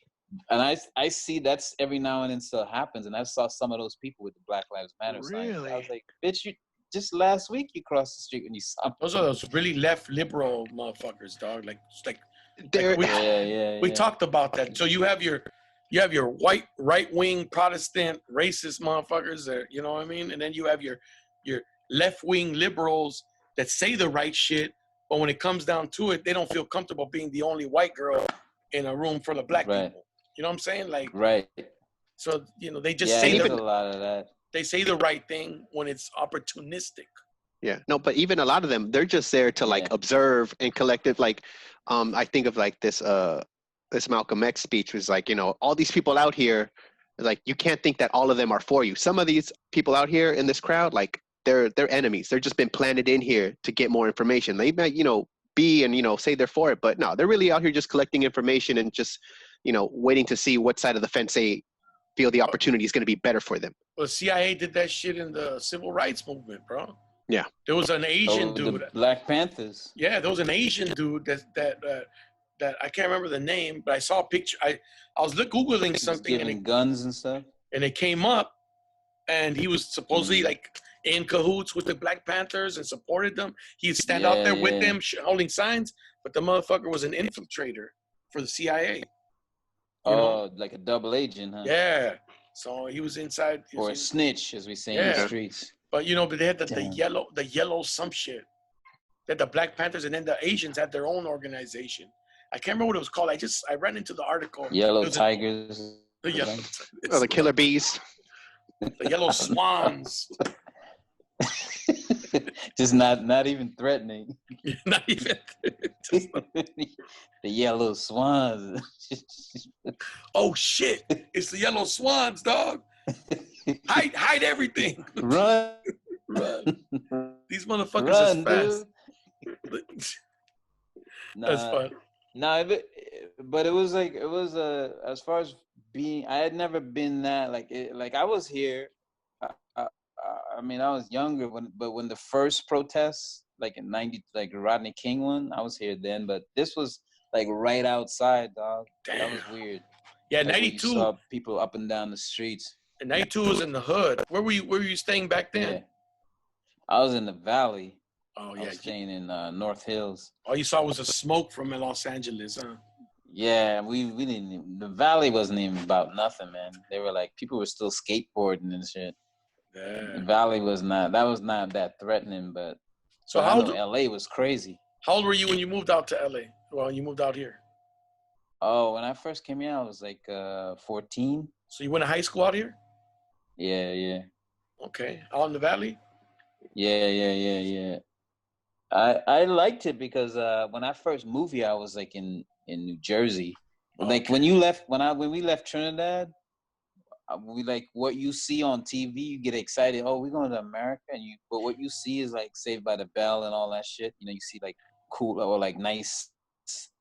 And I see that's every now and then still happens. And I saw some of those people with the Black Lives Matter signs. I was like, bitch, you just last week you crossed the street and you saw me.
Those are those really left liberal motherfuckers, dog. We talked about that. So you have your white right wing Protestant racist motherfuckers that, you know what I mean? And then you have your left wing liberals that say the right shit, but when it comes down to it, they don't feel comfortable being the only white girl in a room full of black people. You know what I'm saying? Like,
right.
So they just
Yeah,
say
there's a lot of that.
They say the right thing when it's opportunistic.
Yeah, no, but even a lot of them, they're just there to like observe and collective. Like, I think of like this Malcolm X speech was like, all these people out here, like you can't think that all of them are for you. Some of these people out here in this crowd, like they're enemies. They're just been planted in here to get more information. They might, be and say they're for it, but no, they're really out here just collecting information and just, waiting to see what side of the fence they feel the opportunity is going to be better for them.
Well, CIA did that shit in the civil rights movement, bro.
Yeah.
There was an Asian dude.
The Black Panthers.
Yeah, there was an Asian dude that I can't remember the name, but I saw a picture. I was Googling something
and guns and stuff.
And it came up, and he was supposedly like in cahoots with the Black Panthers and supported them. He'd stand out there with them holding signs, but the motherfucker was an infiltrator for the CIA.
Like a double agent, huh?
Yeah. So he was inside.
Or a snitch, as we say in the streets.
But but they had the yellow some shit. That the Black Panthers, and then the Asians had their own organization. I can't remember what it was called. I ran into the article.
Yellow Tigers.
The Killer Bees.
The Yellow Swans.
Just not even threatening.
Not even.
The Yellow Swans.
Oh shit! It's the Yellow Swans, dog. Hide everything.
Run.
These motherfuckers is fast. That's fun.
Nah, but it was as far as being, I had never been that like I was here. I mean, I was younger when the first protests, like in '90, like Rodney King one, I was here then. But this was like right outside, dog.
Damn.
That was weird.
Yeah,
like,
92.
You saw people up and down the streets.
And 92 was in the hood. Where were you staying back then?
Yeah. I was in the valley.
Oh yeah,
I was staying in North Hills.
All you saw was the smoke from Los Angeles, huh?
Yeah, we didn't even, the valley wasn't even about nothing, man. They were like, people were still skateboarding and shit.
Yeah.
The valley was not that threatening, but
so how old,
LA was crazy.
How old were you when you moved out to LA? Well, you moved out here.
Oh, when I first came here, I was like 14.
So you went to high school out here?
Yeah.
Okay. Out in the valley?
Yeah. I liked it because when I first moved here, I was like in New Jersey. Okay. Like when we left Trinidad, we like what you see on TV, you get excited. Oh, we're going to America, but what you see is like Saved by the Bell and all that shit. You see like cool or like nice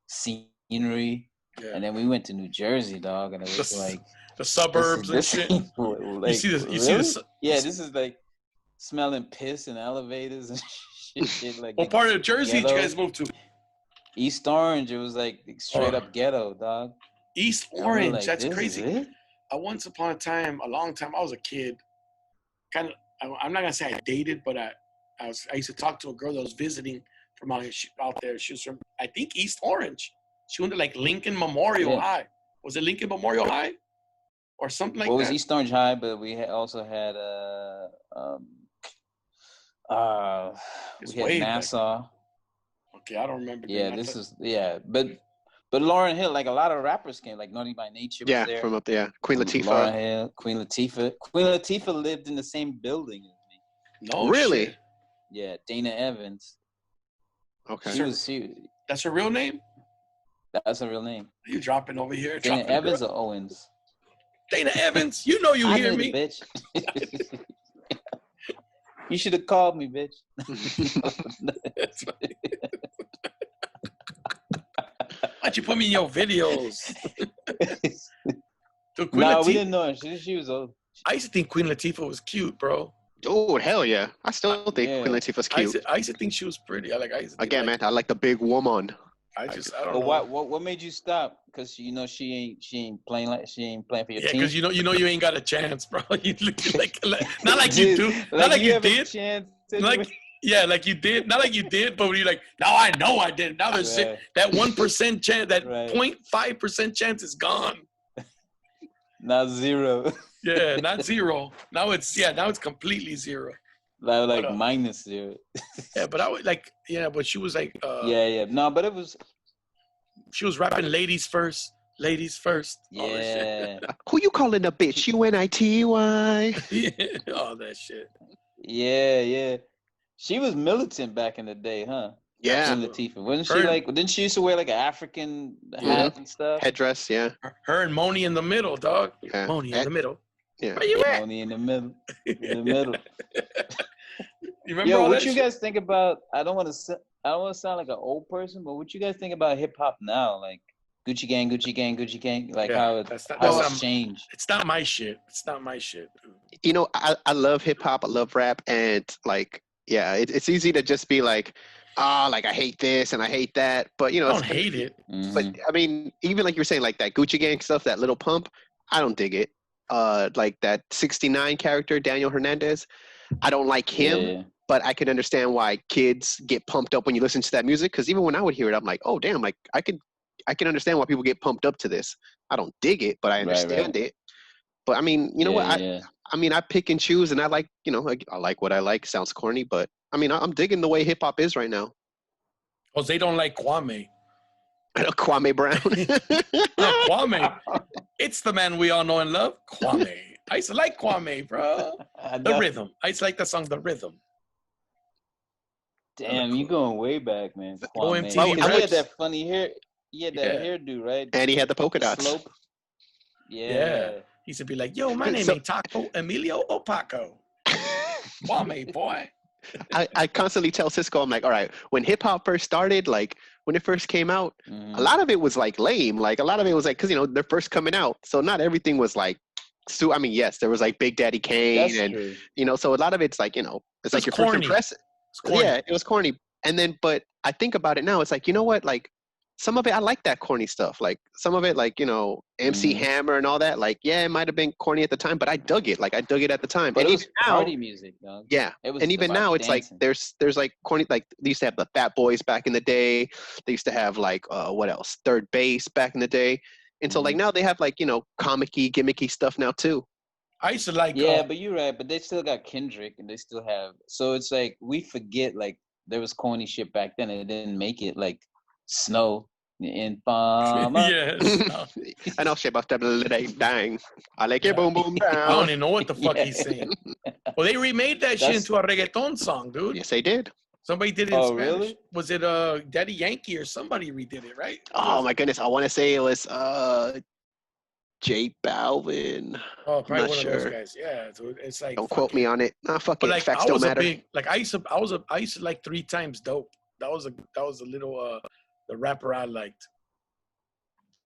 scenery. Yeah. And then we went to New Jersey, dog, and it was like
the suburbs and shit.
Like,
you see this?
Yeah, this is like smelling piss in elevators and shit. Like
what part of Jersey did you guys move to?
East Orange. It was like straight up ghetto, dog.
East Orange, like, that's crazy.
Once
upon a time, a long time, I was a kid. Kind of, I'm not gonna say I dated, but I used to talk to a girl that was visiting from out there. She was from, I think, East Orange. She went to like Lincoln Memorial High. Was it Lincoln Memorial High, or something like that?
It was East Orange High, but we also had Nassau.
Okay, I don't remember.
Yeah, but Lauryn Hill, like a lot of rappers came, like Naughty by Nature was there.
From up there. Queen Latifah.
Lauryn Hill, Queen Latifah lived in the same building as me.
No, really? Shit.
Yeah, Dana Evans.
Okay.
She
that's her real name?
That's her real name.
You dropping over here?
Dana Evans or Owens?
Dana Evans, you know you hear me.
Bitch. You should have called me, bitch.
That's funny. Why'd you put me in your videos? Dude,
we didn't know her. She was old.
I used to think Queen Latifah was cute, bro.
Oh, hell yeah. I still think Queen Latifah's cute.
I used to think she was pretty. I
like the big woman.
I don't know.
What made you stop? Because she ain't playing for your team.
Yeah, because you know you ain't got a chance, bro. You look like not like you do, not like you did. Like you did, not like you did, but when you're like, now I know I did. Now there's that 1% chance, that 0.5% chance is gone.
Not zero.
Yeah, not zero. Now it's completely zero.
Like minus zero.
Yeah, but I would but she was like.
No, but it was.
She was rapping ladies first. ladies first. All that shit.
Yeah,
Who you calling a bitch? UNITY?
Yeah, all that shit.
yeah. She was militant back in the day, huh?
Yeah.
Queen
Absolutely.
Latifah, wasn't
Her
she
and-
like? Didn't she used to wear like an African
Yeah.
hat and stuff?
Headdress. Yeah.
Her and Moni in the middle, dog.
Yeah.
Moni in the middle.
Yeah.
Where you at?
Only in the middle. In the middle.
You remember
Yo,
all
what
that
you
shit?
guys think about? I don't want to sound like an old person, but what you guys think about hip hop now? Like Gucci Gang, Gucci Gang, Gucci Gang. Like
Yeah,
how
that's not-
how
that's
it's
not-
changed.
It's not my shit. It's not my shit, dude.
You know, I love hip hop. I love rap, and like, yeah, it's easy to just be like, like I hate this and I hate that. But you know,
I don't hate it.
But
Mhm.
I mean, even like you were saying, like that Gucci Gang stuff, that Little Pump, I don't dig it. Like that 69 character, Daniel Hernandez, I don't like him,
Yeah.
but I can understand why kids get pumped up when you listen to that music. Because even when I would hear it, I'm like, oh damn, like I can understand why people get pumped up to this. I don't dig it, but I
Right,
understand it. But I mean, you know what?
Yeah.
I mean, I pick and choose, and I like, you know, like, I like what I like. Sounds corny, but I mean, I'm digging the way hip hop is right now.
Oh, they don't like Kwame.
Kwame Brown.
No, Kwame. It's the man we all know and love. Kwame. I used to like Kwame, bro.
I
The
know.
rhythm. I used to like the song The Rhythm.
Damn, you going way back, man. Kwame.
OMTV
'Cause he had
Raps.
that funny hair. He had that
Yeah.
hairdo, right?
And he had the polka
The
dots.
slope. Yeah.
Yeah. He used to be like, yo, my name
So-
ain't Taco Emilio Opaco. Kwame, boy.
I constantly tell Cisco, I'm like, all right, when hip hop first started, like when it first came out,
Mhm.
a lot of it was like lame. Like a lot of it was like, because, you know, they're first coming out. So not everything was like, I mean, yes, there was like Big Daddy Kane
That's
and,
true.
you know, so a lot of it's like, you know, it's like
It's
your first
corny.
impression.
It's corny.
Yeah, it was corny. And then, but I think about it now, it's like, you know what? Like some of it, I like that corny stuff. Like some of it, like, you know, MC
Mhm.
Hammer and all that. Like, yeah, it might have been corny at the time, but I dug it. Like I dug it at the time.
But
and
it was
even now,
party music, dog.
yeah.
It was
And even
about
now, it's
dancing.
like there's like corny. Like they used to have the Fat Boys back in the day. They used to have like what else? Third Bass back in the day. And so like
Mhm.
now they have like, you know, comic-y, gimmicky stuff now too.
I used to like,
Yeah, but you're right. But they still got Kendrick, and they still have. So it's like we forget like there was corny shit back then, and it didn't make it like Snow in Farmer.
yes. No.
I know shit about that. Dang, I like
Yeah.
it, boom boom
I don't
down.
even know what the fuck he's saying. Well, they remade that shit
That's-
into a reggaeton song, dude.
Yes, they did.
Somebody did it in
Oh,
Spanish.
really?
Was it Daddy Yankee or somebody redid it, right?
Oh my goodness, I want to say it was J Balvin.
Oh, probably
not
one
sure.
of those guys. Yeah, dude. It's like
Don't quote me on it. Nah, fuck
But
it.
like
Facts
I
don't
was a
matter.
big like I used to like 3 times dope. That was a little the rapper I liked.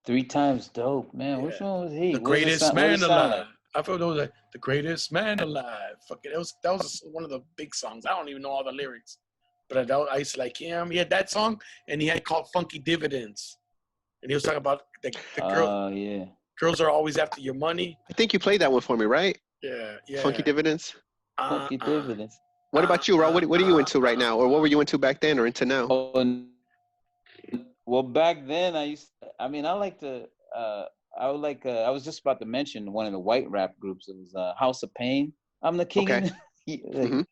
3 times dope, man. Which
Yeah.
one was he?
The
What does it
greatest
sound- what
man
does it sound
alive.
like?
I felt it was like the greatest man alive. Fuck it. That was one of the big songs. I don't even know all the lyrics. But I used to like him. He had that song and he had called Funky Dividends. And he was talking about the
Oh, yeah.
girls are always after your money.
I think you played that one for me, right?
Yeah, yeah.
Funky Dividends.
Funky dividends.
What about you, Rawle? What are you into right now, or what were you into back then, or into now?
Oh, and, well, back then I like to. I would like. I was just about to mention one of the white rap groups. It was House of Pain. I'm the king.
Okay.
Like,
Mhm.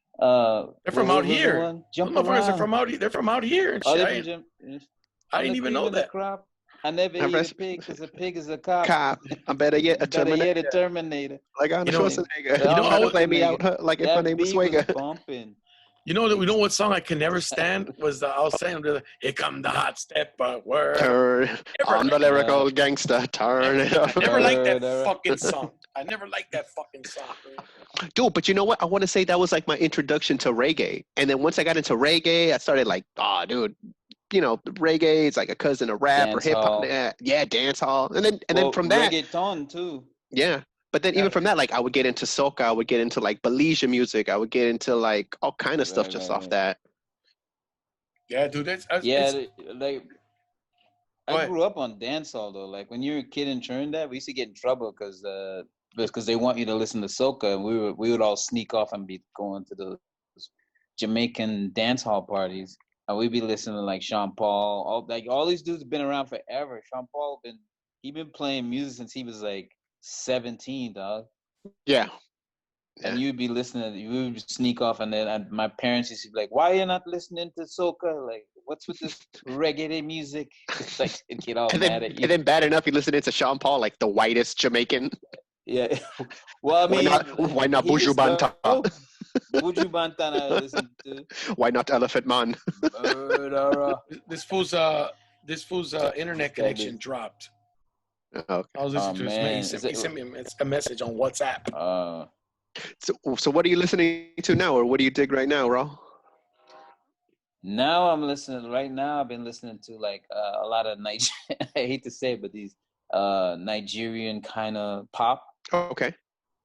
They're from
what
out
was the
here.
one?
Those
Jump
motherfuckers are
around.
from out here. They're from out here and
Oh,
shit.
they
I
from Jim-
didn't
I'm the
even know
cream of the
that.
crop. I never
I
eat
rest-
a pig because a pig is a cop.
Cop. I'm better yet a
Better yet, a
Terminator.
Terminator.
Like Arnold
You know-
Schwarzenegger.
You know,
Try to
I
play me
nigga,
out huh, like if my
That
name was
beat was
Swigger.
bumping.
You know what song I can never stand was I was saying here come the hot stepper word.
Turn.
Never
I'm the
liked-
lyrical gangster. Turn it up.
I never liked that
Word.
fucking song. I never liked that fucking song. Dude.
Dude, but you know what? I want to say that was like my introduction to reggae. And then once I got into reggae, I started like, dude, you know, reggae is like a cousin of rap or
Dance
hip hop.
hall.
Yeah, dance hall. And then
Well,
from that,
reggaeton too.
yeah. But then even from that, like I would get into soca, I would get into like Belize music, I would get into like all kind of stuff
Right,
just
right,
off
right.
that.
Yeah, dude.
Yeah,
It's,
like
Go
I
ahead.
grew up on dancehall though. Like when you're a kid in Trinidad, we used to get in trouble because they want you to listen to soca, and we would all sneak off and be going to the Jamaican dance hall parties, and we'd be listening to like Sean Paul. All these dudes have been around forever. Sean Paul he been playing music since he was like 17, dog.
Yeah.
And you'd be listening, you would sneak off, and then my parents used to be like, "Why are you not listening to soca? Like, what's with this reggae music? It's like it get all mad at you.
And then bad enough, you listen to Sean Paul, like the whitest Jamaican.
Yeah. Well, I mean,
why not Buju Banton?
Buju Banton I listen to.
Why not Elephant Man?
This fool's internet connection dropped.
Okay.
I was listening to his man. He sent me a message on WhatsApp.
So what are you listening to now, or what do you dig right now, Rawle?
Now I'm listening. Right now, I've been listening to like a lot of I hate to say it, but these Nigerian kind of pop.
Oh, okay.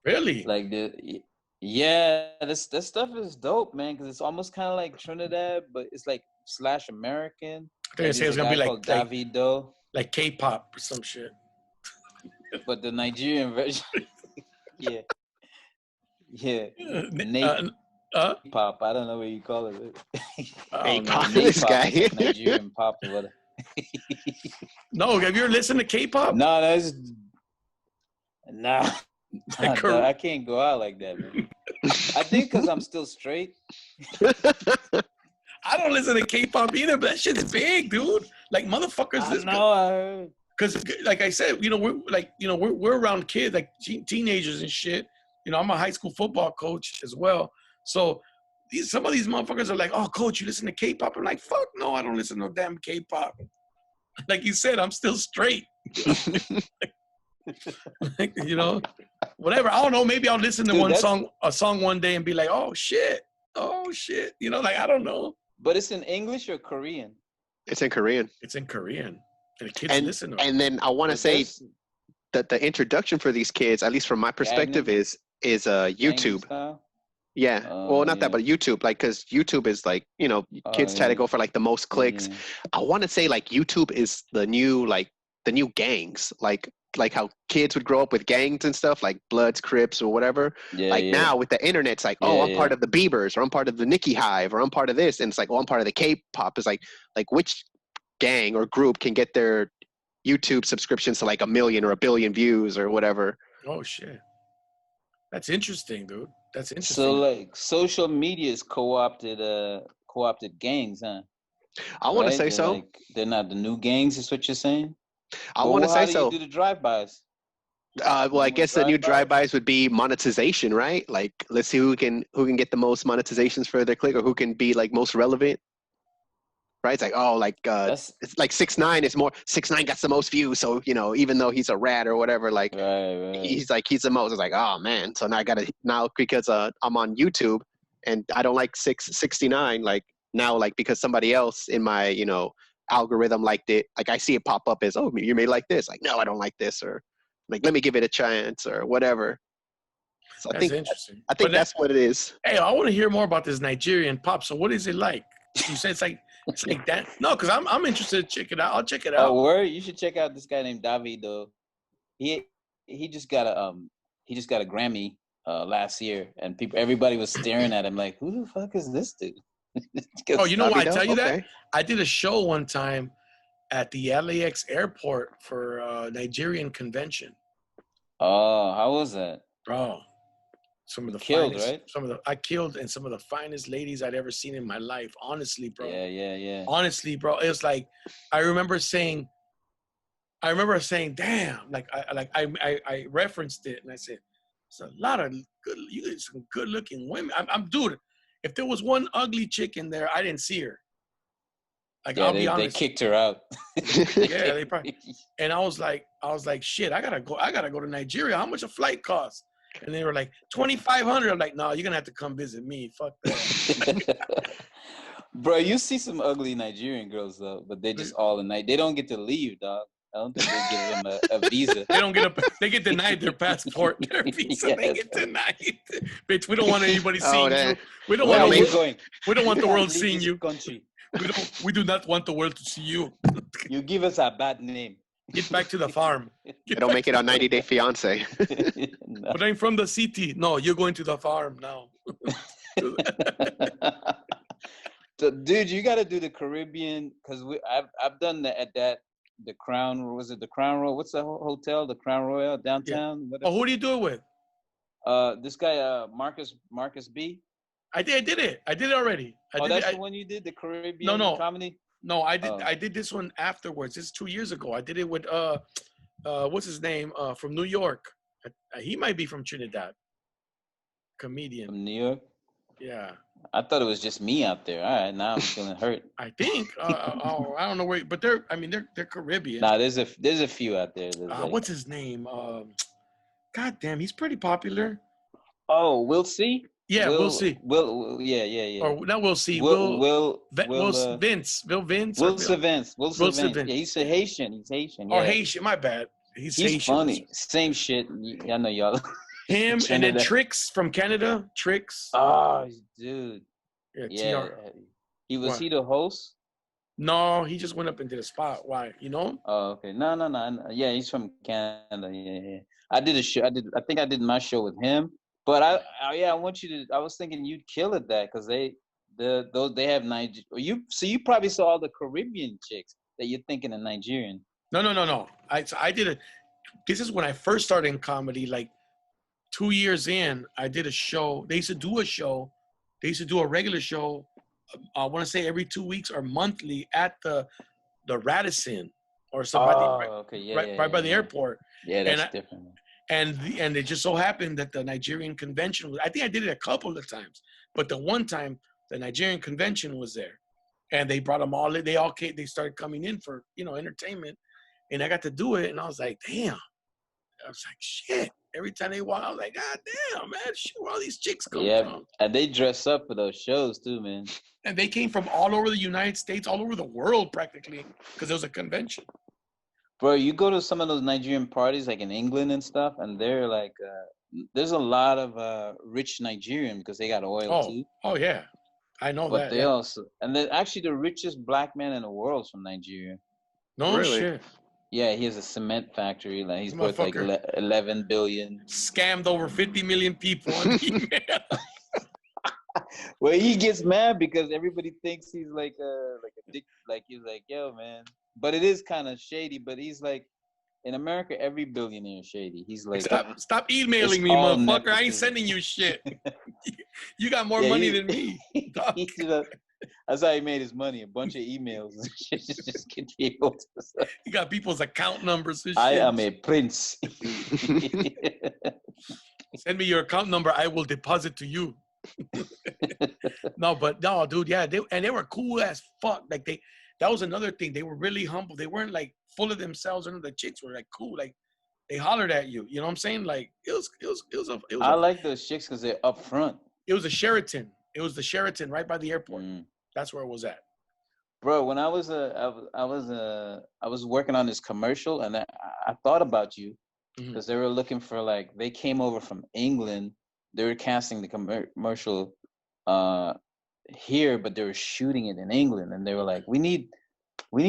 Really?
Like this stuff is dope, man. Because it's almost kind of like Trinidad, but it's like / American.
I think it's gonna be like
Davido,
like K-pop or some shit.
But the Nigerian version, yeah. Pop. I don't know what you call it.
K-pop. This guy.
Nigerian pop or whatever.
No, have you ever listened to K-pop?
No, I can't go out like that, man. I think because I'm still straight.
I don't listen to K-pop either, but that shit's big, dude. Like motherfuckers.
I heard.
Because, like I said, we're around kids, like teenagers and shit. I'm a high school football coach as well. So some of these motherfuckers are like, "Oh, coach, you listen to K-pop?" I'm like, "Fuck no, I don't listen to no damn K-pop." Like you said, I'm still straight. Whatever. I don't know. Maybe I'll listen to a song one day and be like, "Oh shit." I don't know.
But it's in English or Korean?
It's in Korean.
It's in Korean. And the kids listen to it.
And then I want to say that the introduction for these kids, at least from my perspective, is YouTube. Yeah. That, but YouTube, like, because YouTube is like, kids try to go for like the most clicks. Yeah. I want to say like YouTube is the new gangs, like how kids would grow up with gangs and stuff, like Bloods, Crips, or whatever. Now with the internet, it's like, I'm part of the Biebers, or I'm part of the Nicki Hive, or I'm part of this, and it's like, I'm part of the K-pop. It's like which gang or group can get their YouTube subscriptions to like 1 million or 1 billion views or whatever.
Oh shit, that's interesting, dude. That's interesting.
So like social media is co-opted gangs, huh?
I want to say so.
Like, they're not the new gangs, is what you're saying?
I want to say so.
How do you do the drive-bys?
I guess the new drive-bys would be monetization, right? Like, let's see who can get the most monetizations for their click, or who can be like most relevant. Right? It's like, it's like 6ix9ine is more. 6ix9ine got the most views, so even though he's a rat or whatever, like
right.
he's the most. It's like, oh man, so now because I'm on YouTube and I don't like 6ix9ine, like now, like, because somebody else in my algorithm liked it, like I see it pop up as, oh, you may like this, like, no, I don't like this, or like, let me give it a chance or whatever. So I think interesting. I think that's what it is.
Hey, I want to hear more about this Nigerian pop. So what is it like? You said it's like that. No, because I'm interested to check it out. I'll check it out.
Oh, word! You should check out this guy named Davido. He just got a Grammy last year, and everybody was staring at him like, who the fuck is this dude?
Oh, you know why I tell you that? I did a show one time at the LAX airport for a Nigerian convention.
Oh, how was that?
Bro, some of the finest, right? I killed, and some of the finest ladies I'd ever seen in my life. Honestly, bro.
Yeah.
Honestly, bro, it was like, I remember saying, damn, like I referenced it, and I said, it's a lot of some good looking women. I'm dude. If there was one ugly chick in there, I didn't see her. Like, I'll be honest.
They kicked her out.
Yeah, they probably. And I was like, shit, I gotta go to Nigeria. How much a flight costs? And they were like, $2,500. I'm like, no, you're gonna have to come visit me. Fuck that.
Bro, you see some ugly Nigerian girls though, but they just all in night. They don't get to leave, dog. I don't think they give them a visa.
They get denied their passport, their visa. Yeah. They get denied. Bitch, we don't want anybody seeing you. We don't want the world seeing you. Country. We do not want the world to see you.
You give us a bad name.
Get back to the farm.
You don't make it on 90 Day Fiance.
No. But I'm from the city. No, you're going to the farm now.
So, dude, you got to do the Caribbean, because I've done the Crown. Was it the Crown Royal? What's the hotel? The Crown Royal downtown.
Yeah. Oh, who do you do it with?
This guy Marcus B.
I did it. I did it already.
That's the one you did, the Caribbean comedy?
No, I did.
Oh.
I did this one afterwards. This is 2 years ago. I did it with what's his name? From New York. He might be from Trinidad. Comedian.
From New York.
Yeah.
I thought it was just me out there. All right, now I'm feeling hurt.
I think. I don't know where, but they're Caribbean.
Nah, there's a few out there.
What's his name? God damn, he's pretty popular.
Oh, we'll see.
Yeah, we'll see.
Yeah.
Or not, we'll see. Vince.
Yeah, he's a Haitian. He's Haitian. Yeah.
Or Haitian. My bad. He's Haitian.
Funny. Same shit. I know y'all.
Him and then Trix from Canada. Trix.
Oh, dude.
Yeah.
He the host?
No, he just went up into the spot. Why? You know him?
Oh, okay. No. Yeah, he's from Canada. Yeah. I did a show. I think I did my show with him. But I want you to. I was thinking you'd kill at that because they have Nigeria. You probably saw all the Caribbean chicks that you're thinking of Nigerian.
No. I did it. This is when I first started in comedy. Like 2 years in, I did a show. They used to do a show. They used to do a regular show. I want to say every 2 weeks or monthly at the Radisson or something. Right by the airport.
Yeah, that's different.
And it just so happened that the Nigerian convention was, I think I did it a couple of times, but the one time the Nigerian convention was there and they brought them all in. They all came, they started coming in for, entertainment, and I got to do it. And I was like, damn, I was like, shit. Every time they walk, I was like, God damn, man, shit, where all these chicks come from?
And they dress up for those shows too, man.
And they came from all over the United States, all over the world practically, because it was a convention.
Bro, you go to some of those Nigerian parties like in England and stuff, and they're like, there's a lot of rich Nigerian because they got oil too.
Oh yeah, I know
but
that.
But they also, and then actually the richest black man in the world is from Nigeria.
No really? Shit.
Yeah, he has a cement factory. Like he's worth like 11 billion.
Scammed over 50 million people on email.
Well, he gets mad because everybody thinks he's like a dick. Like he's like, yo, man. But it is kind of shady. But he's like, in America, every billionaire is shady. He's like,
stop emailing me, motherfucker. I ain't sending you shit. You got more money than me. That's
how he made his money. A bunch of emails. Just get people to
You got people's account numbers and shit.
I am a prince.
Send me your account number. I will deposit to you. No, dude, yeah, they were cool as fuck. Like that was another thing. They were really humble. They weren't like full of themselves. And the chicks were like cool. Like they hollered at you. You know what I'm saying? Like it was.
I like those chicks because they're up front.
It was a Sheraton. It was the Sheraton right by the airport. That's where it was at.
Bro, when I was working on this commercial, and I thought about you because they were looking for they came over from England. They were casting the commercial here, but they were shooting it in England, and they were like, "We need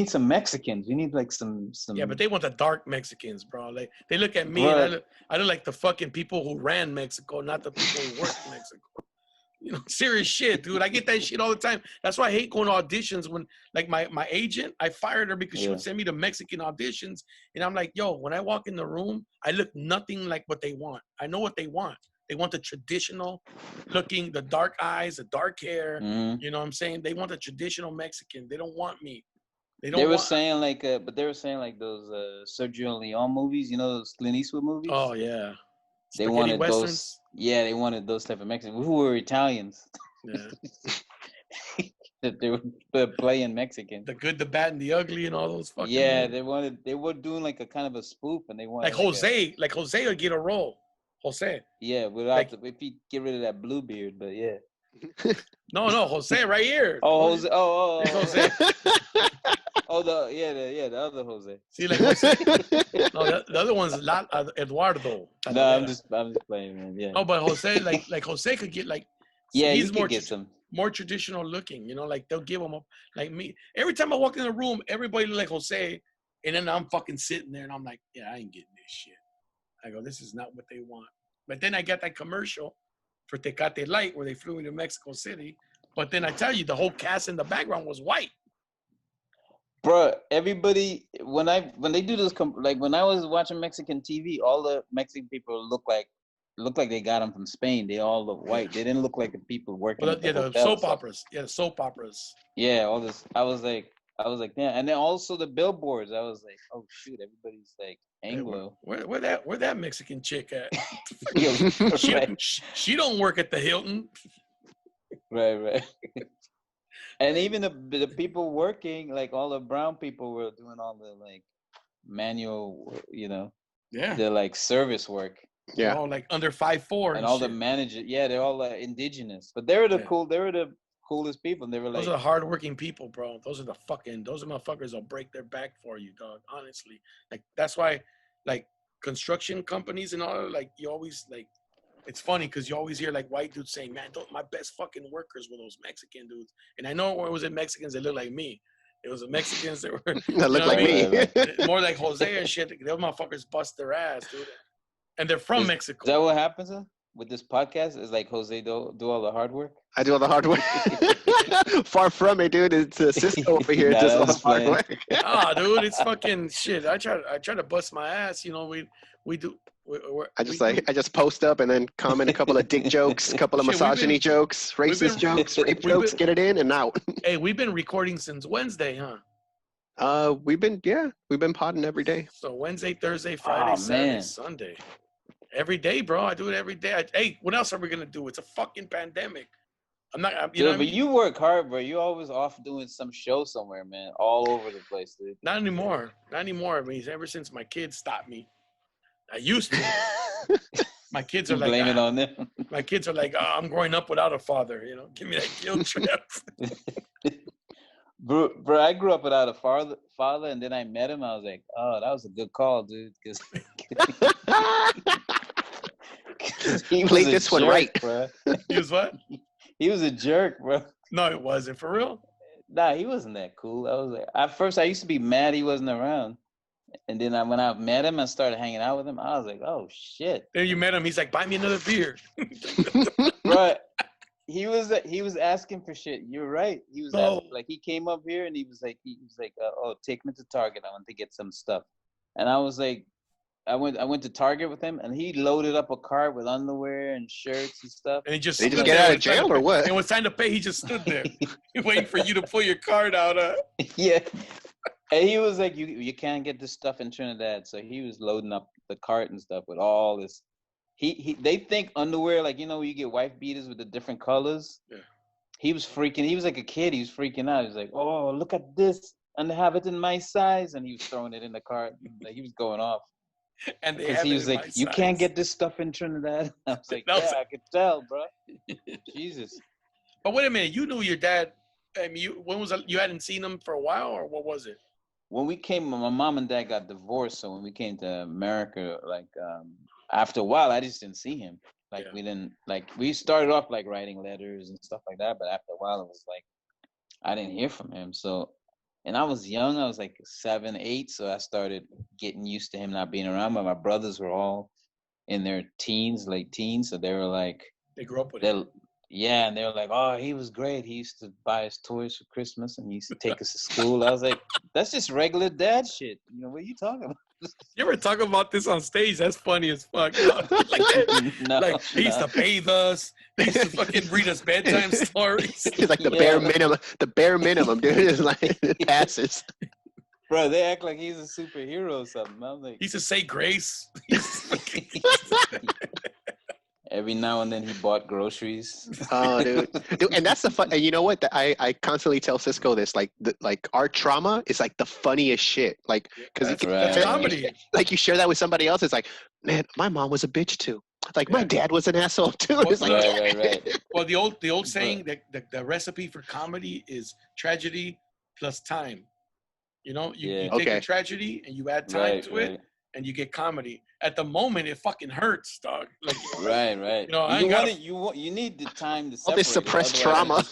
some Mexicans. We need like some."
Yeah, but they want the dark Mexicans, bro. They look at me, and I look like the fucking people who ran Mexico, not the people who worked Mexico. Serious shit, dude. I get that shit all the time. That's why I hate going to auditions when, like, my agent, I fired her because she would send me to Mexican auditions, and I'm like, yo, when I walk in the room, I look nothing like what they want. I know what they want. They want the traditional looking, the dark eyes, the dark hair. You know what I'm saying? They want the traditional Mexican. They don't want me.
They were saying like those Sergio Leone movies, those Clint Eastwood movies.
Oh yeah.
They wanted those. Yeah, they wanted those type of Mexicans who were Italians.
Yeah.
That they were playing Mexican.
The good, the bad, and the ugly, and all those fucking.
Yeah, movies. They were doing like a kind of a spoof, and they wanted
like Jose would get a role. Jose.
Yeah, if he get rid of that blue beard, but yeah.
No, Jose right here.
Oh, Jose. Oh.
Jose.
Oh, the other Jose.
See, like Jose. No, the other one's Eduardo.
No, I'm just playing, man. Yeah.
No, but Jose, like Jose could get like.
Yeah, he's
more traditional looking. Like they'll give him like me. Every time I walk in the room, everybody look like Jose, and then I'm fucking sitting there, and I'm like, yeah, I ain't getting this shit. I go, this is not what they want. But then I got that commercial for Tecate Light where they flew me to Mexico City. But then I tell you, the whole cast in the background was white.
Bro, everybody, when they do this, like when I was watching Mexican TV, all the Mexican people look like they got them from Spain. They all look white. They didn't look like the people working.
The soap operas. Yeah, the soap operas.
Yeah, all this. I was like, I was like, yeah. And then also the billboards. I was like, oh shoot, everybody's like Anglo.
Where that Mexican chick at?
Yo,
she don't work at the Hilton.
Right. And even the people working, like all the brown people were doing all the like manual, they're like service work.
Yeah.
They're all like under 5'4".
And all the managers, they're all indigenous. But they were the coolest people. And they were like,
those are the hardworking people, bro. Those motherfuckers will break their back for you, dog. Honestly. Like that's why like construction companies and all, like you always like, it's funny because you always hear like white dudes saying, man, my best fucking workers were those Mexican dudes. And I know it wasn't Mexicans that look like me. It was the Mexicans that were
that look like me.
More like Jose and shit. Those motherfuckers bust their ass, dude. And they're from Mexico.
Is that what happens with this podcast? Is like Jose do all the hard work?
I do all the hard work. Far from it, dude. It's Cisco over here does all the hard work.
Dude, it's fucking shit. I try to bust my ass. We do.
I just post up and then comment a couple of dick jokes, a couple of misogyny jokes, racist jokes, rape jokes, get it in and out.
Hey, we've been recording since Wednesday, huh?
We've been podding every day.
So Wednesday, Thursday, Friday, Saturday, Sunday. Every day, bro. I do it every day. Hey, what else are we gonna do? It's a fucking pandemic.
But you work hard, bro. You always off doing some show somewhere, man. All over the place, dude.
Not anymore. I mean, ever since my kids stopped me. I used to. My kids are like,
blame it on them.
My kids are like, I'm growing up without a father. Give me that guilt trip.
Bro, I grew up without a father, and then I met him. I was like, oh, that was a good call, dude. Because he
played this one right,
bro.
He was what?
He was a jerk, bro.
No, it wasn't for real.
Nah, he wasn't that cool. I was like, at first, I used to be mad he wasn't around. And then when I met him and started hanging out with him, I was like, oh, shit.
Then you met him. He's like, buy me another beer.
Bro, he was asking for shit. You're right. He was asking, like, he came up here and he was like, oh, take me to Target. I want to get some stuff. And I was like, I went to Target with him, and he loaded up a cart with underwear and shirts and stuff.
And he just
get out of jail or what?
And when it was time to pay, he just stood there waiting for you to pull your card out.
Yeah. And he was like, you can't get this stuff in Trinidad. So he was loading up the cart and stuff with all this. They think underwear, like, you get wife beaters with the different colors.
Yeah.
He was freaking. He was like a kid. He was freaking out. He was like, oh, look at this. And they have it in my size. And he was throwing it in the cart. Like, he was going off.
And
because he was like, you can't get this stuff in Trinidad. I was like, I could tell, bro. Jesus.
But wait a minute. You knew your dad. I mean, you hadn't seen him for a while, or what was it?
When we came, my mom and dad got divorced. So when we came to America, like, after a while, I just didn't see him. Like, we didn't, like, we started off, like, writing letters and stuff like that. But after a while, it was like, I didn't hear from him. So, and I was young. I was like 7, 8. So I started getting used to him not being around. But my brothers were all in their teens, late teens. So they were like,
they grew up with him.
Yeah, and they were like, oh, he was great. He used to buy us toys for Christmas, and he used to take us to school. I was like, that's just regular dad shit. What are you talking about?
You ever talk about this on stage? That's funny as fuck. Like, he used to bathe us. He used to fucking read us bedtime stories.
It's like the bare minimum. The bare minimum, dude. Is like it passes.
Bro, they act like he's a superhero or something. I'm like,
he used to say grace.
Every now and then he bought groceries.
Oh, dude, and that's the fun. And you know what? I constantly tell Cisco this. Like, our trauma is like the funniest shit. Like, because
that's comedy.
Like, you share that with somebody else. It's like, man, my mom was a bitch too. Like, my dad was an asshole too. It's like,
right.
Well, the old saying that the recipe for comedy is tragedy plus time. You take a tragedy and you add time to it, and you get comedy. At the moment, it fucking hurts, dog. Like,
right. You need the time to separate.
All this suppressed trauma.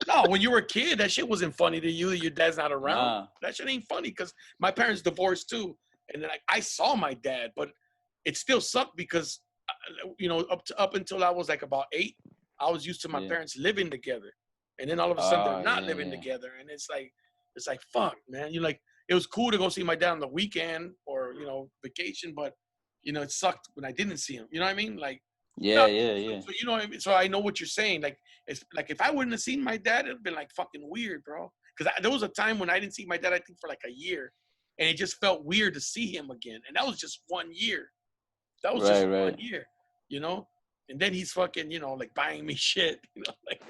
No, when you were a kid, that shit wasn't funny to you. Your dad's not around. Nah. That shit ain't funny because my parents divorced too, and then I saw my dad, but it still sucked because up until I was like about 8, I was used to my parents living together, and then all of a sudden they're not living together, and it's like fuck, man. It was cool to go see my dad on the weekend or vacation, but it sucked when I didn't see him. You know what I mean? Like,
yeah.
So what I mean? So I know what you're saying. Like, it's like if I wouldn't have seen my dad, it'd been like fucking weird, bro. because there was a time when I didn't see my dad, I think, for like a year, and it just felt weird to see him again. And that was just 1 year. That was just 1 year, you know. And then he's fucking, you know, like buying me shit, you know, like.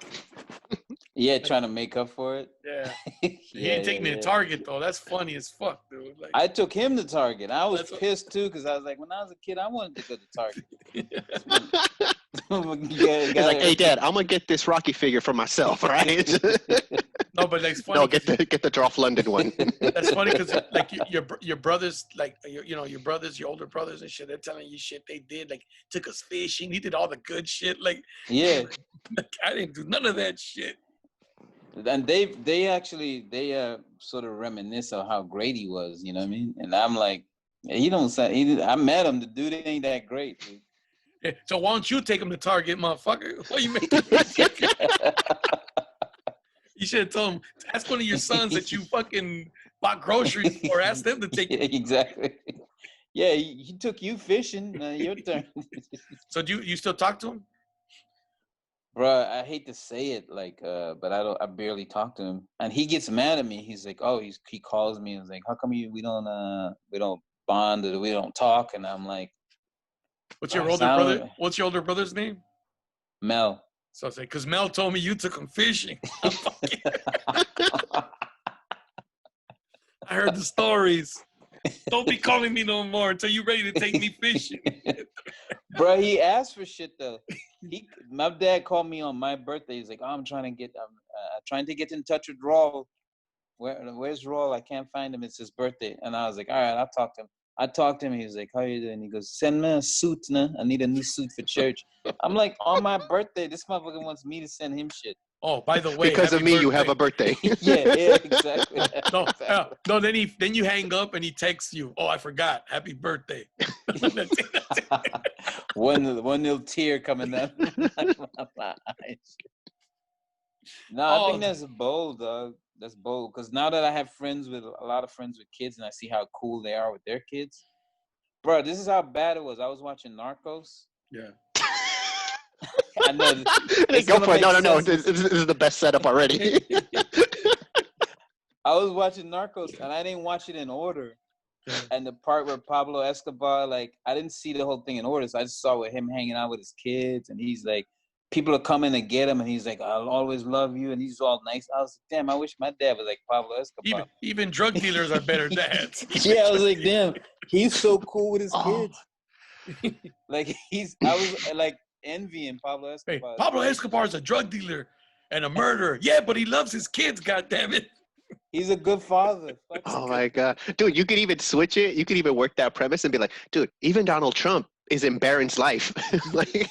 Yeah, trying to make up for it.
Yeah. He didn't take me to Target though. That's funny as fuck, dude. Like,
I took him to Target. I was pissed too because I was like, when I was a kid, I wanted to go to Target.
He's like, hey, Dad, I'm gonna get this Rocky figure for myself, all right?
No, but like, it's funny.
No, get the Dolph Lundgren one.
That's funny because like your brothers, like you know, your brothers, your older brothers and shit, they're telling you shit they did. Like, took us fishing. He did all the good shit. Like,
yeah,
like, I didn't do none of that shit.
And they sort of reminisce of how great he was, you know what I mean? And I'm like, he don't say. I met him. The dude ain't that great, dude.
Yeah, so why don't you take him to Target, motherfucker? What you making? You should have told him. Ask one of your sons that you fucking bought groceries for. Ask them to take.
Yeah, exactly. Yeah, he took you fishing. Your turn.
So do you still talk to him?
Bro, I hate to say it, like, but I barely talk to him, and he gets mad at me. He's like, oh, he calls me and is like, how come we don't bond or we don't talk? And I'm like,
what's your older brother? What's your older brother's name?
Mel.
So I say, because Mel told me you took him fishing. I heard the stories. Don't be calling me no more until you're ready to take me fishing.
Bro, he asked for shit though. My dad called me on my birthday. He's like, oh, I'm trying to get in touch with Rawle. Where's Rawle? I can't find him. It's his birthday. And I was like, all right, I'll talk to him. I talked to him. He was like, how you doing? He goes, send me a suit, nah. I need a new suit for church. I'm like, on my birthday, this motherfucker wants me to send him shit.
Oh, by the way,
because of me, you have a birthday.
yeah, exactly.
No, then you hang up and he texts you. Oh, I forgot. Happy birthday.
one little tear coming down my eyes. No, I think that's bold, dog. That's bold. Because now that I have a lot of friends with kids, and I see how cool they are with their kids, bro. This is how bad it was. I was watching Narcos.
Yeah.
I know. Go for it. No. This is the best setup already.
I was watching Narcos, and I didn't watch it in order. And the part where Pablo Escobar, like, I didn't see the whole thing in order. So I just saw with him hanging out with his kids, and he's like, people are coming to get him, and he's like, I'll always love you, and he's all nice. I was like, damn, I wish my dad was like Pablo Escobar.
Even drug dealers are better dads.
Yeah, I was like, damn, he's so cool with his kids. Like, I was like envying Pablo Escobar.
Hey, Pablo Escobar is a drug dealer and a murderer. Yeah, but he loves his kids, goddammit.
He's a good father.
Oh my God. Dude, you could even switch it. You could even work that premise and be like, dude, even Donald Trump is in Barron's life. Like,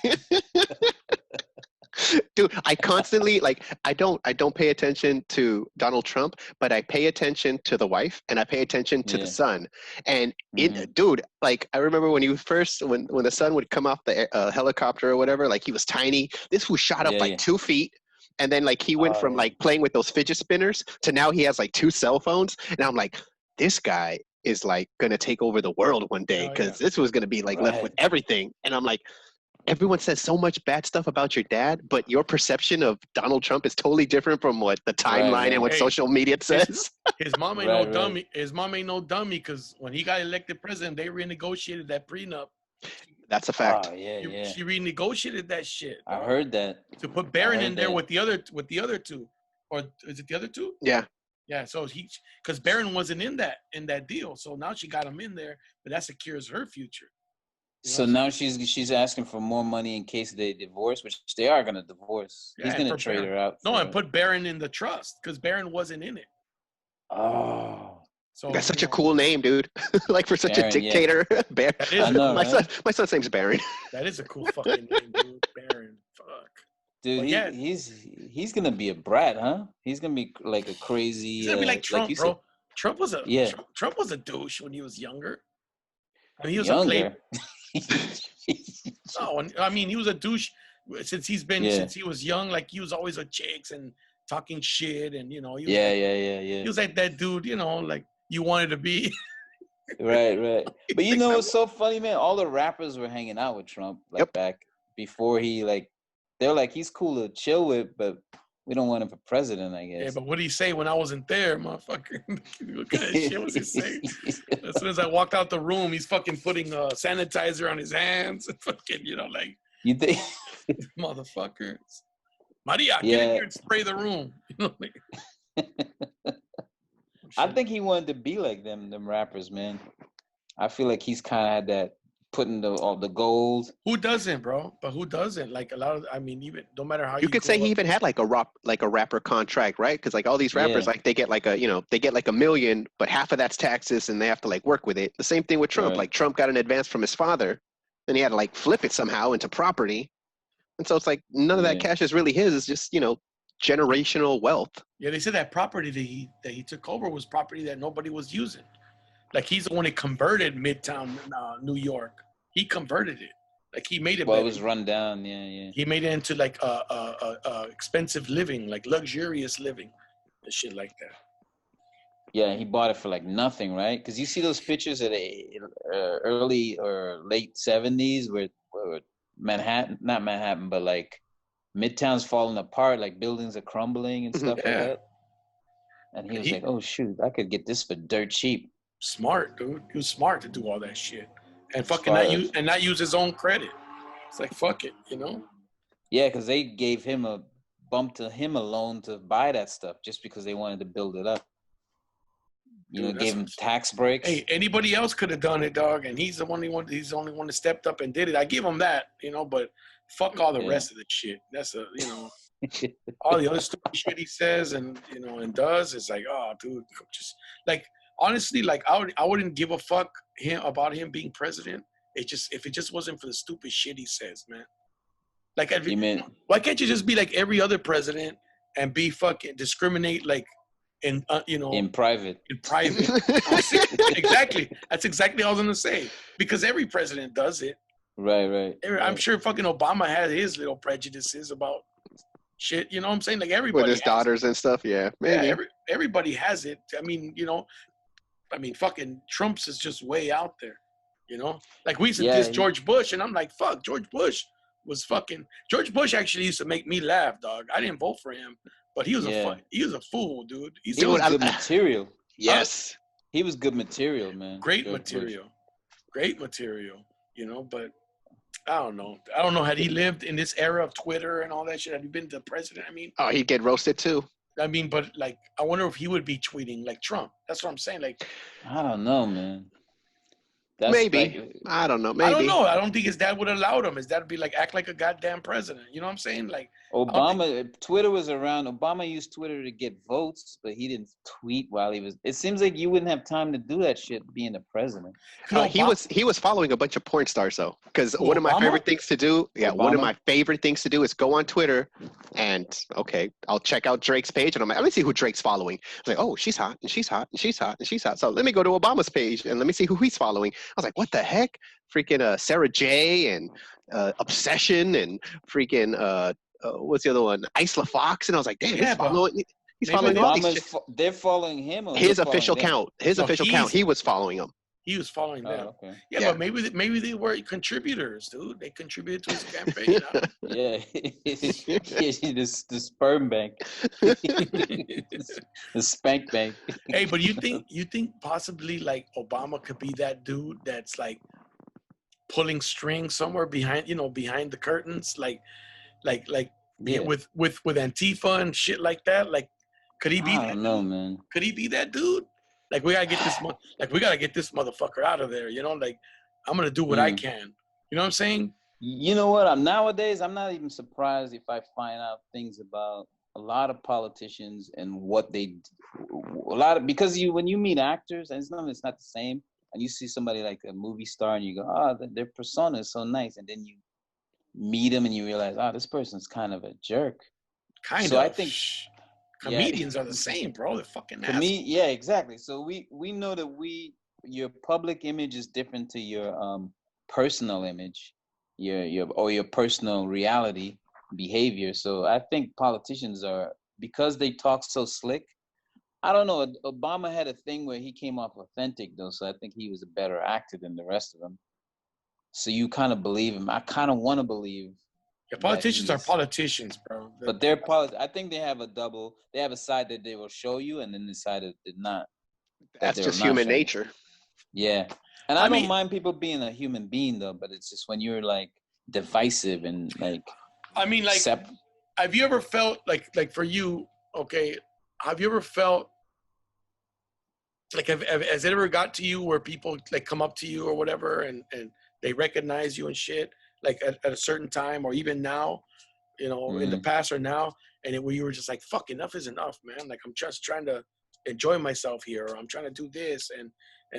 dude, I constantly, like, I don't pay attention to Donald Trump, but I pay attention to the wife and I pay attention to the son. And dude, like, I remember when when the son would come off the helicopter or whatever, like, he was tiny. This was shot up 2 feet. And then, like, he went from, like, playing with those fidget spinners to now he has, like, 2 cell phones. And I'm like, this guy is, like, going to take over the world one day because this was going to be, like, left with everything. And I'm like, everyone says so much bad stuff about your dad, but your perception of Donald Trump is totally different from what the timeline and what social media says.
His mom ain't no dummy. His mom ain't no dummy because when he got elected president, they renegotiated that prenup.
That's a fact.
Oh, yeah.
She renegotiated that shit.
I heard that.
To put Barron in there with the other two, or is it the other two?
Yeah.
Yeah. So because Barron wasn't in that deal, so now she got him in there, but that secures her future.
So now she's asking for more money in case they divorce, which they are gonna divorce. He's gonna trade her out.
No, and put Barron in the trust because Barron wasn't in it.
Oh.
So
that's such a cool name, dude. Like for such a dictator. Yeah. Baron. My son's name's Barron.
That is a cool fucking name, dude. Barron. Fuck.
Dude, he's gonna be a brat, huh? He's gonna be like a crazy.
He's gonna be like Trump, bro.
Said.
Trump was Trump was a douche when he was younger. I mean, he was
younger.
No, I mean, he was a douche since he was young. Like, he was always with chicks and talking shit, and he was he was like that dude, like you wanted to be.
Right. But you know what's so funny, man? All the rappers were hanging out with Trump back before he they're like, he's cool to chill with, but We don't want him for president, I guess.
Yeah, but what did he say when I wasn't there, motherfucker? What kind of shit was he saying? As soon as I walked out the room, he's fucking putting sanitizer on his hands. Fucking, like,
you think?
motherfuckers. Maria,
Yeah.
get in here and spray the room.
I think he wanted to be like them rappers, man. I feel like he's kind of had that putting all the gold.
Who doesn't, bro? But who doesn't? Like a lot of, even no matter how
you could say he even had like a rapper contract, right? Because like all these rappers, like they get like $1 million, but half of that's taxes, and they have to like work with it. The same thing with Trump.
Right.
Like Trump got an advance from his father, then he had to like flip it somehow into property, and so it's like none of that cash is really his. It's just generational wealth.
Yeah, they said that property that he took over was property that nobody was using. Like he's the one that converted Midtown New York. He converted it. Like he made it.
Well, it was run down. Yeah.
He made it into like expensive living, like luxurious living, and shit like that.
Yeah, he bought it for like nothing, right? Because you see those pictures of the early or late 70s where Manhattan, not Manhattan, but like Midtown's falling apart, like buildings are crumbling and stuff like that. And he was like, "Oh shoot, I could get this for dirt cheap."
Smart, dude. He was smart to do all that shit, and fucking not use his own credit. It's like fuck it,
Yeah, because they gave him a loan to buy that stuff just because they wanted to build it up. Dude, gave him tax breaks.
Hey, anybody else could have done it, dog, and he's the only one that stepped up and did it. I give him that, but fuck all the rest of the shit. That's all the other stupid shit he says and and does. It's like, oh, dude, just like honestly, like I wouldn't give a fuck about him being president. If it just wasn't for the stupid shit he says, man. Like, why can't you just be like every other president and be fucking discriminate like in
private?
In private, exactly. That's exactly what I was gonna say. Because every president does it.
Right.
I'm sure fucking Obama had his little prejudices about shit. You know what I'm saying? Like everybody
with his daughters and stuff. Yeah, maybe.
Yeah, everybody has it. Fucking Trump's is just way out there. Like we used to diss George Bush, and I'm like, fuck, George Bush actually used to make me laugh, dog. I didn't vote for him, but he was he was a fool, dude.
He was good material.
Yes,
he was good material, man.
Great material. But I don't know. Had he lived in this era of Twitter and all that shit, had he been the president?
He'd get roasted too.
But like, I wonder if he would be tweeting like Trump. That's what I'm saying. Like,
I don't know, man.
Maybe. I don't know. Maybe.
I don't know. I don't think his dad would have allowed him. His dad would be like, act like a goddamn president. You know what I'm saying? Like,
Twitter was around. Obama used Twitter to get votes, but he didn't tweet while he was. It seems like you wouldn't have time to do that shit being the president.
He was following a bunch of porn stars though, because one of my favorite things to do. Yeah, Obama? One of my favorite things to do is go on Twitter, and I'll check out Drake's page, and I'm like, let me see who Drake's following. I'm like, oh, she's hot, and she's hot, and she's hot, and she's hot. So let me go to Obama's page and let me see who he's following. I was like, what the heck? Freaking Sarah J and Obsession and freaking what's the other one? Isla Fox. And I was like, damn, he's following all these.
They're following him.
His official count. He was following them.
He was following them.
Okay.
Yeah, but maybe they were contributors, dude. They contributed to his campaign.
Yeah, the sperm bank, the spank bank.
Hey, but you think possibly like Obama could be that dude that's like pulling strings somewhere behind the curtains, like with Antifa and shit like that? Like, could he be? I
don't know, man.
Could he be that dude? Like, we gotta get this motherfucker out of there. Like, I'm gonna do what I can. You know what I'm saying?
You know what? Nowadays, I'm not even surprised if I find out things about a lot of politicians and what they because when you meet actors, and it's not the same, and you see somebody like a movie star and you go, their persona is so nice, and then you meet them and you realize, this person's kind of a jerk. I think
comedians are the same, bro. They're fucking
assholes. Me, yeah, exactly. So we know that your public image is different to your personal image, your personal reality behavior. So I think politicians are, because they talk so slick. I don't know. Obama had a thing where he came off authentic though, so I think he was a better actor than the rest of them. So you kind of believe him. I kind of want to believe
Yeah, politicians are politicians, bro.
But I think they have a side that they will show you, and then the side that did not.
That's just human nature.
Yeah. And I don't mind people being a human being, though, but it's just when you're, like, divisive and, like...
I mean, like, have you ever felt, like for you, okay, have you ever felt, like, has it ever got to you where people, like, come up to you or whatever, and they recognize you and shit, like, at a certain time, or even now, you know, in the past or now, and where you were just like, fuck, enough is enough, man. Like, I'm just trying to enjoy myself here, or I'm trying to do this, and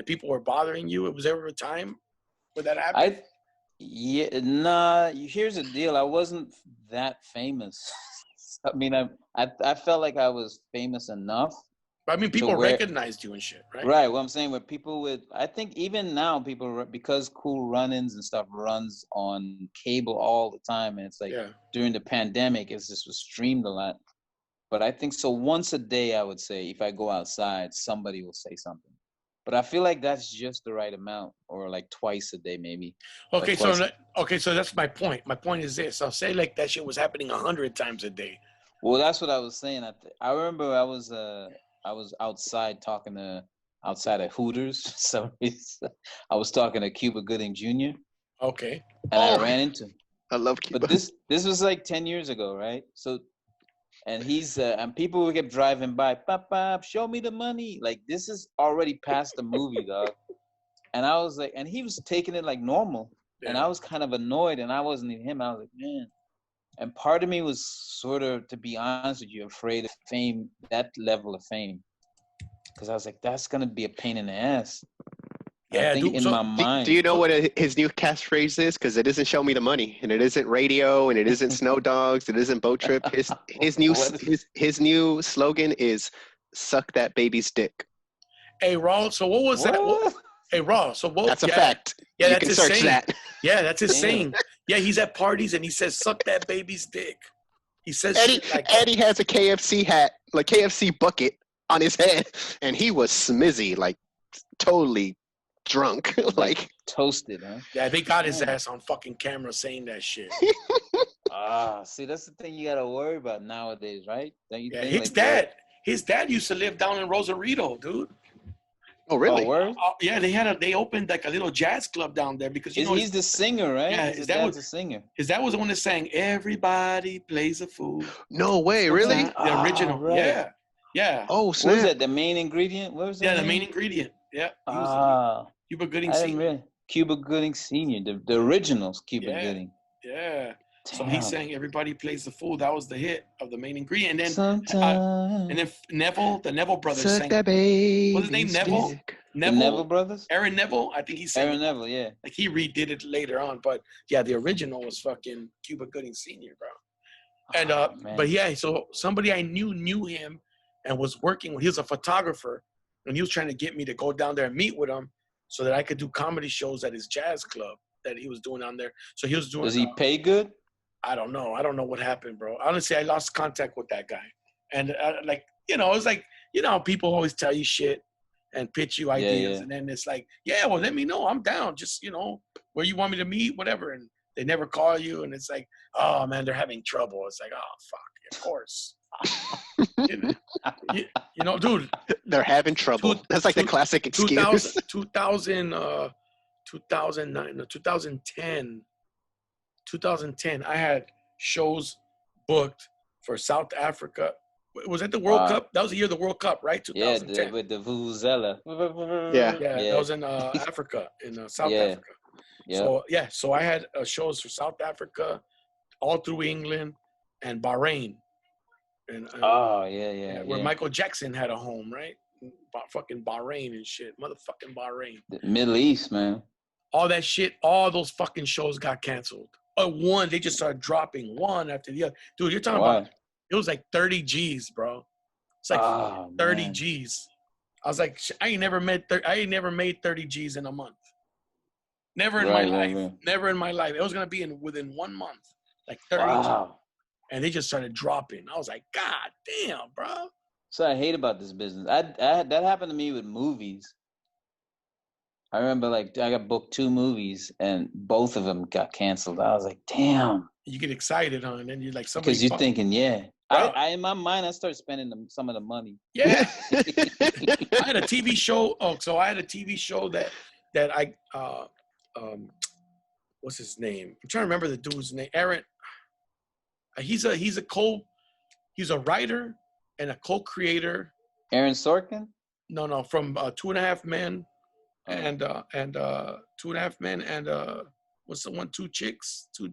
people were bothering you. It was ever a time where that happened?
Here's the deal. I wasn't that famous. I mean, I felt like I was famous enough.
But I mean, people recognized you and shit, right?
Right. What I'm saying, with people I think even now, people, because Cool Runnings and stuff runs on cable all the time, and it's like during the pandemic, it just was streamed a lot. But I think so once a day, I would say, if I go outside, somebody will say something. But I feel like that's just the right amount, or like twice a day, maybe.
Okay, so that's my point. My point is this. I'll say like that shit was happening 100 times a day.
Well, that's what I was saying. I remember I was outside outside of Hooters. So I was talking to Cuba Gooding Jr.
Okay.
And I ran into him.
I love Cuba.
But this was like 10 years ago, right? So, and he's and people kept driving by, pop, show me the money. Like, this is already past the movie, dog. And I was like, and he was taking it like normal. Yeah. And I was kind of annoyed, and I wasn't even him. I was like, man. And part of me was sort of, to be honest with you, afraid of fame, that level of fame. Because I was like, that's going to be a pain in the ass.
Yeah,
I think in my mind.
Do you know what his new catchphrase is? Because it isn't "show me the money," and it isn't radio, and it isn't Snow Dogs, it isn't Boat Trip. His new slogan is "suck that baby's dick."
Hey, Rawle. So what was that? Hey, Rawle. So what?
That's a fact. Yeah,
that's
his saying. That.
Yeah, that's his saying. Yeah, he's at parties and he says, "Suck that baby's dick." He says,
Eddie has a KFC hat, like KFC bucket on his head, and he was smizzy, like totally drunk, like
toasted, huh?
Yeah, they got his ass on fucking camera saying that shit.
See, that's the thing you gotta worry about nowadays, right? Don't you think?
His dad used to live down in Rosarito, dude.
Oh, really?
Yeah, they opened like a little jazz club down there because
he's the singer, right?
Yeah,
his dad's a singer.
His dad was the one that sang "Everybody Plays a Fool."
No way, really?
The original, right. Yeah.
Oh, snap.
What was that? The main ingredient? What was that?
Yeah, the main ingredient. Yeah. Cuba Gooding
Senior. Cuba Gooding Senior, the originals, Cuba Gooding.
Yeah. Damn. So he sang "Everybody Plays the Fool." That was the hit of the main ingredient. And then Neville, the Neville brothers sang. What's his name? Neville.
The Neville brothers.
Aaron Neville. I think he sang.
Aaron Neville, yeah.
Like he redid it later on, but yeah, the original was fucking Cuba Gooding Senior, bro. And but yeah, so somebody I knew him and was working with. He was a photographer, and he was trying to get me to go down there and meet with him so that I could do comedy shows at his jazz club that he was doing down there. So he was doing.
Does he pay good?
I don't know. I don't know what happened, bro. Honestly, I lost contact with that guy. And like, it's like, people always tell you shit and pitch you ideas. Yeah. And then it's like, yeah, well, let me know. I'm down. Just, where you want me to meet, whatever. And they never call you. And it's like, oh, man, they're having trouble. It's like, oh, fuck, of course. Dude.
They're having trouble. That's like the classic excuse.
2010, I had shows booked for South Africa. Was that the World Cup? That was the year of the World Cup, right? 2010.
Yeah, with the Vuvuzela.
Yeah, that was in Africa, in South Africa. Yeah. So I had shows for South Africa, all through England, and Bahrain. And where Michael Jackson had a home, right? Fucking Bahrain and shit. Motherfucking Bahrain.
The Middle East, man.
All that shit, all those fucking shows got canceled. They just started dropping one after the other. Dude, you're talking about, it was like 30 G's, bro. It's like 30 G's. I was like, I ain't never made 30 G's in a month. Never in my life. Right. Never in my life. It was going to be within 1 month. Like 30 G's. And they just started dropping. I was like, God damn, bro.
So I hate about this business. That happened to me with movies. I remember, like, I got booked 2 movies, and both of them got canceled. I was like, damn.
You get excited, huh? And then you're like, somebody.
Because you're thinking, yeah.
Bro.
I in my mind, I start spending some of the money.
Yeah. I had a TV show. So I had a TV show that I what's his name? I'm trying to remember the dude's name. Aaron. He's a writer and a co-creator.
Aaron Sorkin?
No, from 2.5 Men and 2.5 Men and what's the one? Two Chicks?
Two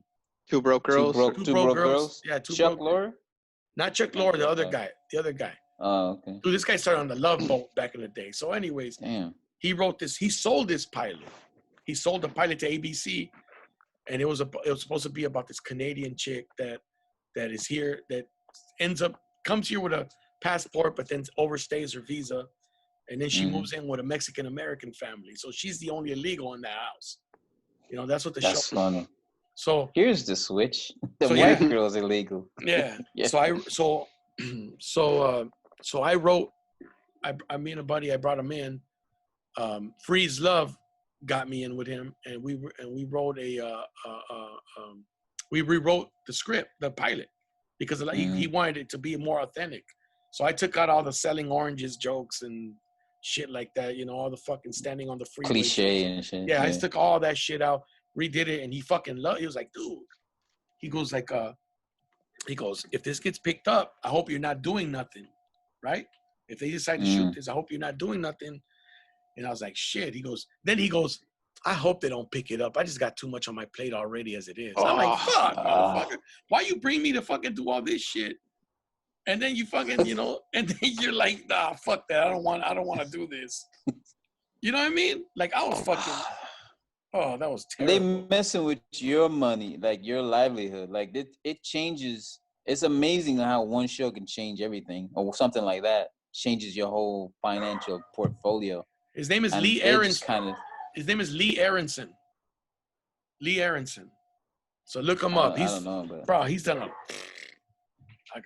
Broke Girls.
Two broke girls. Yeah,
Chuck Lorre?
Not Chuck Lorre, the other guy.
Oh, okay.
Dude, this guy started on the Love Boat back in the day. So anyways,
Damn.
he wrote this. He sold this pilot. He sold the pilot to ABC, and it was supposed to be about this Canadian chick that is here, that comes here with a passport, but then overstays her visa, and then she moves in with a Mexican American family. So she's the only illegal in the house. You know, that's what the show.
That's funny.
So
here's the switch. The white girl's illegal.
Yeah.
Yeah.
So I wrote. I me and a buddy, I brought him in. Freeze Love got me in with him, and we wrote we rewrote the script, the pilot, because he wanted it to be more authentic. So I took out all the selling oranges jokes and shit like that, you know, all the fucking standing on the freeway
cliche
jokes.
and shit.
Yeah, I just took all that shit out, redid it, and he fucking loved. He was like, dude. He goes, if this gets picked up, I hope you're not doing nothing, right? If they decide to shoot this, I hope you're not doing nothing. And I was like, shit. He goes, I hope they don't pick it up. I just got too much on my plate already as it is. I'm like, fuck, motherfucker. Why you bring me to fucking do all this shit? And then you fucking, you know, and then you're like, nah, fuck that. I don't want to do this. You know what I mean? Like, I was fucking, oh, that was terrible.
They messing with your money, like your livelihood. Like it changes. It's amazing how one show can change everything, or something like that changes your whole financial portfolio.
His name is
And
Lee
they just
Aronson. His name is Lee Aronson. Lee Aronson. So look him up.
I don't know, but
bro, he's done a.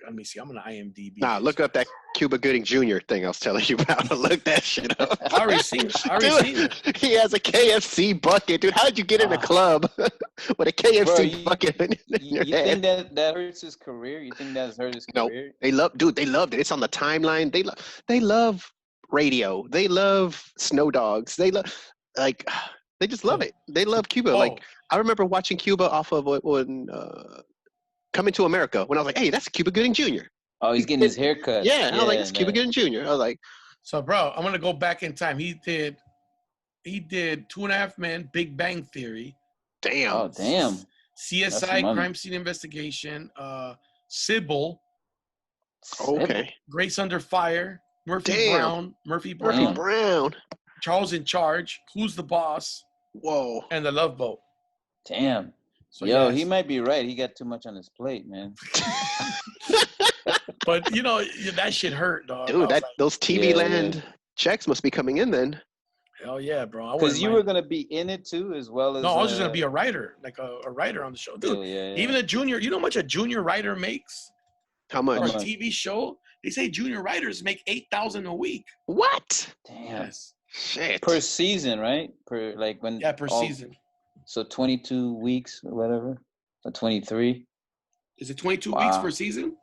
Let me see. I'm gonna IMDb.
Nah, look up that Cuba Gooding Jr. thing I was telling you about. Look that shit up.
I already seen it.
He has a KFC bucket, dude. How did you get in a club with a KFC bucket in your
think
head?
that hurts his career? You think that's hurt his career?
They loved it. It's on the timeline. They love radio. They love Snow Dogs. They just love it. They love Cuba. Like, I remember watching Cuba off of when Coming to America, when I was like, hey, that's Cuba Gooding Jr.
Oh, he's getting his hair cut.
Yeah, I was like, it's Cuba Gooding Jr. I was like,
so bro, I'm gonna go back in time. He did 2.5 Men, Big Bang Theory.
Damn.
Oh, damn.
CSI, Crime Scene Investigation, Sybil.
Okay.
Grace Under Fire, Murphy Brown, Charles in Charge, Who's the Boss?
Whoa.
And The Love Boat.
Damn. So, he might be right. He got too much on his plate, man.
But you know that shit hurt, dog.
Dude, those TV land checks must be coming in then.
Hell yeah, bro.
Because you were gonna be in it too, as well as.
No, I was just gonna be a writer, like a writer on the show, dude. Even a junior. You know how much a junior writer makes?
How much?
For a TV show, they say junior writers make $8,000 a week.
What?
Damn.
Yes.
Shit.
Per season, right? Per
season.
So 22 weeks or whatever, or 23.
Is it 22 weeks per season?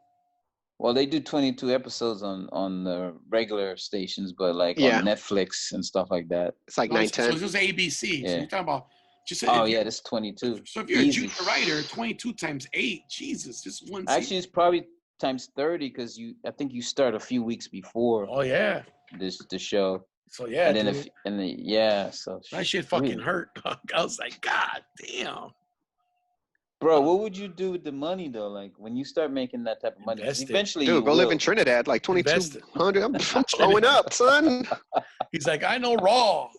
Well, they do 22 episodes on the regular stations, but like on Netflix and stuff like that.
It's like 9-10.
So this is ABC.
Yeah.
So you're talking about just.
This 22.
So if you're a junior writer, 22 times 8, Jesus, just one.
Actually, it's probably times 30 because I think you start a few weeks before.
Oh yeah.
The show.
So yeah,
and then so
that shit fucking hurt. I was like, God damn.
Bro, what would you do with the money though? Like when you start making that type of money, eventually,
dude, go live in Trinidad, like 2,200. I'm blowing up, son.
He's like, I know Rawle.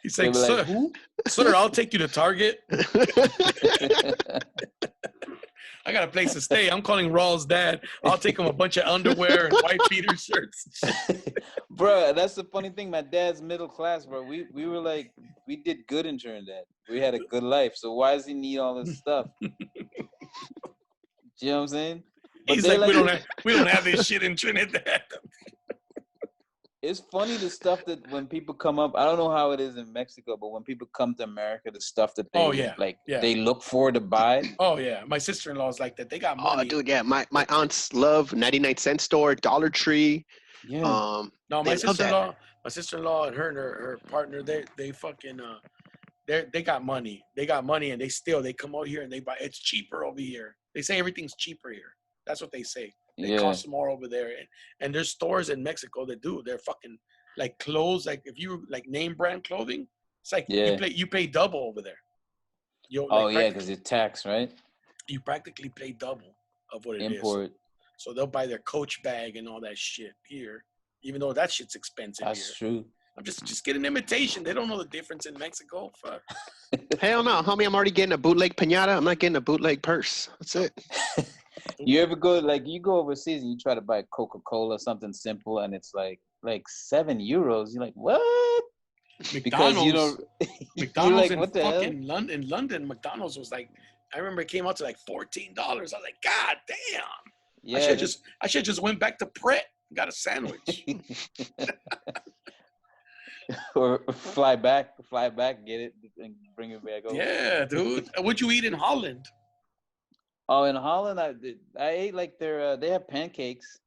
He's like, sir, I'll take you to Target. I got a place to stay. I'm calling Rawle's dad. I'll take him a bunch of underwear and white beater shirts.
Bro, that's the funny thing. My dad's middle class, bro. We were like, we did good in Trinidad. We had a good life. So why does he need all this stuff? You know what I'm saying?
He's like, we don't have this shit in Trinidad.
It's funny the stuff that when people come up. I don't know how it is in Mexico, but when people come to America, the stuff that they they look for to buy.
Oh yeah, my sister-in-law is like that. They got money.
Oh, dude, yeah. My aunts love 99-cent store, Dollar Tree.
Yeah.
No, my sister-in-law, and her partner, they fucking they got money. They got money, and they come out here and they buy. It's cheaper over here. They say everything's cheaper here. That's what they say. They cost more over there, and there's stores in Mexico that do. They're fucking like clothes. Like if you like name brand clothing, it's like you pay double over there.
Because it's tax, right?
You practically pay double of what it
Import.
is. So they'll buy their Coach bag and all that shit here, even though that shit's expensive.
That's true.
I'm just get an imitation. They don't know the difference in Mexico. Fuck.
Hell no, homie. I'm already getting a bootleg piñata. I'm not getting a bootleg purse. That's it.
You ever go you go overseas and you try to buy Coca-Cola, something simple, and it's like €7. You're like, what?
McDonald's,
McDonald's
in fucking London, McDonald's was like, I remember it came out to like $14. I was like, God damn. Yeah. I should just went back to Pret and got a sandwich.
Or fly back, get it, and bring it back over.
Yeah, dude. What'd you eat in Holland?
Oh, in Holland, I ate like they have pancakes.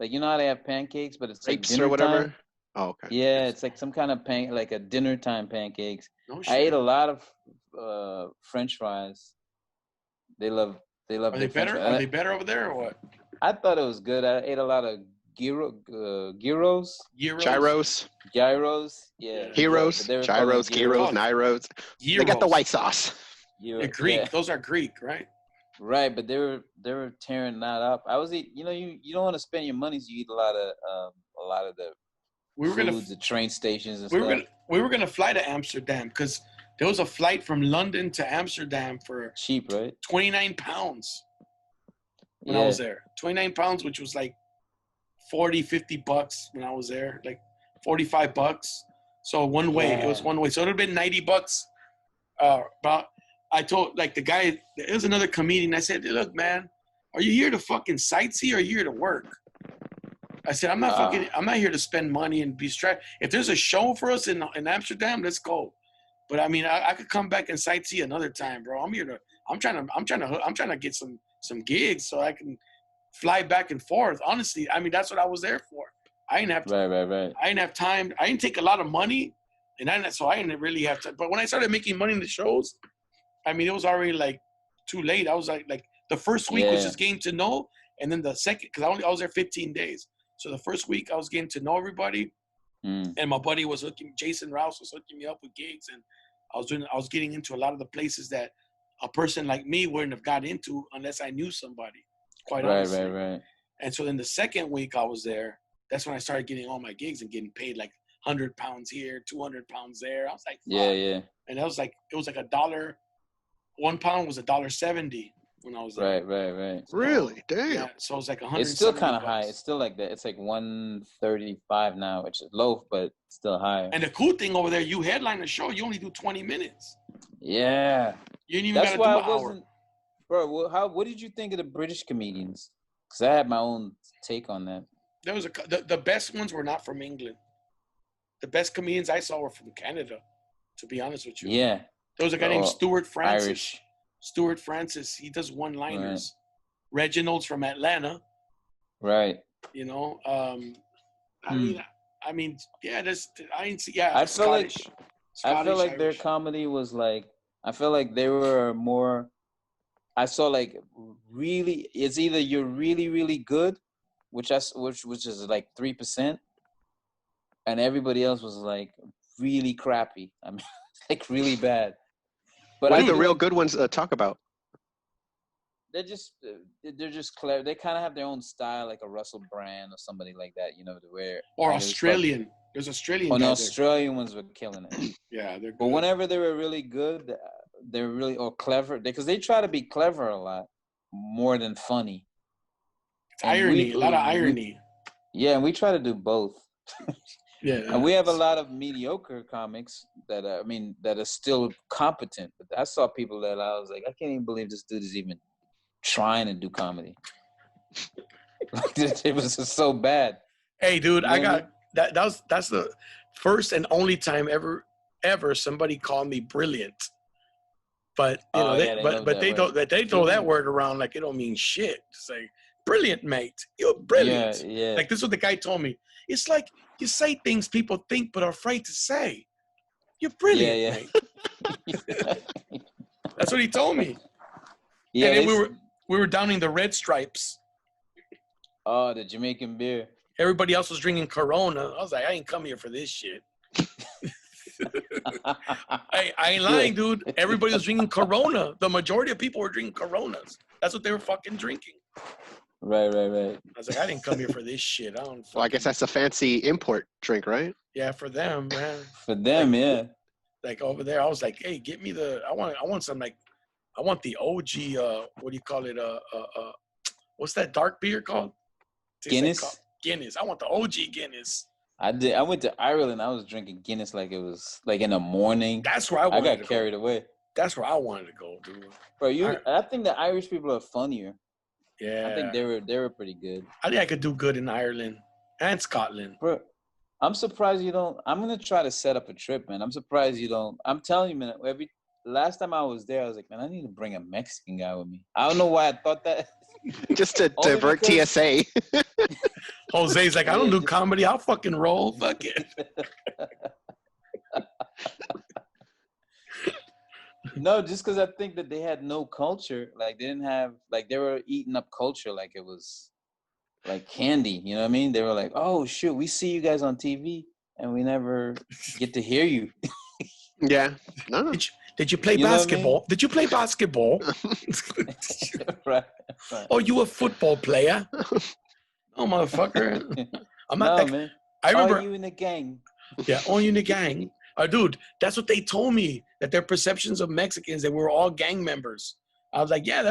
Like, you know how they have pancakes, but it's like dinner
or whatever.
Time?
Oh, okay.
Yeah, it's like some kind of like a dinner time pancakes.
No shit.
I ate a lot of French fries. They love.
Are they better? Are they better over there or what?
I thought it was good. I ate a lot of gyros. Yeah.
Heroes. Gyros, gyros, gyros. They got the white sauce.
They're Greek. Yeah. Those are Greek, right?
Right, but they were tearing that up. I was eating. You don't want to spend your money, so you eat a lot of the foods at train stations and stuff.
We were gonna fly to Amsterdam because there was a flight from London to Amsterdam for
cheap, right?
29 pounds when I was there. 29 pounds, which was like $40-$50 when I was there, like $45. So one way, it was one way. So it would have been $90. But I told like the guy, there was another comedian. I said, look, man, are you here to fucking sightsee or are you here to work? I said, I'm not here to spend money and be stressed. If there's a show for us in Amsterdam, let's go. But I mean, I could come back and sightsee another time, bro. I'm trying to get some gigs so I can fly back and forth. Honestly, I mean, that's what I was there for. I didn't have to,
right.
I didn't have time. I didn't take a lot of money, so I didn't really have to. But when I started making money in the shows, I mean, it was already like too late. I was like the first week was just getting to know, and then the second, because I was there 15 days. So the first week I was getting to know everybody, and my buddy Jason Rouse was hooking me up with gigs, and I was getting into a lot of the places that a person like me wouldn't have got into unless I knew somebody. Quite honestly. Right. And so then the second week I was there, that's when I started getting all my gigs and getting paid like £100 here, £200 there. I was like, fuck.
Yeah.
And it was like $1. 1 pound was $1.70 when I was there.
Right.
So, really? Damn.
Yeah. So it was like 100.
It's still kind of high. It's still like that. It's like 135 now, which is low, but still high.
And the cool thing over there, you headline the show, you only do 20 minutes.
Yeah.
You didn't even got to do an hour.
Bro, what did you think of the British comedians? Because I had my own take on that.
There was the best ones were not from England. The best comedians I saw were from Canada, to be honest with you.
Yeah.
There was a guy named Stuart Francis.
Irish.
Stuart Francis, he does one-liners. Right. Reginald's from Atlanta.
Right.
You know, I mean, yeah,
I feel like their comedy was like, I feel like they were more, I saw like really, it's either you're really, really good, which is like 3%, and everybody else was like really crappy. I mean, like really bad.
But what do the real good ones talk about?
They're just clever. They kind of have their own style, like a Russell Brand or somebody like that, you know, to wear.
Or Australian. There's Australian.
The Australian ones were killing it.
Yeah, they're good.
But whenever they were really good, they're really clever because they try to be clever a lot more than funny.
It's irony, a lot of irony.
Yeah, and we try to do both.
Yeah,
and we have a lot of mediocre comics that are still competent. But I saw people that I was like, I can't even believe this dude is even trying to do comedy. It was just so bad.
Hey, dude, I that's the first and only time ever somebody called me brilliant. But you know, they throw that word around like it don't mean shit. Say brilliant, mate. You're brilliant.
Yeah.
Like this is what the guy told me. It's like you say things people think but are afraid to say. You're brilliant, mate. That's what he told me. Yeah, and then we were downing the Red Stripes.
Oh, the Jamaican beer.
Everybody else was drinking Corona. I was like, I ain't come here for this shit. I ain't lying, dude. Everybody was drinking Corona. The majority of people were drinking Coronas. That's what they were fucking drinking.
Right.
I was like, I didn't come here for this shit. Well,
I guess that's a fancy import drink, right?
Yeah, for them, man.
For them,
like,
yeah.
Like over there, I was like, hey, get me I want some like, I want the OG. What do you call it? What's that dark beer called?
Guinness.
Guinness. I want the OG Guinness.
I went to Ireland. I was drinking Guinness like it was like in the morning.
That's where I
got carried away.
That's where I wanted to go, dude.
Bro, I think the Irish people are funnier.
Yeah.
I think they were pretty good.
I think I could do good in Ireland and Scotland.
Bro, I'm surprised you don't. I'm gonna try to set up a trip, man. I'm surprised you don't. I'm telling you, man. Last time I was there, I was like, man, I need to bring a Mexican guy with me. I don't know why I thought that.
Just to divert TSA.
Jose's like, I don't do comedy. I'll fucking roll. Fuck it.
No, just because I think that they had no culture. Like, they didn't have, like, they were eating up culture like it was like candy. You know what I mean? They were like, oh, shoot, we see you guys on TV and we never get to hear you.
Yeah. No.
Did you play basketball? I mean? Did you play basketball?
Right.
Oh, you a football player? Oh, motherfucker. I'm not that.
Man.
I remember.
Are you in the gang?
Yeah, are you in the gang? Dude, that's what they told me, that their perceptions of Mexicans, that we're all gang members. I was like, yeah,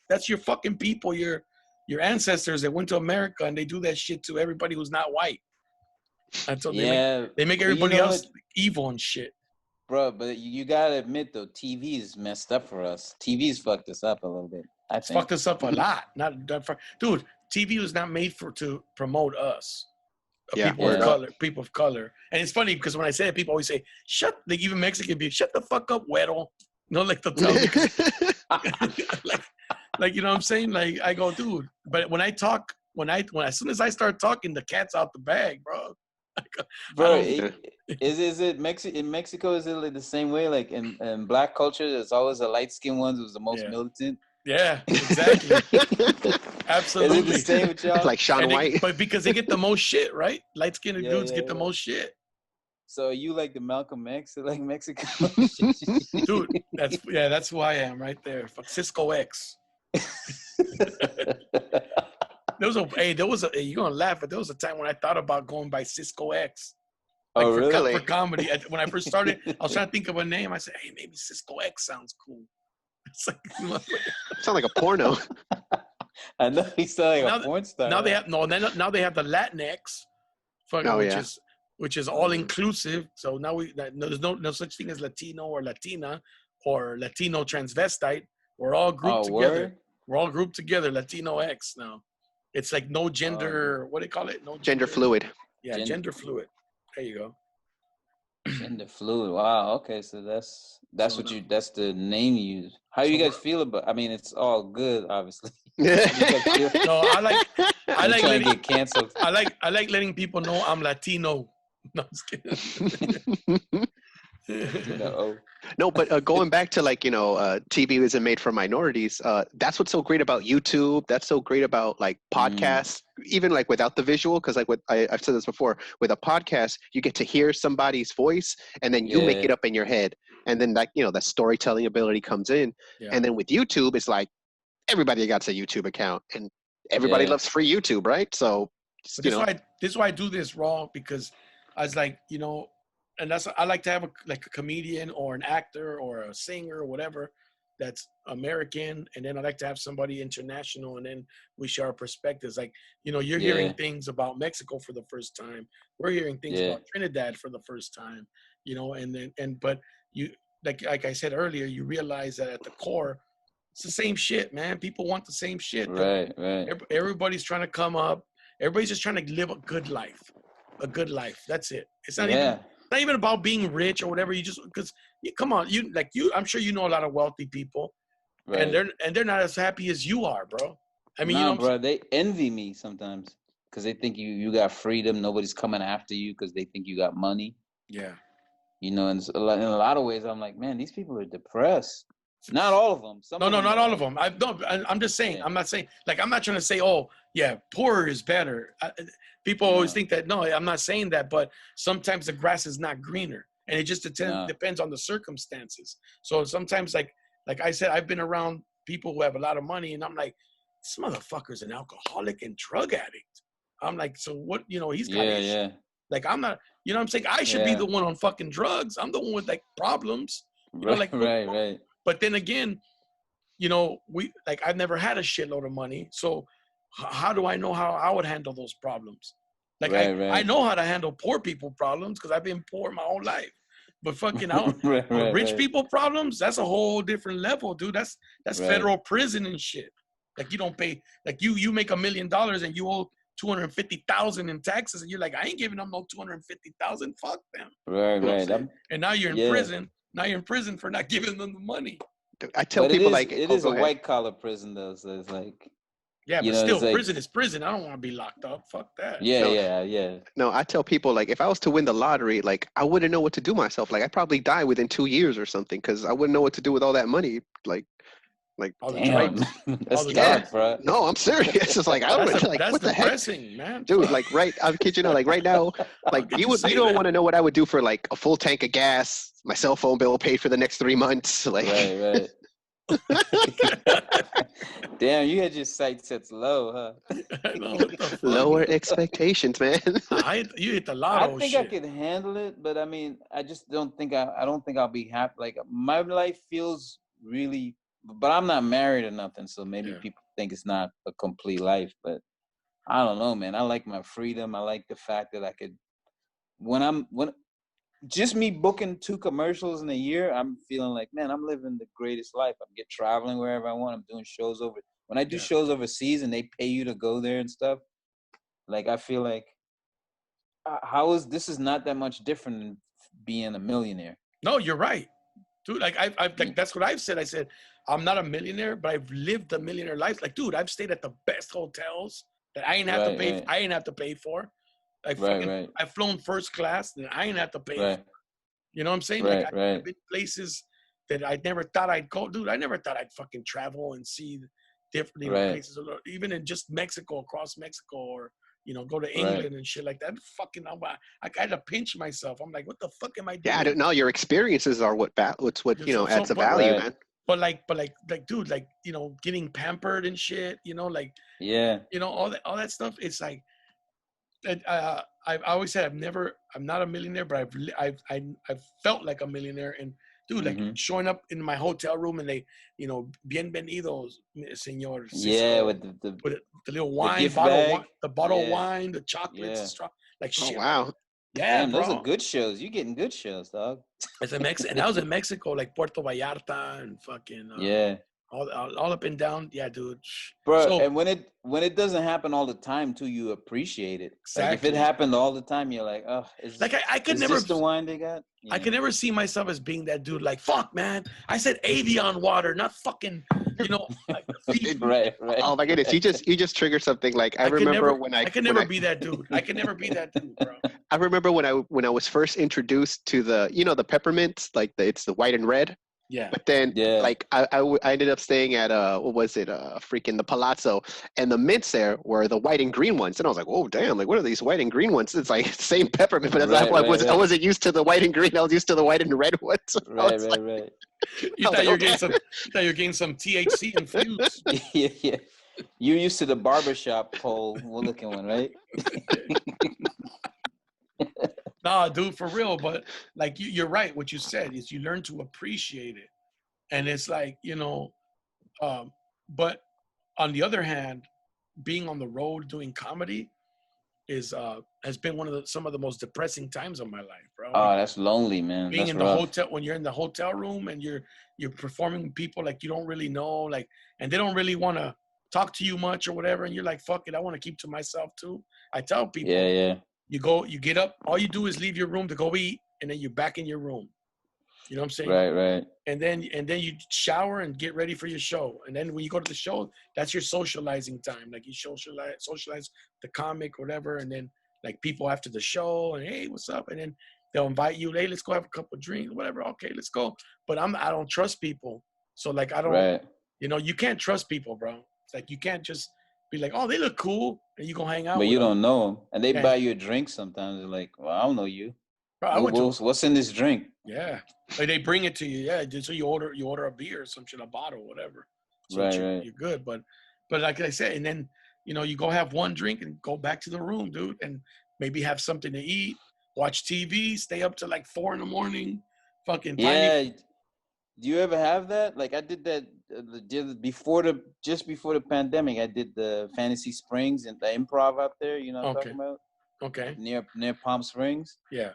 that's your fucking people, your ancestors that went to America and they do that shit to everybody who's not white. And so they make everybody else evil and shit.
Bro, but you gotta admit though, TV's messed up for us. TV's fucked us up a little bit.
It's fucked us up a lot. Dude, TV was not made to promote us. People of color. And it's funny because when I say it, people always say, like even Mexican people, shut the fuck up, güero. You know, like they'll tell me. like, you know what I'm saying? Like, I go, dude. But when I talk, as soon as I start talking, the cat's out the bag, bro.
Bro, is it in Mexico? Is it like the same way? Like in black culture, there's always the light skinned ones who's the most militant.
Yeah, exactly. Absolutely.
Is it the same with y'all?
Like Sean White.
But because they get the most shit, right? Light skinned dudes get the most shit.
So you like the Malcolm X, like Mexico?
Dude, that's who I am right there. Fuck Cisco X. You're gonna laugh, but there was a time when I thought about going by Cisco X. Like
really?
For comedy. When I first started, I was trying to think of a name. I said, hey, maybe Cisco X sounds cool. It's like,
sound like a porno.
I know he sounds like a porn star.
Now they have the Latinx, which is all inclusive. So now there's no such thing as Latino or Latina or Latino transvestite. We're all grouped together.
Word?
We're all grouped together. Latino X now. It's like no gender. What do they call it? No
gender fluid.
Yeah, gender fluid. There you go.
Gender fluid. Wow. Okay, so that's the name you use. How do you guys feel about? I mean, it's all good, obviously.
No, I like
letting get canceled.
I like letting people know I'm Latino. No, I'm just kidding.
No, but going back to TV isn't made for minorities. That's what's so great about YouTube. That's so great about like podcasts, even like without the visual. Because like I've said this before, with a podcast, you get to hear somebody's voice, and then you make it up in your head, and then that storytelling ability comes in. Yeah. And then with YouTube, it's like everybody got a YouTube account, and everybody loves free YouTube, right? So
this is why I do this raw, because I was like, and I like to have a comedian or an actor or a singer or whatever that's American, and then I like to have somebody international, and then we share our perspectives. Like, you're hearing things about Mexico for the first time. We're hearing things about Trinidad for the first time. But you like I said earlier, you realize that at the core, it's the same shit, man. People want the same shit.
Right.
Everybody's trying to come up. Everybody's just trying to live a good life. a good life. That's it. It's not even about being rich or whatever. You just because come on, I'm sure you know a lot of wealthy people,
Right.
and they're not as happy as you are, bro. I mean,
nah, bro, they envy me sometimes because they think you got freedom. Nobody's coming after you because they think you got money.
Yeah.
You know, in a lot of ways, I'm like, man, these people are depressed. Not all of them.
No, not all of them. I'm just saying.
Yeah.
I'm not saying like I'm not trying to say, oh yeah, poorer is better. People always think that. No, I'm not saying that. But sometimes the grass is not greener, and it just depends on the circumstances. So sometimes, like I said, I've been around people who have a lot of money, and I'm like, this motherfucker's an alcoholic and drug addict. I'm like, so what? You know, he's got issues. Like I'm not. You know what I'm saying? I should be the one on fucking drugs. I'm the one with like problems. You know, like
right.
But then again, you know, I've never had a shitload of money, so how do I know how I would handle those problems? Like I know how to handle poor people problems because I've been poor my whole life. But fucking rich people problems, that's a whole different level, dude. That's federal prison and shit. Like you don't pay, like you make $1 million and you owe $250,000 in taxes, and you're like, I ain't giving them no $250,000. Fuck them.
Right.
And now you're in prison. Now you're in prison for not giving them the money.
I tell people
it is a white collar prison though, so it's like.
Yeah, but still, prison is prison. I don't want to be locked up. Fuck that.
Yeah.
No, I tell people, like, if I was to win the lottery, like, I wouldn't know what to do myself. Like, I'd probably die within 2 years or something because I wouldn't know what to do with all that money. Like
damn, that's dark, bro.
No, I'm serious. It's like I don't like
that's
what the
depressing,
heck,
man.
dude. Like, I'm kidding you not. Like right now, like you don't want to know what I would do for like a full tank of gas, my cell phone bill paid for the next 3 months. Like,
right. Damn, you had your sights set low, huh?
Lower expectations, man.
You hit the lotto.
I think I could handle it, but I mean, I just don't think I don't think I'll be happy. Like my life feels really, but I'm not married or nothing, so maybe people think it's not a complete life. But I don't know, man. I like my freedom. I like the fact that I could, when just me booking 2 commercials in a year, I'm feeling like, man, I'm living the greatest life. I'm traveling wherever I want. I'm doing shows when I do shows overseas and they pay you to go there and stuff. Like, I feel like, this is not that much different than being a millionaire.
No, you're right, dude. Like like that's what I've said. I said, I'm not a millionaire, but I've lived a millionaire life. Like, dude, I've stayed at the best hotels that I ain't have to pay. I ain't have to pay for. Like, I've flown first class and I ain't have to pay for. You know what I'm saying? Like, I've been places that I never thought I'd go. Dude, I never thought I'd fucking travel and see different places. Even in just Mexico, across Mexico, or, you know, go to England and shit like that. Fucking, I had to pinch myself. I'm like, what the fuck am I doing?
Yeah, I don't know. Your experiences are what you know, adds a value, man.
But like, dude, like, you know, getting pampered and shit, you know, like, you know, all that stuff. It's like, I've always said I'm not a millionaire, but I've felt like a millionaire. And dude, like showing up in my hotel room and they, you know, bienvenidos, señor Cisco,
with
the little wine, the bottle of wine, the chocolates, the straw, like shit.
Oh, wow.
Yeah,
damn, those are good shows. You're getting good shows, dog.
And I was in Mexico, like Puerto Vallarta and fucking all up and down. Yeah, dude.
Bro, so, and when it doesn't happen all the time too, you appreciate it. Exactly. Like if it happened all the time, you're like, oh,
I could never.
This the wine they got?
I could never see myself as being that dude. Like, fuck, man. I said Avion water, not fucking, you know. Like,
right.
Oh my goodness, you just triggered something. Like I remember when I
could never be that dude. I could never be that dude, bro.
I remember when I was first introduced to the peppermints, like it's the white and red.
Yeah.
But then, like, I ended up staying at what was it? Freaking the Palazzo, and the mints there were the white and green ones. And I was like, oh damn! Like, what are these white and green ones? It's like same peppermint, but I wasn't used to the white and green. I was used to the white and red ones.
Right.
You thought you were getting some THC infused.
Yeah. You're used to the barbershop pole looking one, right?
Nah, dude, for real. But like you're right. What you said is you learn to appreciate it, and it's like, you know. But on the other hand, being on the road doing comedy has been some of the most depressing times of my life, bro.
Oh, that's lonely, man.
Being
that's
in
rough.
the hotel, when you're in the hotel room and you're performing with people like you don't really know, like, and they don't really want to talk to you much or whatever, and you're like, fuck it, I want to keep to myself too. I tell people, you get up, all you do is leave your room to go eat, and then you're back in your room. You know what I'm saying?
Right.
And then you shower and get ready for your show. And then when you go to the show, that's your socializing time. Like you socialize the comic, whatever. And then like people after the show and hey, what's up? And then they'll invite you. Hey, let's go have a couple of drinks, whatever. Okay, let's go. But I don't trust people. So like I don't.
Right.
You know, you can't trust people, bro. It's like you can't just be like, oh, they look cool, and you gonna hang out.
But
with
you
them.
don't know them, and they
Yeah.
buy you a drink sometimes. They're like, well, I don't know you.
Bro,
What's in this drink?
Yeah, like they bring it to you. Yeah, so you order a beer or some shit, a bottle, whatever. So
Right.
You're good. But like I said, and then you go have one drink and go back to the room, dude, and maybe have something to eat, watch TV, stay up to like 4 a.m. Fucking
yeah. Do you ever have that? Like I did that just before the pandemic. I did the Fantasy Springs and the Improv out there. You know what I'm talking about?
Okay.
Near Palm Springs.
Yeah.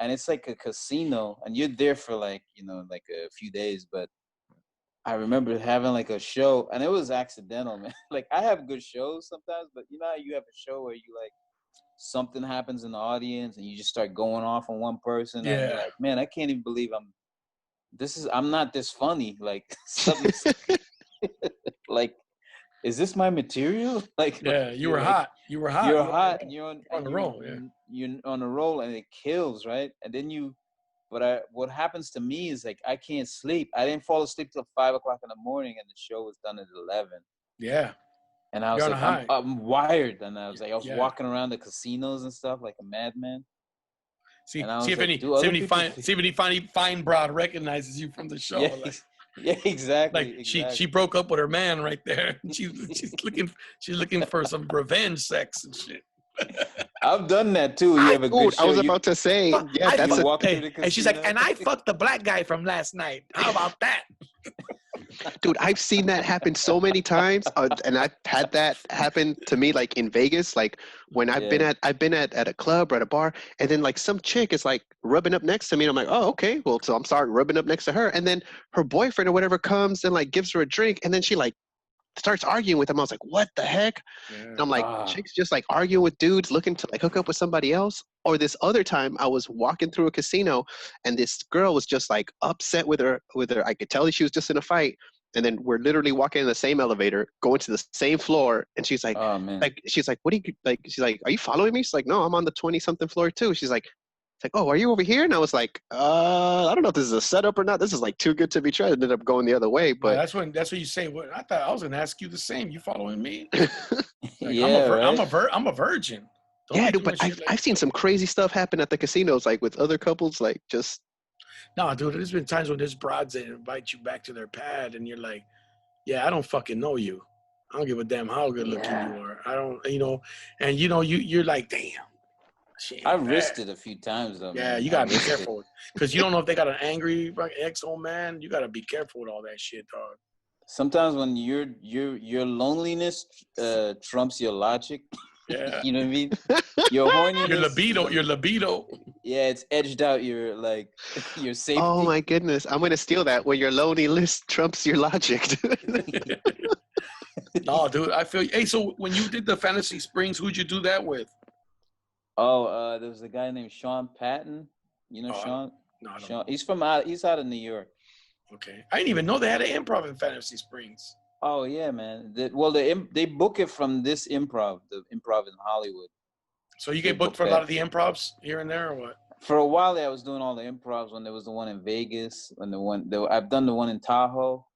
And it's like a casino, and you're there for like a few days. But I remember having like a show, and it was accidental, man. Like I have good shows sometimes, but you know how you have a show where you like something happens in the audience, and you just start going off on one person, and you're like, man, I can't even believe I'm not this funny. Like something's like, is this my material? Like,
yeah, you were hot. You're hot. And
you're
on the roll. Yeah.
You're on a roll, and it kills, right? And then what happens to me is like I can't sleep. I didn't fall asleep till 5 o'clock in the morning, and the show was done at 11.
Yeah.
And I was like, I'm wired, and I was walking around the casinos and stuff like a madman.
See if any fine broad recognizes you from the show.
Yeah,
like,
yeah, exactly.
Like she broke up with her man right there. She's looking for some revenge sex and shit.
I've done that too. You have a good show.
I was about to say, yeah, that's
and she's like, and I fucked the black guy from last night. How about that?
Dude, I've seen that happen so many times, and I've had that happen to me, like in Vegas, like when I've been at a club or at a bar, and then like some chick is like rubbing up next to me, and I'm like, oh, okay, well, so I'm sorry, rubbing up next to her, and then her boyfriend or whatever comes and like gives her a drink, and then she like starts arguing with him. I was like, what the heck? Yeah. And I'm like, chicks just like arguing with dudes looking to like hook up with somebody else. Or this other time I was walking through a casino, and this girl was just like upset with her. I could tell she was just in a fight. And then we're literally walking in the same elevator, going to the same floor. And she's like, she's like, what do you like? She's like, are you following me? She's like, no, I'm on the 20-something floor too. She's like, oh, are you over here? And I was like, I don't know if this is a setup or not. This is like too good to be true. I ended up going the other way. But
that's what you say. Well, I thought I was gonna ask you the same. You following me? Like,
yeah,
I'm a virgin.
Don't dude, but I've seen some crazy stuff happen at the casinos, like with other couples, like just.
No, dude, there's been times when there's broads that invite you back to their pad, and you're like, yeah, I don't fucking know you. I don't give a damn how good looking you are. I don't, and you're like, damn.
I've risked it a few times though.
Yeah, man. You gotta be careful because you don't know if they got an angry ex-old man. You gotta be careful with all that shit, dog.
Sometimes when your loneliness trumps your logic.
Yeah.
You know what I mean? Your horniness.
Your libido.
Yeah, it's edged out your safety.
Oh my goodness. I'm gonna steal that when your loneliness trumps your logic.
No, dude, I feel hey, so when you did the Fantasy Springs, who'd you do that with?
Oh, there was a guy named Sean Patton. You know Sean?
No, I don't
Sean.
know.
He's out of New York.
Okay. I didn't even know they had an improv in Fantasy Springs.
Oh yeah, man. They book it from this improv, the improv in Hollywood.
So you get booked for a lot of the improvs here and there, or what?
For a while, I was doing all the improvs when there was the one in Vegas, I've done the one in Tahoe,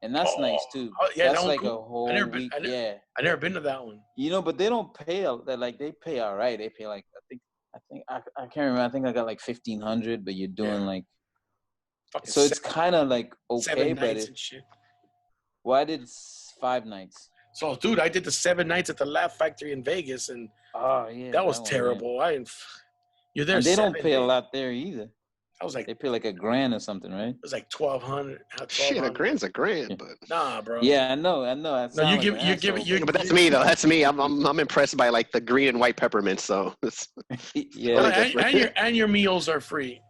and that's nice too.
Yeah,
that's like
cool.
a whole week.
I never been to that one.
But they don't pay. They pay all right. They pay like I can't remember. I think I got like 1,500, but you're doing like. So it's kind of like okay,
7
but
nights and shit.
Well, I did 5 nights.
So, dude, I did the 7 nights at the Laugh Factory in Vegas, and that was terrible. You're there.
And they don't pay a lot there either.
I was like,
they pay like $1,000 or something, right?
It was like 1,200.
Shit, $1,000's $1,000, but
nah, bro.
Yeah, I know.
No, but
that's me though. That's me. I'm impressed by like the green and white peppermints. So
and your meals are free.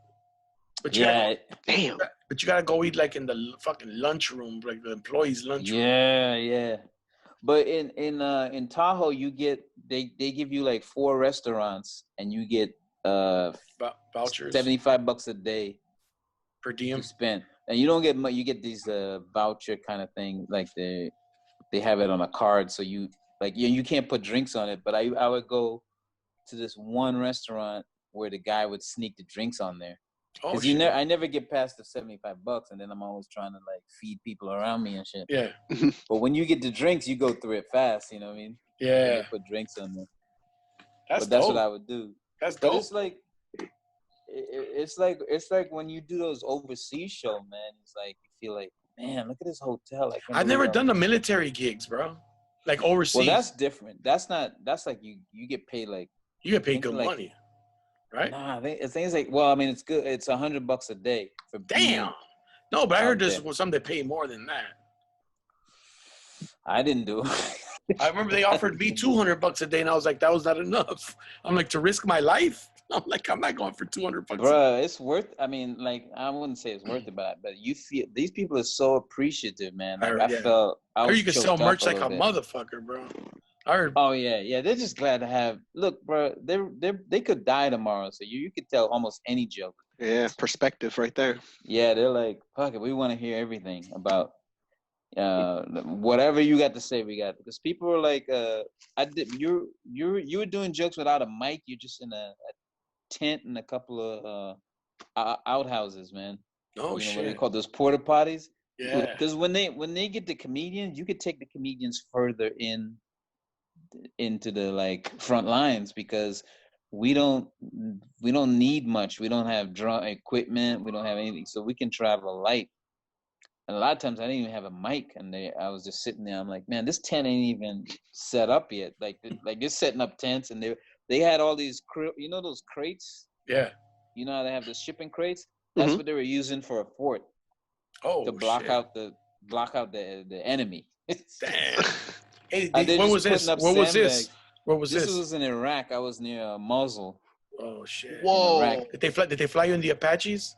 But
damn.
But you gotta go eat like in the fucking lunchroom, like the employees' lunchroom.
Yeah. But in Tahoe, you get they give you like 4 restaurants, and you get
vouchers,
$75 a day
per diem
to spend, and you don't get much. You get these voucher kind of thing, like they have it on a card, so you like you can't put drinks on it. But I would go to this one restaurant where the guy would sneak the drinks on there. Because I never get past the $75, and then I'm always trying to like feed people around me and shit.
Yeah.
But when you get the drinks, you go through it fast. You know what I mean?
Yeah.
You put drinks on there.
That's
what I would do.
That's
but
dope.
It's like when you do those overseas show, man. It's like you feel like, man, look at this hotel.
I've never done the military gigs, bro. Like overseas.
Well, that's different. That's like you get paid like.
You get paid good money. Right?
Nah, things like, well, I mean, it's good. It's $100 a day for.
Damn. No, but I heard there's some that pay more than that.
I didn't do it.
I remember they offered me $200 a day, and I was like, that was not enough. I'm like, to risk my life? I'm like, I'm not going for $200.
Bro, it's worth. I mean, like, I wouldn't say it's worth it, but you feel these people are so appreciative, man. Like, I felt. I
heard you can sell merch like a motherfucker, bro. I heard.
Oh yeah. They're just glad to have. Look, bro, they could die tomorrow, so you could tell almost any joke.
Yeah, perspective right there.
Yeah, they're like, fuck it, we want to hear everything about whatever you got to say. We got, because people were like, you were doing jokes without a mic. You're just in a tent and a couple of outhouses, man.
Oh
shit!
What
they call those porta potties.
Yeah.
Because when they get the comedians, you could take the comedians further into the like front lines, because we don't need much. We don't have drum equipment. We don't have anything, so we can travel light. And a lot of times I didn't even have a mic, and I was just sitting there. I'm like, man, this tent ain't even set up yet. Like they're setting up tents, and they had all these those crates.
Yeah.
You know how they have the shipping crates? That's what they were using for a fort.
Oh,
to block out the enemy.
Damn. Hey, where was this? Where was this? Where was this?
This was in Iraq. I was near Mosul.
Oh shit!
Whoa!
Did they fly you in the Apaches?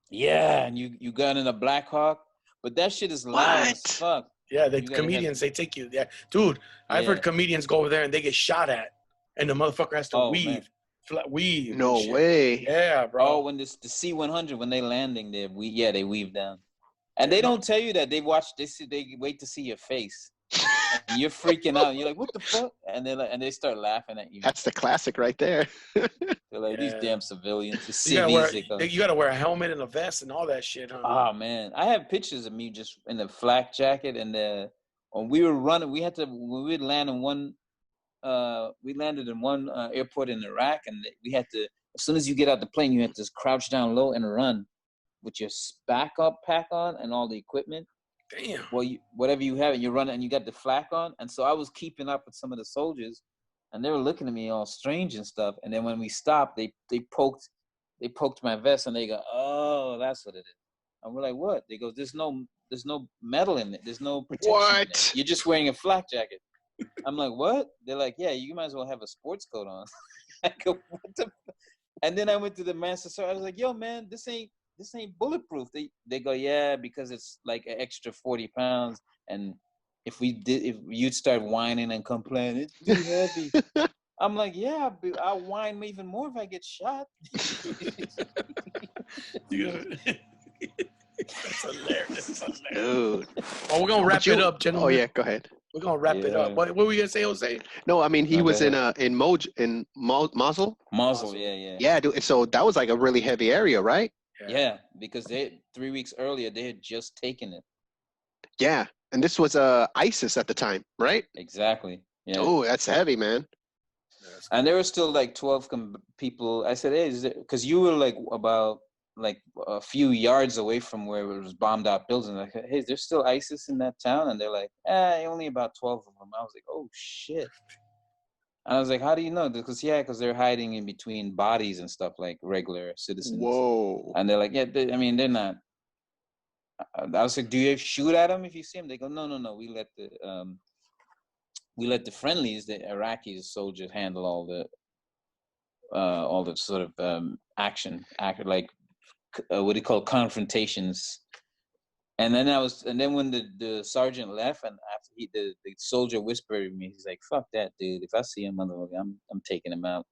Yeah, and you got in a Black Hawk, but that shit is loud as fuck.
Yeah, the comedians they take you. Yeah, dude, I've heard comedians go over there and they get shot at, and the motherfucker has to weave. Weave.
No way.
Yeah, bro.
Oh, when the C-100 when they landing there, they weave down, and they don't tell you that they wait to see your face. And you're freaking out. You're like, what the fuck? And they start laughing at you.
That's the classic right there.
They're like, these damn civilians.
You gotta wear a helmet and a vest and all that shit, huh?
Oh man, I have pictures of me just in the flak jacket, and when we were running, we would land in one. We landed in one airport in Iraq, and we had to. As soon as you get out the plane, you have to just crouch down low and run with your backpack on and all the equipment.
Damn.
Well, whatever you have, you're running, and you got the flak on, and so I was keeping up with some of the soldiers, and they were looking at me all strange and stuff. And then when we stopped, they poked my vest, and they go, "Oh, that's what it is." And we're like, "What?" They go, "There's no metal in it. There's no protection.
What?
In it. You're just wearing a flak jacket." I'm like, "What?" They're like, "Yeah, you might as well have a sports coat on." I go, "What the?" And then I went to the master sergeant. I was like, "Yo, man, this ain't bulletproof." They go, "Yeah, because it's like an extra 40 pounds, and if you'd start whining and complaining, it's too heavy." I'm like, "Yeah, I'll whine even more if I get shot."
That's hilarious.
Dude.
Well, we're gonna wrap it up, gentlemen.
Oh yeah, go ahead.
We're gonna wrap it up. What were we gonna say, Jose?
No, I mean he was in Mosul.
Mosul, yeah.
Yeah, dude. So that was like a really heavy area, right?
Yeah, because 3 weeks earlier they had just taken it.
Yeah, and this was ISIS at the time, right?
Exactly. Yeah.
Oh, that's heavy, man.
And there were still like 12 people. I said, "Hey, because you were like about like a few yards away from where it was bombed out buildings." Like, "Hey, there's still ISIS in that town?" And they're like, only about 12 of them. I was like, "Oh shit." And I was like, "How do you know?" Because they're hiding in between bodies and stuff like regular citizens.
Whoa.
And they're like, "Yeah, they're not." I was like, "Do you shoot at them if you see them?" They go, "No. We let the friendlies, the Iraqi soldiers, handle all the sort of action, like what do you call confrontations, And then when the sergeant left, and after the soldier whispered to me, he's like, "Fuck that, dude. If I see him, motherfucker, I'm taking him out."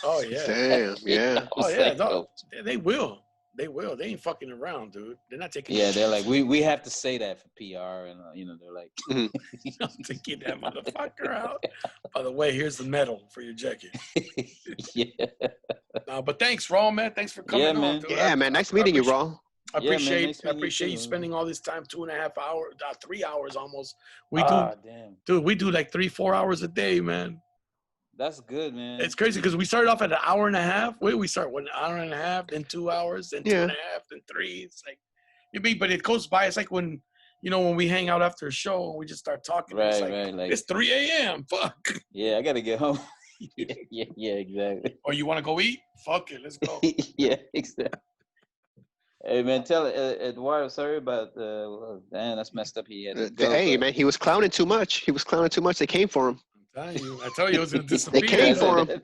Oh yeah.
Damn, yeah.
Oh yeah.
Like,
No, they will. They will. They ain't fucking around, dude. They're not taking.
Yeah, they're like, we have to say that for PR, and they're like,
to get that motherfucker out. By the way, here's the medal for your jacket.
yeah,
But thanks, Rawle, man. Thanks for coming on.
man.
Dude.
Yeah, man. Nice meeting you, Rawle.
I
Yeah, man,
appreciate
nice
I
meeting you
appreciate
too,
you
man.
spending all this time, 2.5 hours, 3 hours almost.
Damn,
Dude, we do like 3-4 hours a day, man.
that's good, man.
It's crazy because we started off at an hour and a half. Wait, we start with an hour and a half, then 2 hours, then 2.5, then 3. It's like, but it goes by. It's like when we hang out after a show and we just start talking.
Right,
it's like,
right. Like,
it's 3 a.m. Fuck.
Yeah, I gotta get home. yeah, exactly.
Or you want to go eat? Fuck it, let's go.
Yeah, exactly. Hey man, tell Eduardo, sorry about damn, that's messed up. He had to go,
Hey man, he was clowning too much. They came for him.
I tell you, it was gonna disappear.
They came for him.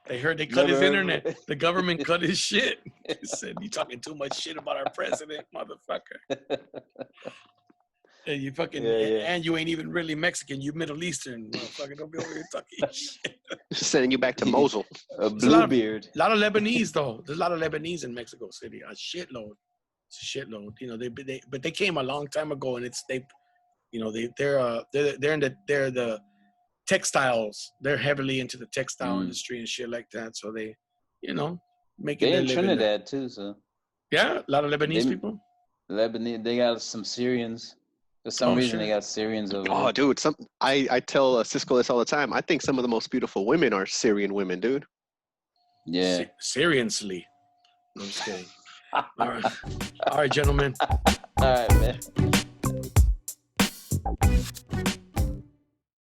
They heard they cut his internet. The government cut his shit. They said, "You talking too much shit about our president, motherfucker." And you fucking and you ain't even really Mexican. You Middle Eastern, motherfucker. Don't be over here talking shit.
Sending you back to Mosul.
A Bluebeard.
A lot of Lebanese though. There's a lot of Lebanese in Mexico City. A shitload. It's a shitload. But they came a long time ago, and they're the textiles. They're heavily into the textile industry and shit like that. So they, make it.
They in Trinidad too, so
yeah, a lot of Lebanese people.
Lebanese, they got some Syrians. For some reason, they got Syrians over there.
Oh, dude, I tell Cisco this all the time. I think some of the most beautiful women are Syrian women, dude.
Yeah.
Seriously. I'm just kidding. All right, gentlemen.
All right, man.